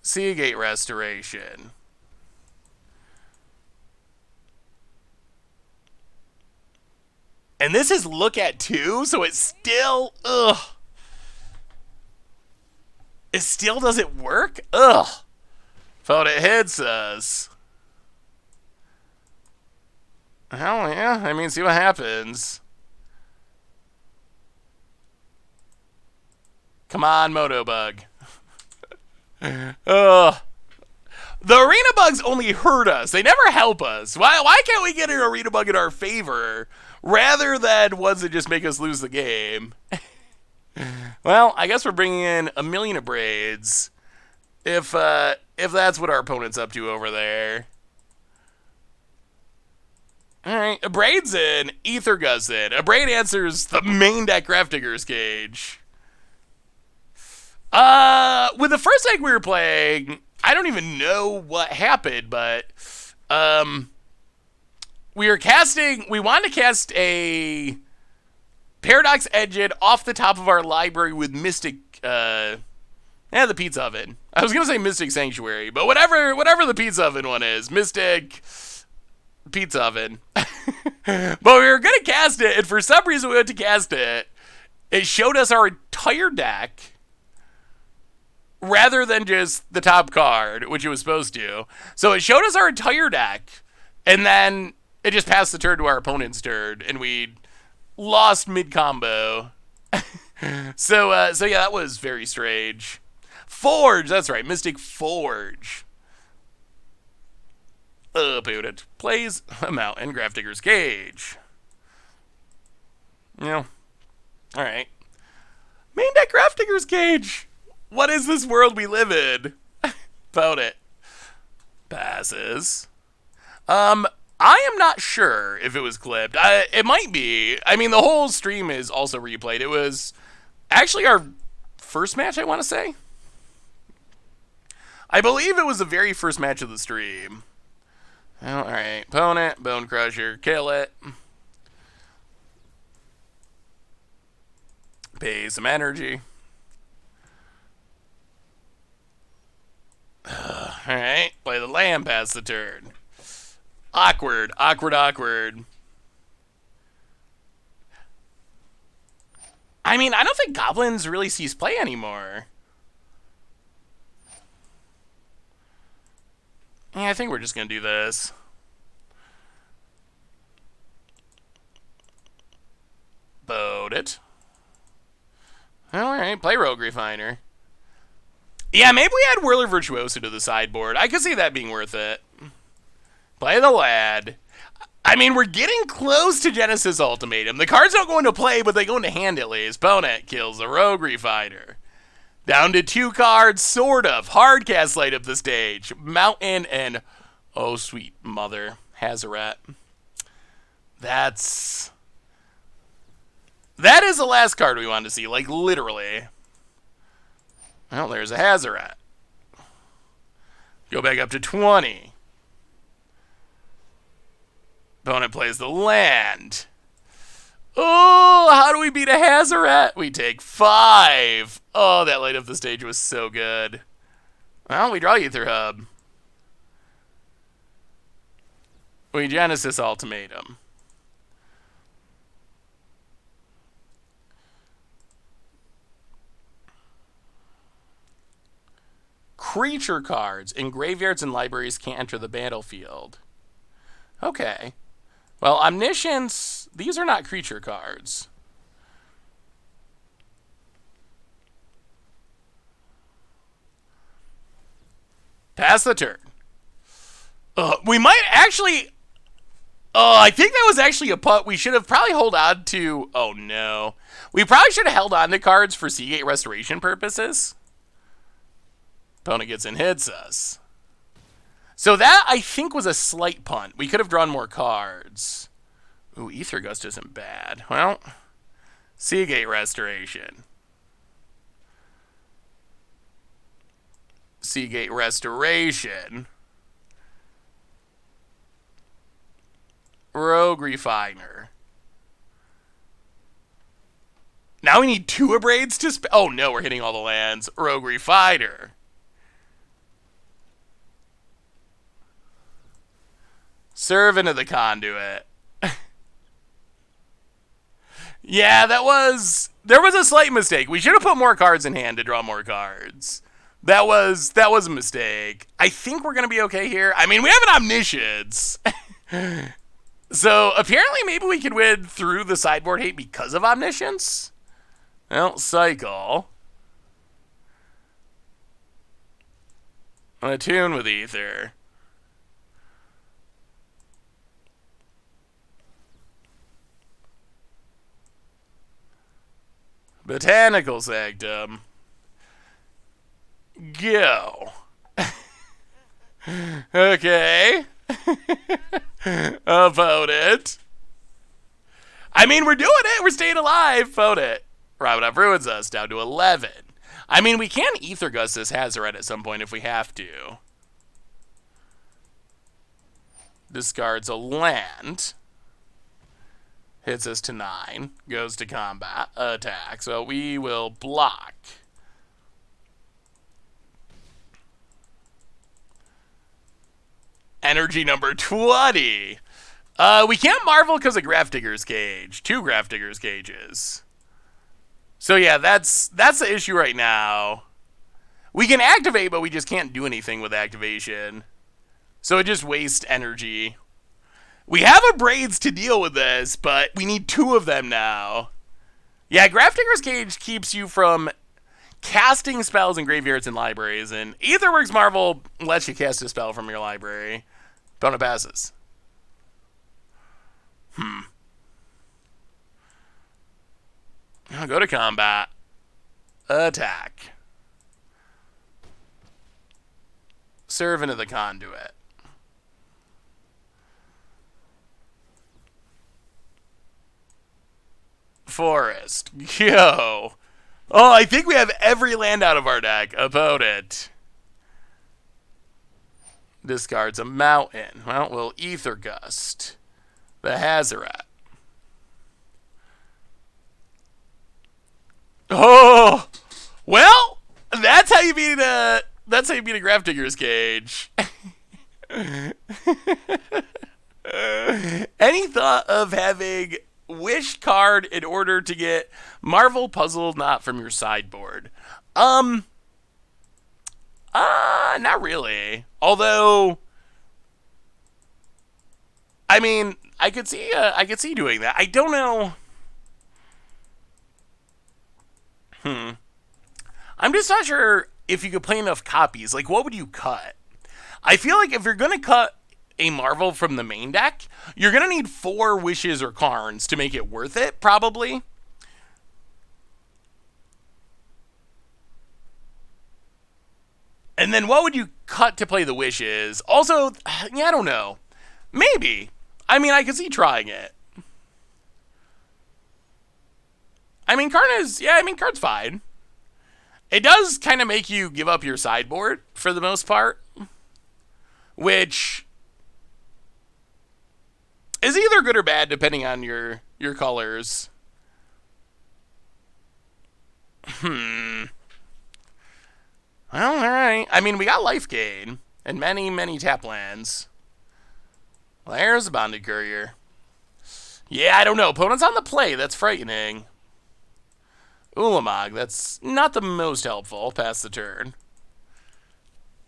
Seagate Restoration. And this is look at 2, so it's still... Ugh. It still doesn't work? Ugh. Phone it hits us. Hell yeah. I mean, see what happens. Come on, Motobug. Ugh. The arena bugs only hurt us. They never help us. Why can't we get an arena bug in our favor rather than ones that just make us lose the game? Well, I guess we're bringing in a million of braids. If that's what our opponent's up to over there. Alright, a braid's in, Aetherworks in. A braid answers the main deck Gravedigger's Cage. With the first deck we were playing, I don't even know what happened, but we wanted to cast a Paradox Engine off the top of our library with Mystic, the Pizza Oven. I was going to say Mystic Sanctuary, but whatever the Pizza Oven one is, Mystic Pizza Oven. But we were going to cast it, and for some reason we went to cast it. It showed us our entire deck rather than just the top card, which it was supposed to. So it showed us our entire deck, and then it just passed the turn to our opponent's turn, and we lost mid-combo. So yeah, that was very strange. Forge, that's right, Mystic Forge. Opponent plays a Mountain Gravedigger's Cage. Yeah. Alright. Main deck Gravedigger's Cage. What is this world we live in? Opponent passes. I am not sure if it was clipped. It might be. I mean, the whole stream is also replayed. It was actually our first match, I want to say. I believe it was the very first match of the stream. Well, alright. Opponent, Bone Crusher, kill it. Pay some energy. Alright. Play the land, pass the turn. Awkward. I mean, I don't think Goblins really sees play anymore. Yeah, I think we're just going to do this. Boat it. Alright, play Rogue Refiner. Yeah, maybe we add Whirler Virtuoso to the sideboard. I could see that being worth it. Play the lad. I mean, we're getting close to Genesis Ultimatum. The cards don't go into play, but they go into hand at least. Opponent kills the Rogue Refiner. Down to 2 cards, sort of. Hard cast light up the stage. Mountain and, oh sweet mother, Hazoret. That is the last card we wanted to see, like literally. Well, there's a Hazoret. Go back up to 20. Opponent plays the land. Oh, how do we beat a Hazoret? We take 5. Oh, that light up the stage was so good. Well, we draw Ether Hub. We Genesis Ultimatum. Creature cards in graveyards and libraries can't enter the battlefield. Okay. Well, Omniscience, these are not creature cards. Pass the turn. We might actually... I think that was actually a putt. We should have probably held on to... Oh, no. We probably should have held on to cards for Seagate Restoration purposes. Opponent gets in, hits us. So that, I think, was a slight punt. We could have drawn more cards. Ooh, Ether Gust isn't bad. Well, Seagate Restoration. Seagate Restoration. Rogue Refiner. Now we need 2 Abrades to oh no, we're hitting all the lands. Rogue Refiner. Servant of the Conduit. Yeah, there was a slight mistake. We should have put more cards in hand to draw more cards. That was a mistake. I think we're going to be okay here. I mean, we have an Omniscience. So apparently maybe we could win through the sideboard hate because of Omniscience. Well, cycle. Attune with Ether. Botanical Sanctum. Go. Okay. Vote it. I mean, we're doing it. We're staying alive. Vote it. Robin ruins us down to 11. I mean, we can Ether Gust this Hazoret at some point if we have to. Discards a land. Hits us to 9. Goes to combat. Attack. So we will block. Energy number 20. We can't Marvel because of Grafdigger's Cage. 2 Grafdigger's Cages. So yeah, that's the issue right now. We can activate, but we just can't do anything with activation. So it just wastes energy. We have a Braids to deal with this, but we need 2 of them now. Yeah, Grafdigger's Cage keeps you from casting spells in graveyards and libraries, and Aetherworks Marvel lets you cast a spell from your library. Opponent passes. I'll go to combat. Attack. Servant of the Conduit. Forest. Yo. Oh, I think we have every land out of our deck. Opponent. Discards a mountain. Well, we'll Ether Gust. The Hazoret. Oh, well, that's how you beat a Grafdigger's Cage. Any thought of having Wish card in order to get Marvel Puzzle Knot from your sideboard? Not really. Although, I mean, I could see doing that. I don't know. I'm just not sure if you could play enough copies. Like, what would you cut? I feel like if you're gonna cut a Marvel from the main deck, you're gonna need 4 Wishes or Karns to make it worth it, probably. And then what would you cut to play the Wishes? Also, yeah, I don't know. Maybe. I mean, I could see trying it. I mean, Karn's fine. It does kind of make you give up your sideboard for the most part, which is either good or bad depending on your colors. Well, alright. I mean, we got life gain and many, many tap lands. Well, there's a Bonded Courier. Yeah, I don't know. Opponent's on the play. That's frightening. Ulamog, that's not the most helpful. Pass the turn.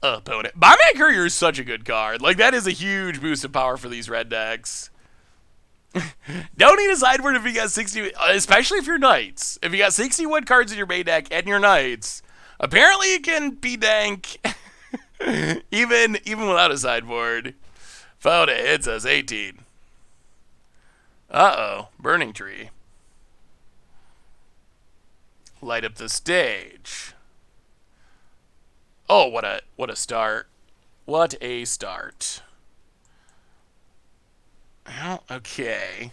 Opponent. Bonded Courier is such a good card. Like, that is a huge boost of power for these red decks. Don't need a sideboard if you got 60, especially if you're Knights. If you got 61 cards in your main deck and your Knights, apparently it can be dank. even without a sideboard. Found it. It says 18. Uh-oh. Burning Tree. Light up the stage. Oh, what a start. What a start. Well, okay.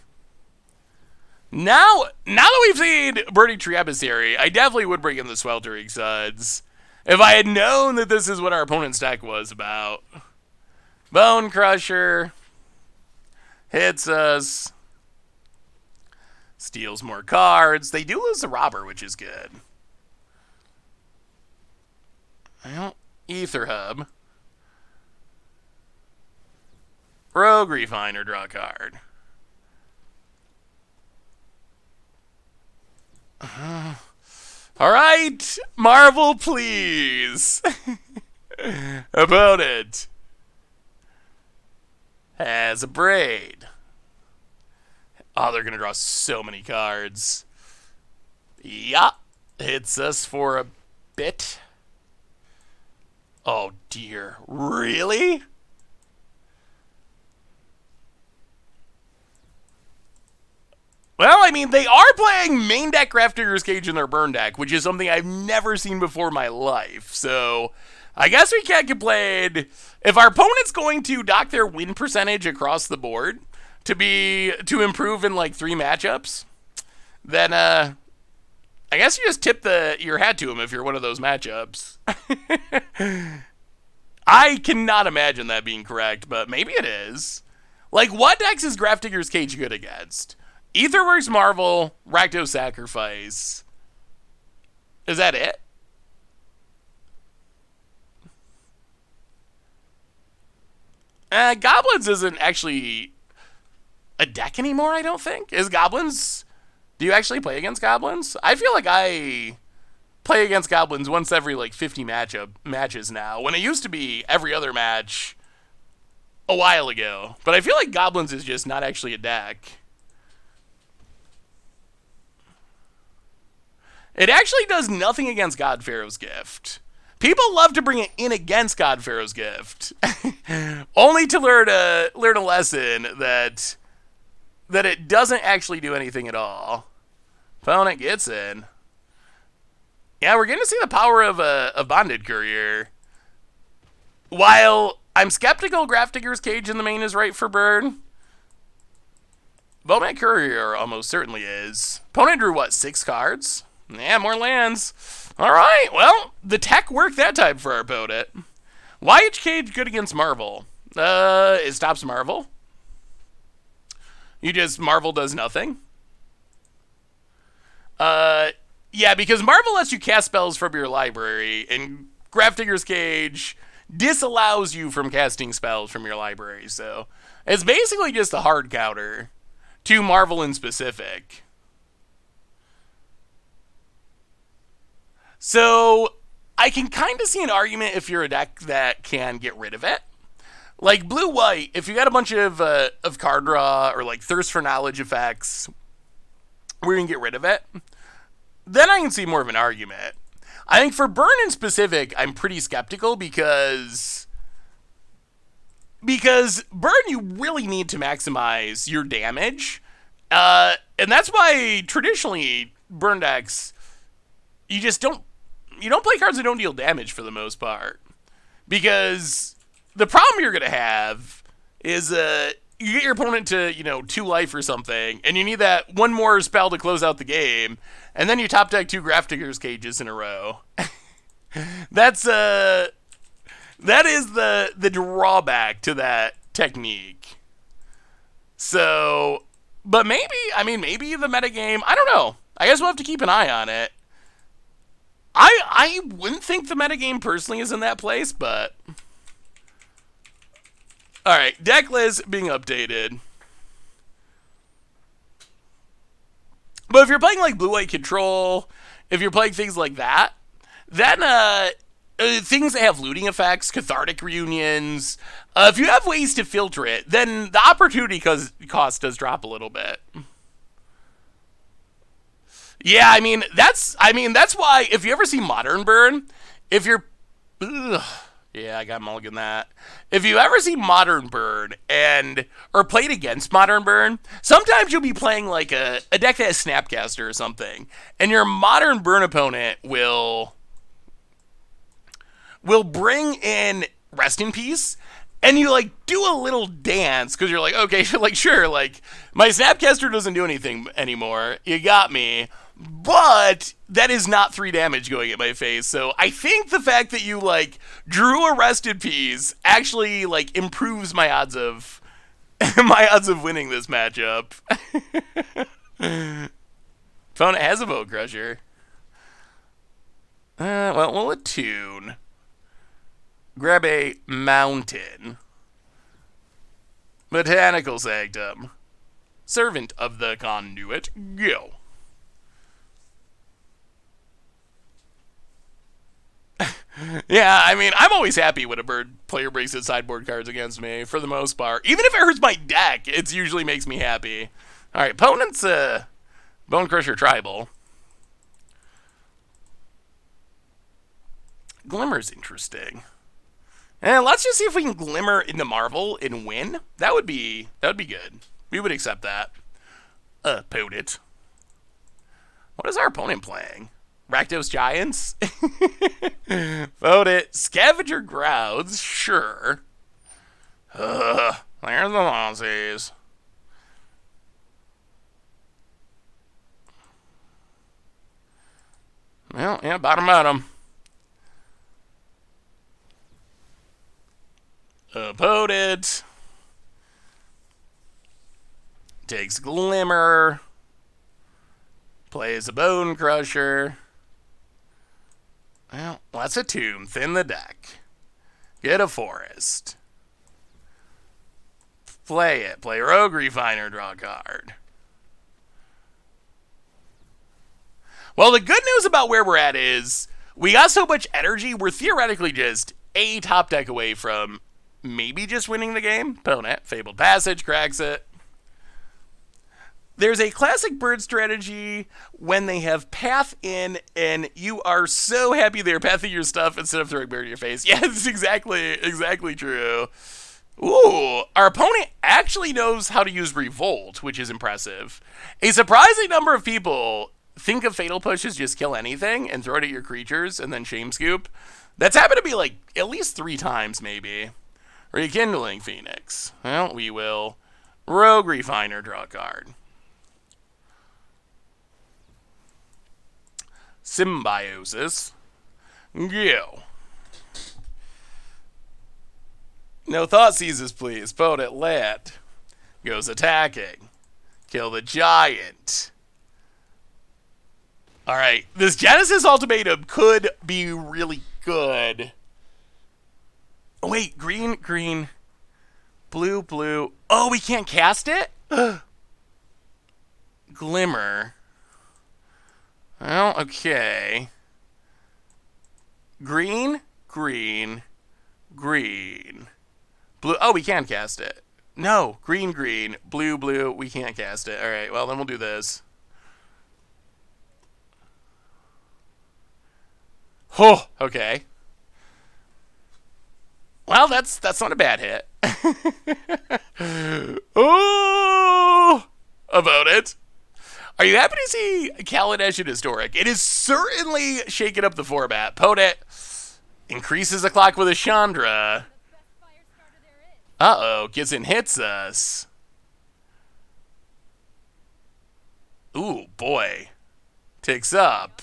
Now that we've seen Burning Tree Emissary, I definitely would bring in the Sweltering Suns. If I had known that this is what our opponent's deck was about. Bone Crusher. Hits us. Steals more cards. They do lose the Robber, which is good. Well, Ether Hub. Rogue Refiner, draw a card. Alright, Marvel, please. Opponent has a Braid. Oh, they're going to draw so many cards. Yeah. Hits us for a bit. Oh, dear. Really? Well, I mean, they are playing main deck Grafdigger's Cage in their burn deck, which is something I've never seen before in my life. So, I guess we can't complain. If our opponent's going to dock their win percentage across the board to improve in like 3 matchups, then I guess you just tip your hat to him if you're one of those matchups. I cannot imagine that being correct, but maybe it is. Like, what decks is Grafdigger's Cage good against? Aetherworks, Marvel, Rakdos Sacrifice. Is that it? Goblins isn't actually a deck anymore, I don't think. Is Goblins... Do you actually play against Goblins? I feel like I play against Goblins once every, like, 50 matches now, when it used to be every other match a while ago. But I feel like Goblins is just not actually a deck. It actually does nothing against God Pharaoh's Gift. People love to bring it in against God Pharaoh's Gift, only to learn a lesson that it doesn't actually do anything at all. Opponent gets in. Yeah, we're getting to see the power of a Bonded Courier. While I'm skeptical Grafdigger's Cage in the main is right for burn, Bowman Courier almost certainly is. Opponent drew, what, 6 cards? Yeah, more lands. Alright, well, the tech worked that time for our opponent. YH Cage good against Marvel. It stops Marvel. Marvel does nothing. Yeah, because Marvel lets you cast spells from your library, and Grafdigger's Cage disallows you from casting spells from your library, so it's basically just a hard counter to Marvel in specific. So, I can kind of see an argument if you're a deck that can get rid of it. Like blue-white, if you got a bunch of card draw or like Thirst for Knowledge effects, where you can get rid of it, then I can see more of an argument. I think for burn in specific, I'm pretty skeptical because burn you really need to maximize your damage, and that's why traditionally burn decks you don't play cards that don't deal damage for the most part, because the problem you're gonna have is you get your opponent to 2 life or something, and you need that one more spell to close out the game, and then you top deck 2 Grafdigger's Cages in a row. That is the drawback to that technique. So, but maybe the metagame, I don't know. I guess we'll have to keep an eye on it. I wouldn't think the metagame personally is in that place, but... Alright, deck list being updated. But if you're playing like blue-white control, if you're playing things like that, then things that have looting effects, cathartic reunions, if you have ways to filter it, then the opportunity cost does drop a little bit. Yeah, I mean that's why if you ever see Modern Burn, if you're yeah, I got mulligan that. If you ever see Modern Burn or played against Modern Burn, sometimes you'll be playing like a deck that has Snapcaster or something, and your Modern Burn opponent will bring in Rest in Peace, and you like do a little dance because you're like, okay, like sure, like my Snapcaster doesn't do anything anymore. You got me. But that is not 3 damage going at my face, so I think the fact that you, like, drew a Rest in Peace actually, like, improves my odds of winning this matchup. Opponent has a Vote Crusher. Well, we'll attune. Grab a Mountain. Botanical Sanctum. Servant of the Conduit. Go. Yeah, I mean, I'm always happy when a bird player brings in sideboard cards against me, for the most part. Even if it hurts my deck, it usually makes me happy. All right, opponent's Bone Crusher Tribal. Glimmer's interesting. And let's just see if we can Glimmer into Marvel and win. That would be good. We would accept that. Opponent. What is our opponent playing? Rakdos Giants? Vote it. Scavenger Grounds? Sure. There's the Aussies. Well, yeah, bottom. Opponent. Takes Glimmer. Plays a Bone Crusher. Well, that's a tomb. Thin the deck. Get a forest. Play it. Play Rogue Refiner, draw a card. Well, the good news about where we're at is we got so much energy, we're theoretically just a top deck away from maybe just winning the game. Opponent. Fabled Passage cracks it. There's a classic bird strategy when they have path in, and you are so happy they're pathing your stuff instead of throwing bird in your face. Yeah, it's exactly true. Ooh, our opponent actually knows how to use Revolt, which is impressive. A surprising number of people think of Fatal Push as just kill anything and throw it at your creatures and then Shame Scoop. That's happened to be like at least 3 times, maybe. Rekindling Phoenix. Well, we will Rogue Refiner, draw a card. Symbiosis. Go. No thought seizes, please. Opponent let. Goes attacking. Kill the giant. Alright, this Genesis Ultimatum could be really good. Oh, wait, green. Blue. Oh, we can't cast it? Glimmer. Well, okay. Green. Blue. Oh, we can cast it. No, green. Blue. We can't cast it. All right, well, then we'll do this. Oh, okay. Well, that's not a bad hit. Oh, about it. Are you happy to see Kaladesh in Historic? It is certainly shaking up the format. Podet increases the clock with a Chandra. Uh-oh, gets and hits us. Ooh, boy. Ticks up.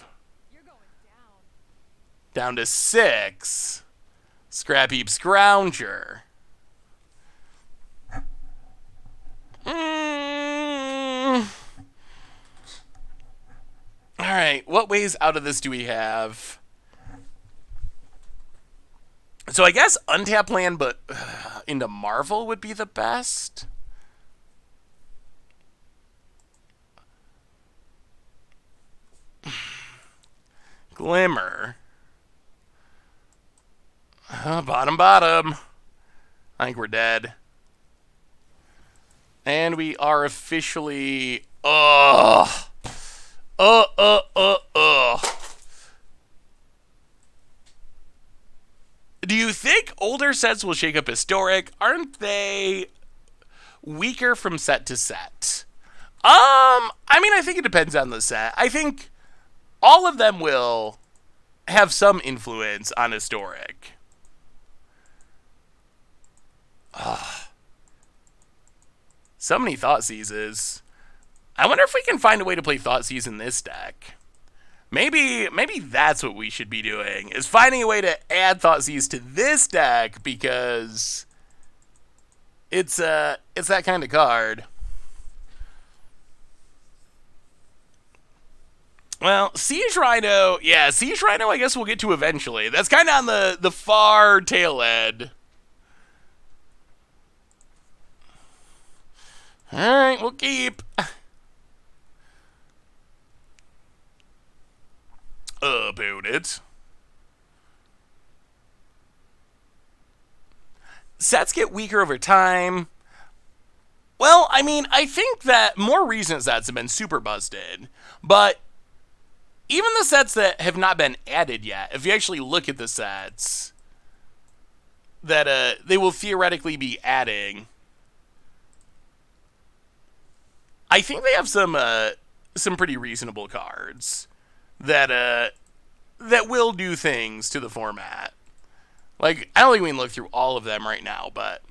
Down to 6. Scrap Heap Scrounger. Alright, what ways out of this do we have? So I guess untap land, but into Marvel would be the best. Glimmer. Bottom. I think we're dead. And we are officially... Do you think older sets will shake up Historic? Aren't they weaker from set to set? I mean, I think it depends on the set. I think all of them will have some influence on Historic. So many Thoughtseizes. I wonder if we can find a way to play Thoughtseize in this deck. Maybe that's what we should be doing, is finding a way to add Thoughtseize to this deck, because it's that kind of card. Well, Siege Rhino, yeah, Siege Rhino I guess we'll get to eventually. That's kind of on the far tail end. Alright, we'll keep. About it. Sets get weaker over time. Well, I mean, I think that more recent sets have been super busted, but even the sets that have not been added yet, if you actually look at the sets that they will theoretically be adding, I think they have some pretty reasonable cards that that will do things to the format. Like, I don't think we can look through all of them right now, but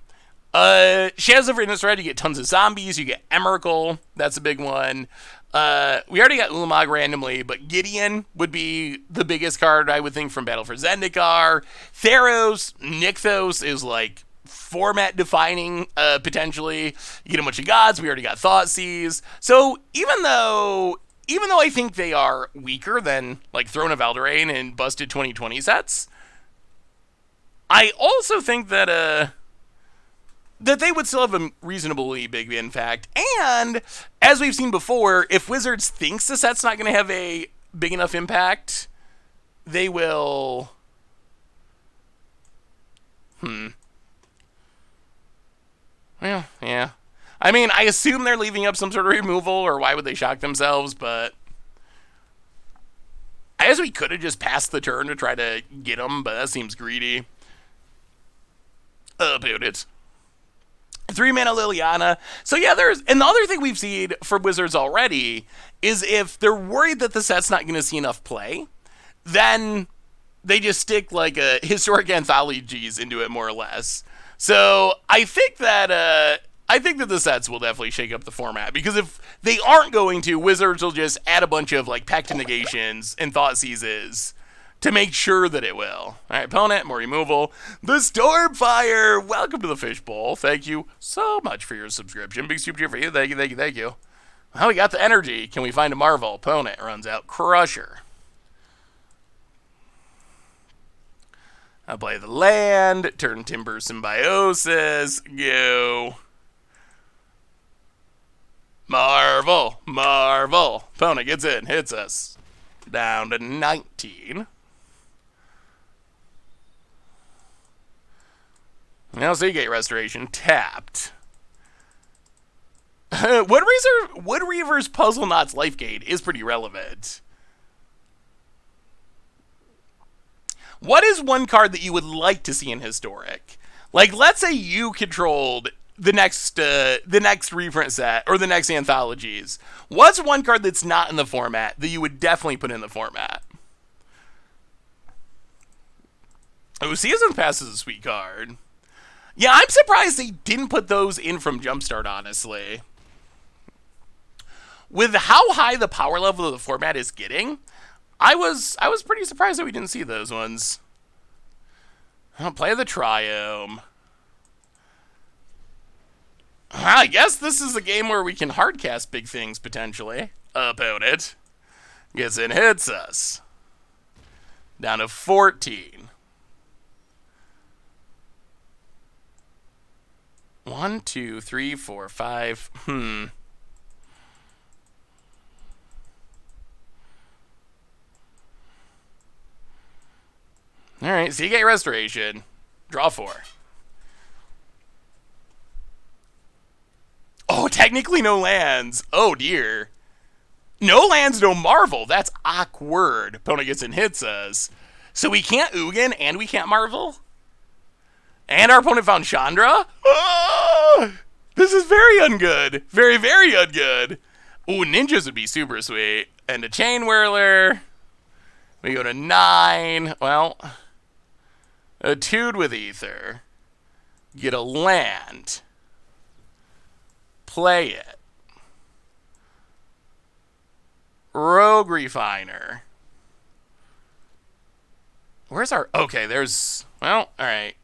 Shadows of Innistrad, you get tons of zombies, you get Emrakul, that's a big one. We already got Ulamog randomly, but Gideon would be the biggest card, I would think, from Battle for Zendikar. Theros, Nykthos is like format defining, potentially. You get a bunch of gods, we already got Thoughtseize. So even though I think they are weaker than like Throne of Eldraine and busted 2020 sets, I also think that that they would still have a reasonably big impact. And as we've seen before, if Wizards thinks the set's not going to have a big enough impact, they will. Well, yeah. I mean, I assume they're leaving up some sort of removal, or why would they shock themselves? But I guess we could have just passed the turn to try to get them, but that seems greedy. About it. 3-mana Liliana. So yeah, and the other thing we've seen for Wizards already is if they're worried that the set's not going to see enough play, then they just stick like historic anthologies into it, more or less. So I think that the sets will definitely shake up the format, because if they aren't going to, Wizards will just add a bunch of like Pact of Negations and Thoughtseizes to make sure that it will. All right, opponent, more removal. The Stormfire! Welcome to the Fishbowl. Thank you so much for your subscription. Big super cheer for you. Thank you, thank you, thank you. Well, we got the energy. Can we find a Marvel? Opponent runs out. Crusher. I'll play the land. Turn Timber Symbiosis. Go. Marvel. Marvel. Opponent gets in. Hits us. Down to 19. Now Seagate Restoration tapped. Wood Reaver's Puzzle Knots Lifegate is pretty relevant. What is one card that you would like to see in Historic? Like, let's say you controlled the next reprint set or the next anthologies. What's one card that's not in the format that you would definitely put in the format? Oh, Season Pass is a sweet card. Yeah, I'm surprised they didn't put those in from Jumpstart, honestly. With how high the power level of the format is getting, I was pretty surprised that we didn't see those ones. I'll play the Triome. I guess this is a game where we can hardcast big things, potentially. Opponent gets in, hits us. Down to 14. 1, 2, 3, 4, 5. Alright, Seagate Restoration. Draw 4. Oh, technically no lands. Oh, dear. No lands, no Marvel. That's awkward. Opponent gets in, hits us. So we can't Ugin and we can't Marvel? And our opponent found Chandra? Oh, this is very ungood. Very, very ungood. Ooh, ninjas would be super sweet. And a Chain Whirler. We go to 9. Well, attuned with Ether. Get a land. Play it. Rogue Refiner. Where's our... Okay, there's... Well, alright.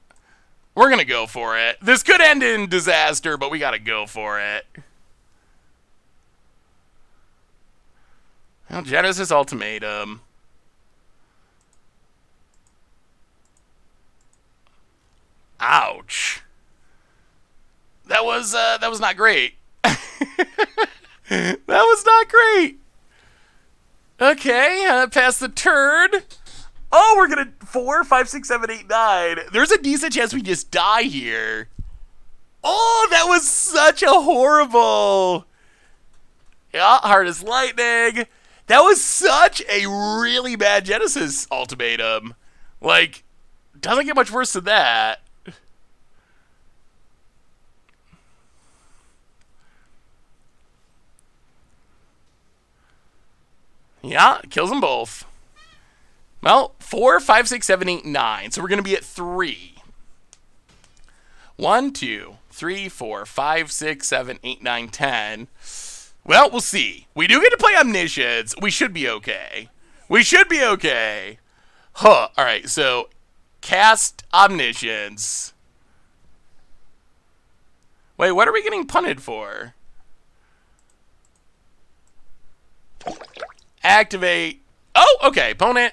We're going to go for it. This could end in disaster, but we got to go for it. Well, Genesis Ultimatum. Ouch. That was not great. That was not great. Okay, pass the turn. Oh, we're gonna 4, 5, 6, 7, 8, 9. There's a decent chance we just die here. Oh, that was such a horrible. Yeah, hard as lightning. That was such a really bad Genesis ultimatum. Like, doesn't get much worse than that. Yeah, kills them both. Well, 4, 5, 6, 7, 8, 9. So we're going to be at 3. 1, 2, 3, 4, 5, 6, 7, 8, 9, 10. Well, we'll see. We do get to play Omniscience. We should be okay. We should be okay. Huh. All right, so cast Omniscience. Wait, what are we getting punted for? Activate. Oh, okay. Opponent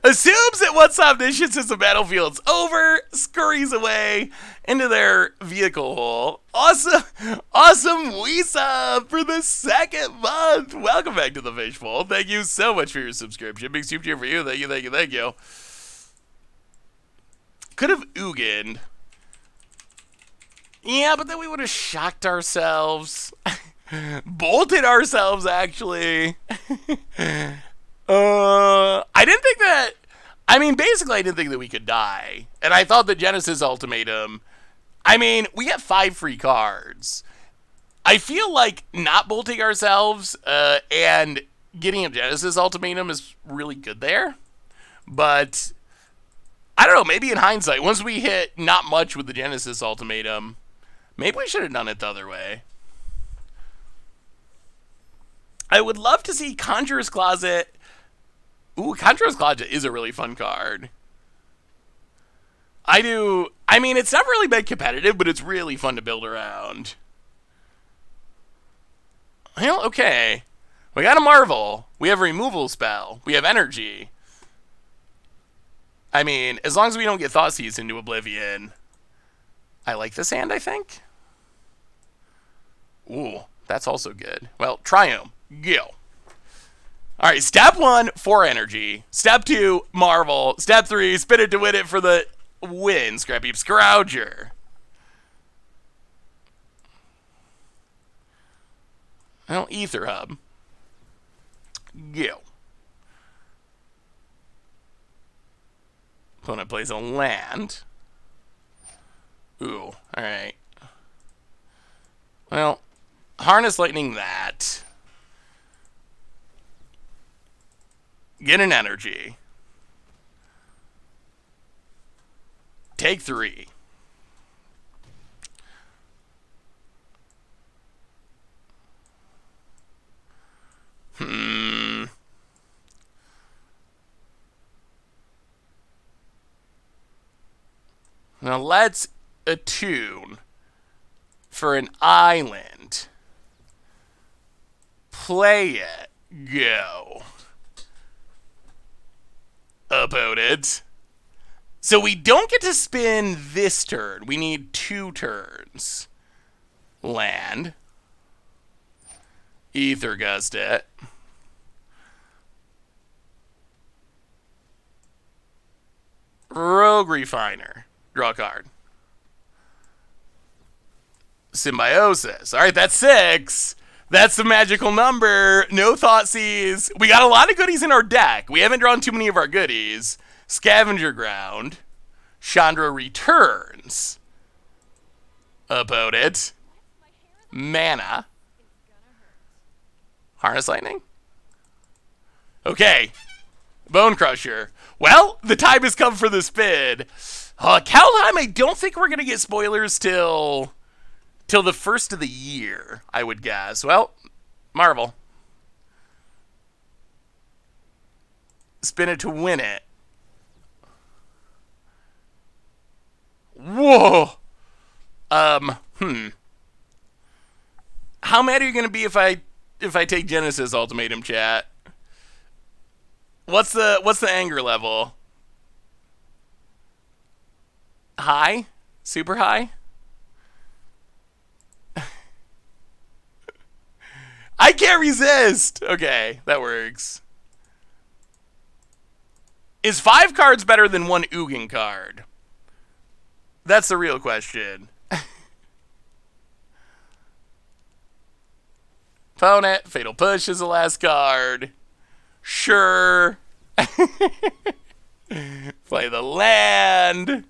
assumes that once Omniscience is the battlefield's over, scurries away into their vehicle hole. Awesome. Awesome Weesa for the 2nd month. Welcome back to the Fishbowl. Thank you so much for your subscription. Big soup cheer for you. Thank you, thank you, thank you. Could have Ugin. Yeah, but then we would have shocked ourselves. Bolted ourselves, actually. I didn't think that. I mean, basically, I didn't think that we could die. And I thought the Genesis Ultimatum. I mean, we have 5 free cards. I feel like not bolting ourselves and getting a Genesis Ultimatum is really good there. But I don't know, maybe in hindsight, once we hit not much with the Genesis Ultimatum, maybe we should have done it the other way. I would love to see Conjurer's Closet. Ooh, Conjurer's Closet is a really fun card. I mean, it's never really been competitive, but it's really fun to build around. Well, okay. We got a Marvel. We have a removal spell. We have energy. I mean, as long as we don't get Thoughtseize into Oblivion. I like this hand, I think. Ooh, that's also good. Well, Triumph. Go. All right, step 1, 4 energy. Step 2, Marvel. Step 3, spin it to win it for the win. Scrap Heap Scrouger. Well, Ether Hub. Go. Opponent plays a land. Ooh, all right. Well, Harness Lightning that. Get an energy. Take 3. Now let's attune for an island. Play it. Go. Opponent. So we don't get to spin this turn. We need 2 turns. Land. Ether Gust it. Rogue Refiner. Draw a card. Symbiosis. All right, that's 6. That's the magical number. No Thoughtseize. We got a lot of goodies in our deck. We haven't drawn too many of our goodies. Scavenger Ground. Chandra Returns. Opponent. Mana. Harness Lightning. Okay. Bone Crusher. Well, the time has come for the spin. Kaldheim, I don't think we're going to get spoilers till the first of the year, I would guess. Well, Marvel. Spin it to win it. Whoa. How mad are you going to be if I take Genesis Ultimatum, chat? What's the anger level? High? Super high? I can't resist. Okay, that works. Is 5 cards better than 1 Ugin card? That's the real question. Opponent, Fatal Push is the last card. Sure. Play the land.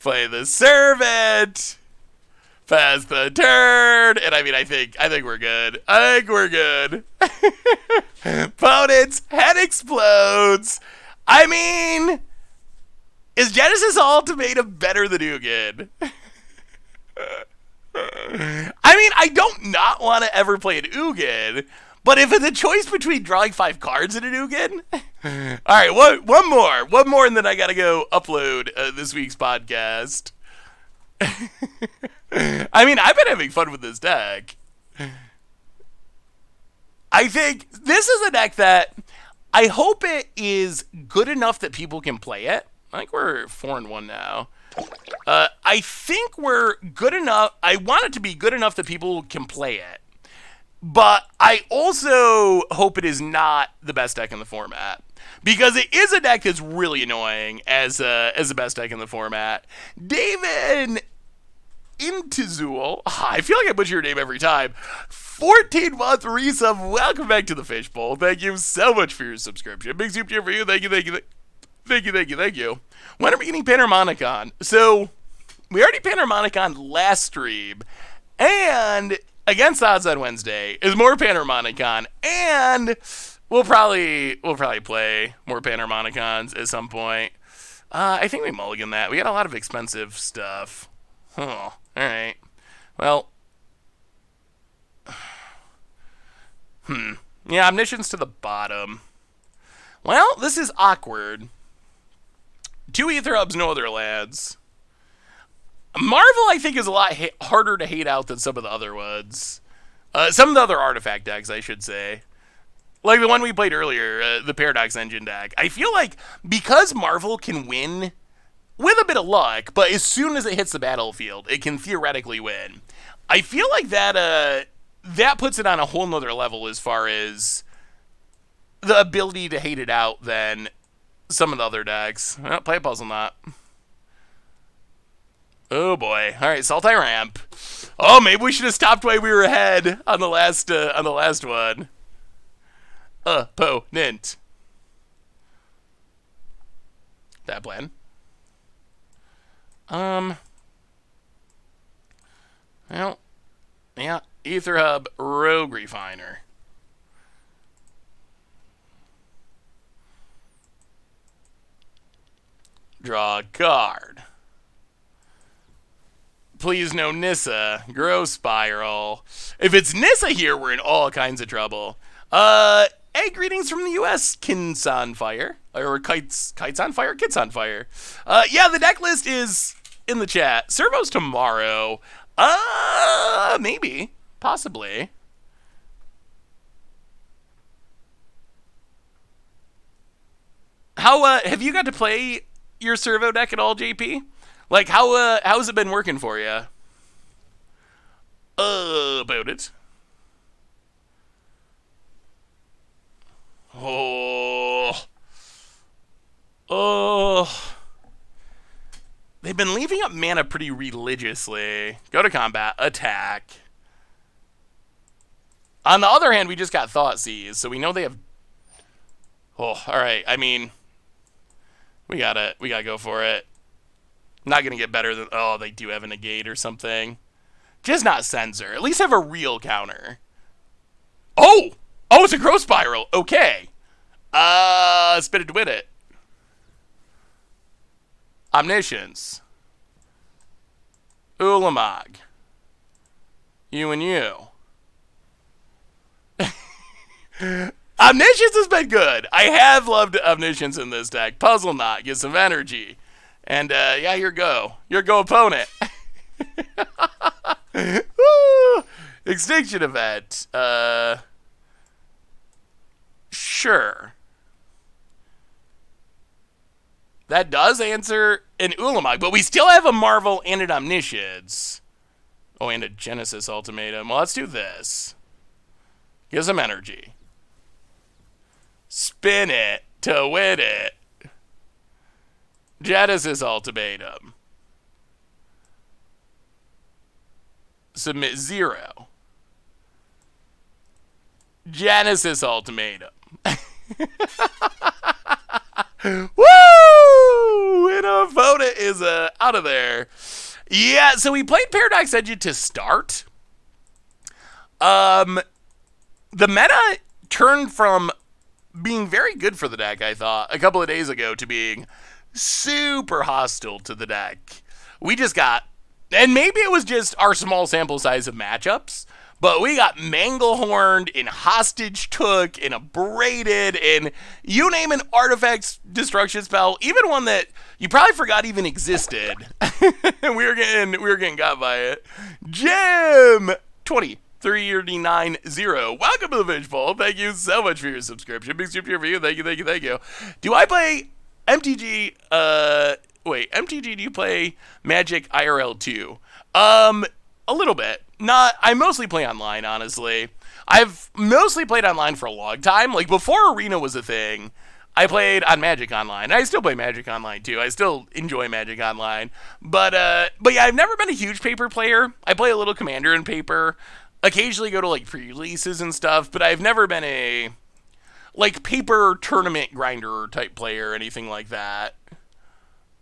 Play the servant. Pass the turn. And I mean, I think we're good. I think we're good. Opponent's head explodes. I mean, is Genesis Ultimatum better than Ugin? I mean, I don't not want to ever play an Ugin, but if it's a choice between drawing 5 cards in an Ugin, all right, one more, and then I gotta go upload this week's podcast. I mean, I've been having fun with this deck. I think this is a deck that I hope it is good enough that people can play it. I think we're 4-1 now. I think we're good enough. I want it to be good enough that people can play it. But I also hope it is not the best deck in the format. Because it is a deck that's really annoying as the best deck in the format. David Intizul. I feel like I butcher your name every time. 14-month resub. Welcome back to the Fishbowl. Thank you so much for your subscription. Big soup cheer for you. Thank you. When are we getting Panharmonicon? So, we already Panharmonicon last stream. And against odds on Wednesday is more Panharmonicon. And we'll probably play more Panharmonicons at some point. I think we mulligan that. We got a lot of expensive stuff. Oh, alright. Well. Yeah, Omniscience to the bottom. Well, this is awkward. 2 Aether Hubs, no other lands. Marvel, I think, is a lot harder to hate out than some of the other ones. Some of the other artifact decks, I should say. Like the one we played earlier, the Paradox Engine deck. I feel like because Marvel can win with a bit of luck, but as soon as it hits the battlefield, it can theoretically win. I feel like that puts it on a whole nother level as far as the ability to hate it out than some of the other decks. Well, play a Puzzle Knot. Oh boy. Alright, Sultai Ramp. Oh, maybe we should have stopped while we were ahead on the last one. Opponent. That plan. Well, yeah, Aether Hub, Rogue Refiner. Draw a card. Please no Nissa. Growth Spiral. If it's Nissa here, we're in all kinds of trouble. Hey, greetings from the U.S. Kins on Fire. Or Kites on Fire? Kits on Fire. Yeah, the deck list is in the chat. Servos tomorrow. Maybe. Possibly. How, have you got to play your servo deck at all, JP? Like, how's it been working for you? About it. They've been leaving up mana pretty religiously. Go to combat. Attack. On the other hand, we just got Thoughtseize, so we know they have... Oh, alright. I mean, we gotta go for it. Not gonna get better than... Oh, they do have a negate or something. Just not Censor. At least have a real counter. Oh! Oh, it's a Growth Spiral. Okay. Spit it to win it. Omniscience. Ulamog. You and you. Omniscience has been good. I have loved Omniscience in this deck. Puzzle Knot. Get some energy. And, yeah, here go. Here go, opponent. Woo! Extinction Event. Sure. That does answer an Ulamog, but we still have a Marvel and an Omniscience. Oh, and a Genesis Ultimatum. Well, let's do this. Give some energy. Spin it to win it. Genesis Ultimatum. Submit 0. Genesis Ultimatum. Woo! And our opponent is out of there. Yeah, so we played Paradox Engine to start. The meta turned from being very good for the deck, I thought, a couple of days ago, to being super hostile to the deck. We just got, and maybe it was just our small sample size of matchups, but we got Manglehorned and Hostage Took and Abraded and you name an artifact destruction spell, even one that you probably forgot even existed. we were getting got by it. Jim 20390. Welcome to the Fishbowl. Thank you so much for your subscription. Big super for you. Thank you. Do I play MTG? MTG, do you play Magic IRL 2? A little bit. I mostly play online, honestly. I've mostly played online for a long time. Like, before Arena was a thing, I played on Magic Online. I still play Magic Online, too. I still enjoy Magic Online. But yeah, I've never been a huge paper player. I play a little Commander in paper. Occasionally go to, like, pre-releases and stuff. But I've never been a, like, paper tournament grinder type player or anything like that.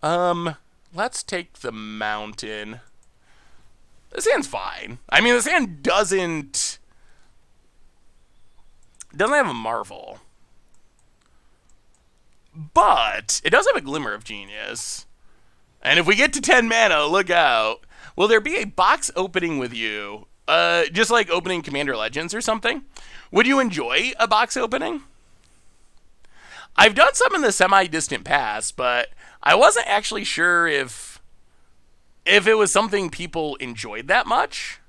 Let's take the Mountain. This hand's fine. I mean, this hand doesn't have a Marvel. But it does have a Glimmer of Genius. And if we get to 10 mana, look out. Will there be a box opening with you? Just like opening Commander Legends or something? Would you enjoy a box opening? I've done some in the semi-distant past, but I wasn't actually sure if it was something people enjoyed that much.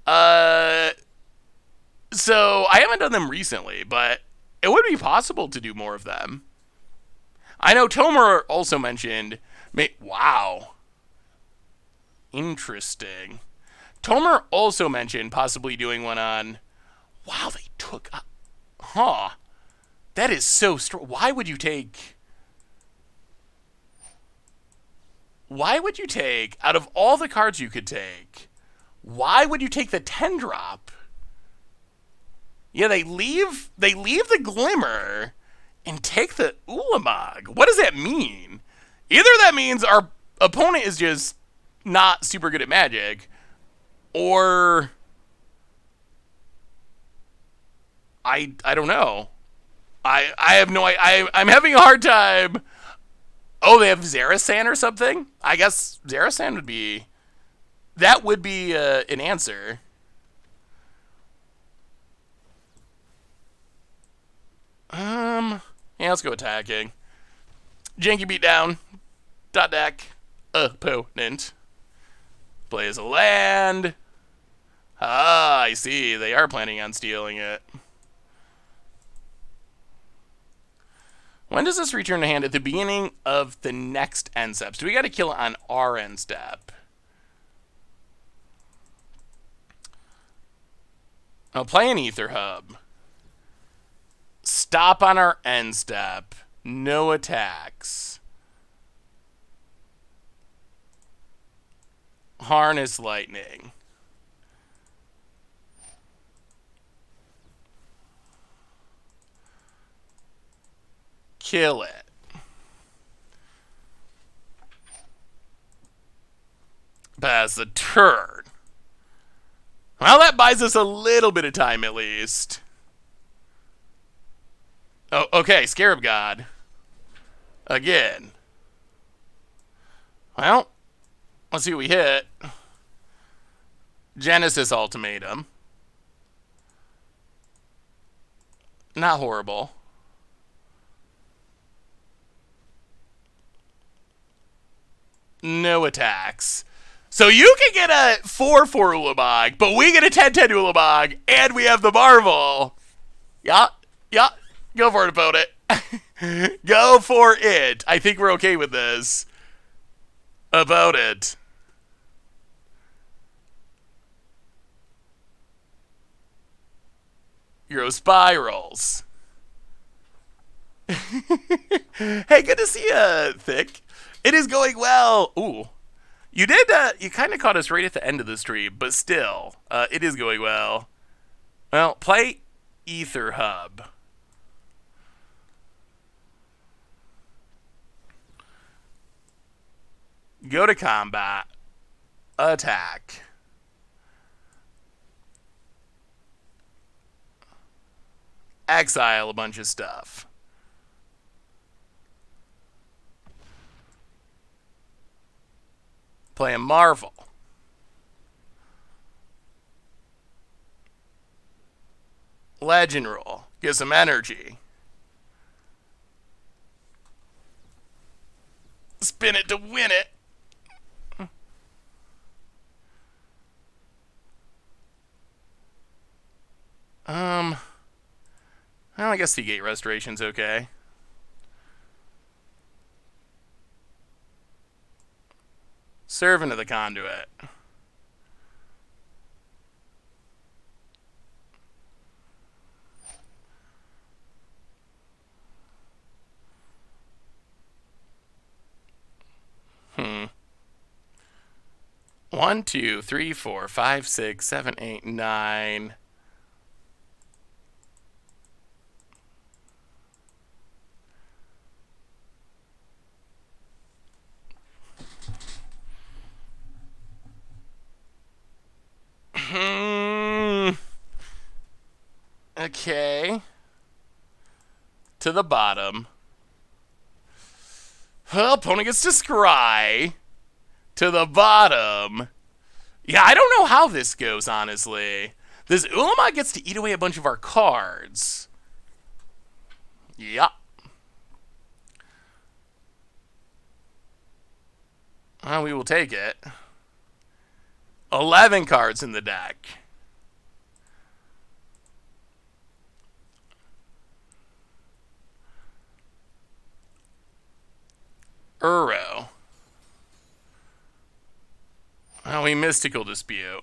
So I haven't done them recently, but it would be possible to do more of them. I know Tomer also mentioned, wow. Interesting. Tomer also mentioned possibly doing one on, wow, they took, that is so strong. Why would you take, out of all the cards you could take, why would you take the 10-drop? Yeah, they leave the Glimmer and take the Ulamog. What does that mean? Either that means our opponent is just not super good at Magic, or I don't know. I have no idea. I'm having a hard time. Oh, they have Zerasan or something? I guess Zerasan would be an answer. Yeah, let's go attacking. Janky beatdown. Dot deck. Opponent. Plays a land. Ah, I see. They are planning on stealing it. When does this return to hand? At the beginning of the next end step. So we got to kill it on our end step. I'll play an Ether Hub. Stop on our end step. No attacks. Harness Lightning. Kill it. Pass the turn. Well, that buys us a little bit of time at least. Oh, okay, Scarab God. Again. Well, let's see what we hit. Genesis Ultimatum. Not horrible. No attacks. So you can get a 4/4 Ulamog, but we get a 10/10 Ulamog, and we have the Marvel. Yeah. Go for it, opponent. Go for it. I think we're okay with this. Opponent. Euro Spirals. Hey, good to see you, Thick. It is going well. Ooh. You did, you kind of caught us right at the end of the stream, but still, it is going well. Well, play Ether Hub. Go to combat. Attack. Exile a bunch of stuff. Playing Marvel. Legend roll. Get some energy. Spin it to win it. Well, I guess Seagate Restoration's okay. Servant of the Conduit. One, two, three, four, five, 6, 7, 8, 9. Okay. To the bottom. Well, opponent gets to scry. To the bottom. Yeah, I don't know how this goes, honestly. This Ulamog gets to eat away a bunch of our cards. Yeah. Well, we will take it. 11 cards in the deck. Uro. Oh, we Mystical Dispute.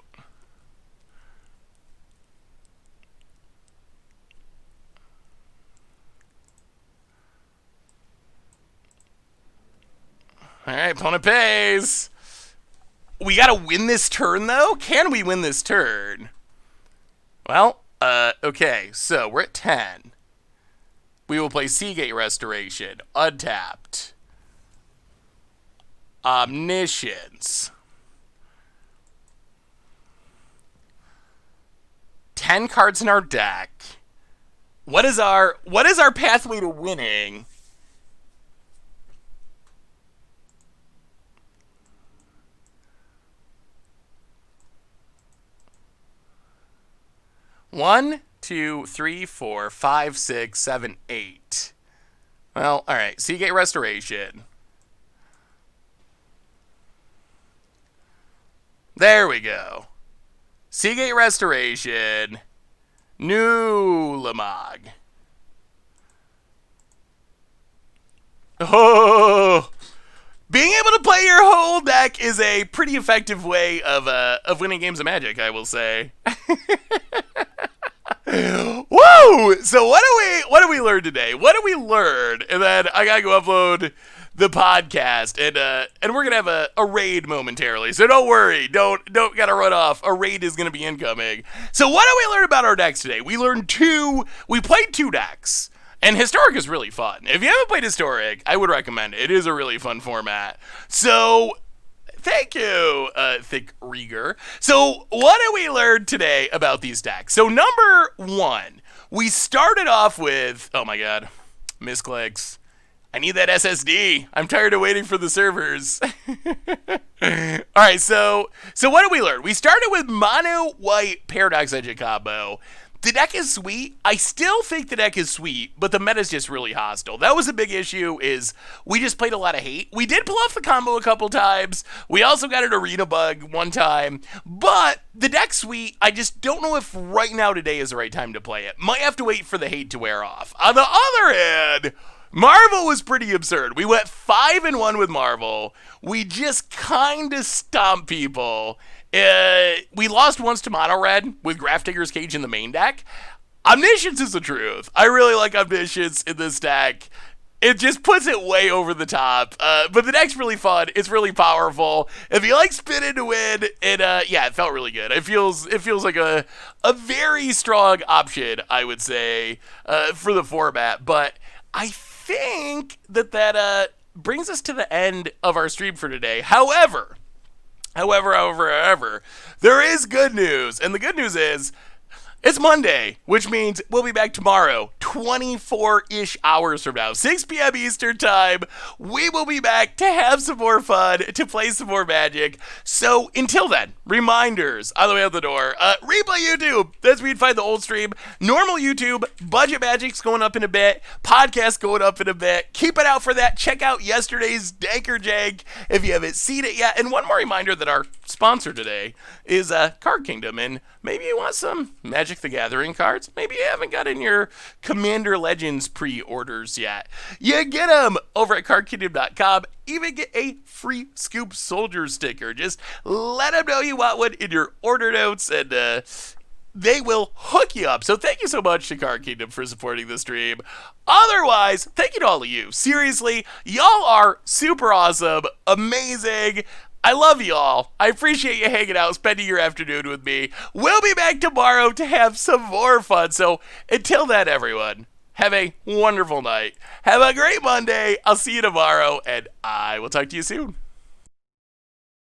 Alright, opponent pays. We gotta win this turn, though? Can we win this turn? Well, okay, so we're at 10. We will play Seagate Restoration. Untapped. Omniscience. 10 cards in our deck. What is our pathway to winning? One, 2, 3, 4, 5, 6, 7, 8. Well, alright. Seagate Restoration. There we go. Seagate Restoration. New Lamog. Oh! Being able to play your whole deck is a pretty effective way of winning games of Magic, I will say. Woo! So what do we learn today? What did we learn? And then I gotta go upload the podcast, and we're gonna have a raid momentarily. So don't worry, don't gotta run off. A raid is gonna be incoming. So what did we learn about our decks today? We played 2 decks. And Historic is really fun. If you haven't played Historic, I would recommend it. It is a really fun format. So, thank you, Thick Rieger. So, what did we learn today about these decks? So, number 1, we started off with, oh my god, misclicks. I need that SSD. I'm tired of waiting for the servers. Alright, so what did we learn? We started with mono white Paradox Engine combo. The deck is sweet. I still think the deck is sweet, but the meta is just really hostile. That was a big issue, is we just played a lot of hate. We did pull off the combo a couple times. We also got an arena bug one time. But the deck's sweet. I just don't know if right now today is the right time to play it. Might have to wait for the hate to wear off. On the other hand, Marvel was pretty absurd. We went 5-1 with Marvel. We just kind of stomped people. We lost once to Mono Red with Grafdigger's Cage in the main deck. Omniscience is the truth. I really like Omniscience in this deck. It just puts it way over the top. But the deck's really fun. It's really powerful. If you like spin to win, it felt really good. It feels like a very strong option, I would say, for the format. But I think that brings us to the end of our stream for today. However, there is good news. And the good news is it's Monday, which means we'll be back tomorrow, 24-ish hours from now, 6 p.m. Eastern Time. We will be back to have some more fun, to play some more Magic. So until then, reminders on the way out the door. Replay YouTube. That's where you'd find the old stream. Normal YouTube. Budget Magic's going up in a bit. Podcast going up in a bit. Keep it out for that. Check out yesterday's Danker Jank if you haven't seen it yet. And one more reminder that our sponsor today is Card Kingdom. And maybe you want some Magic the Gathering cards. Maybe you haven't gotten your Commander Legends pre-orders yet. You get them over at cardkingdom.com. Even get a free Scoop Soldier sticker. Just let them know you want one in your order notes, and they will hook you up. So thank you so much to Card Kingdom for supporting the stream. Otherwise, thank you to all of you. Seriously, y'all are super awesome, amazing. I love you all. I appreciate you hanging out, spending your afternoon with me. We'll be back tomorrow to have some more fun. So until then, everyone, have a wonderful night. Have a great Monday. I'll see you tomorrow, and I will talk to you soon.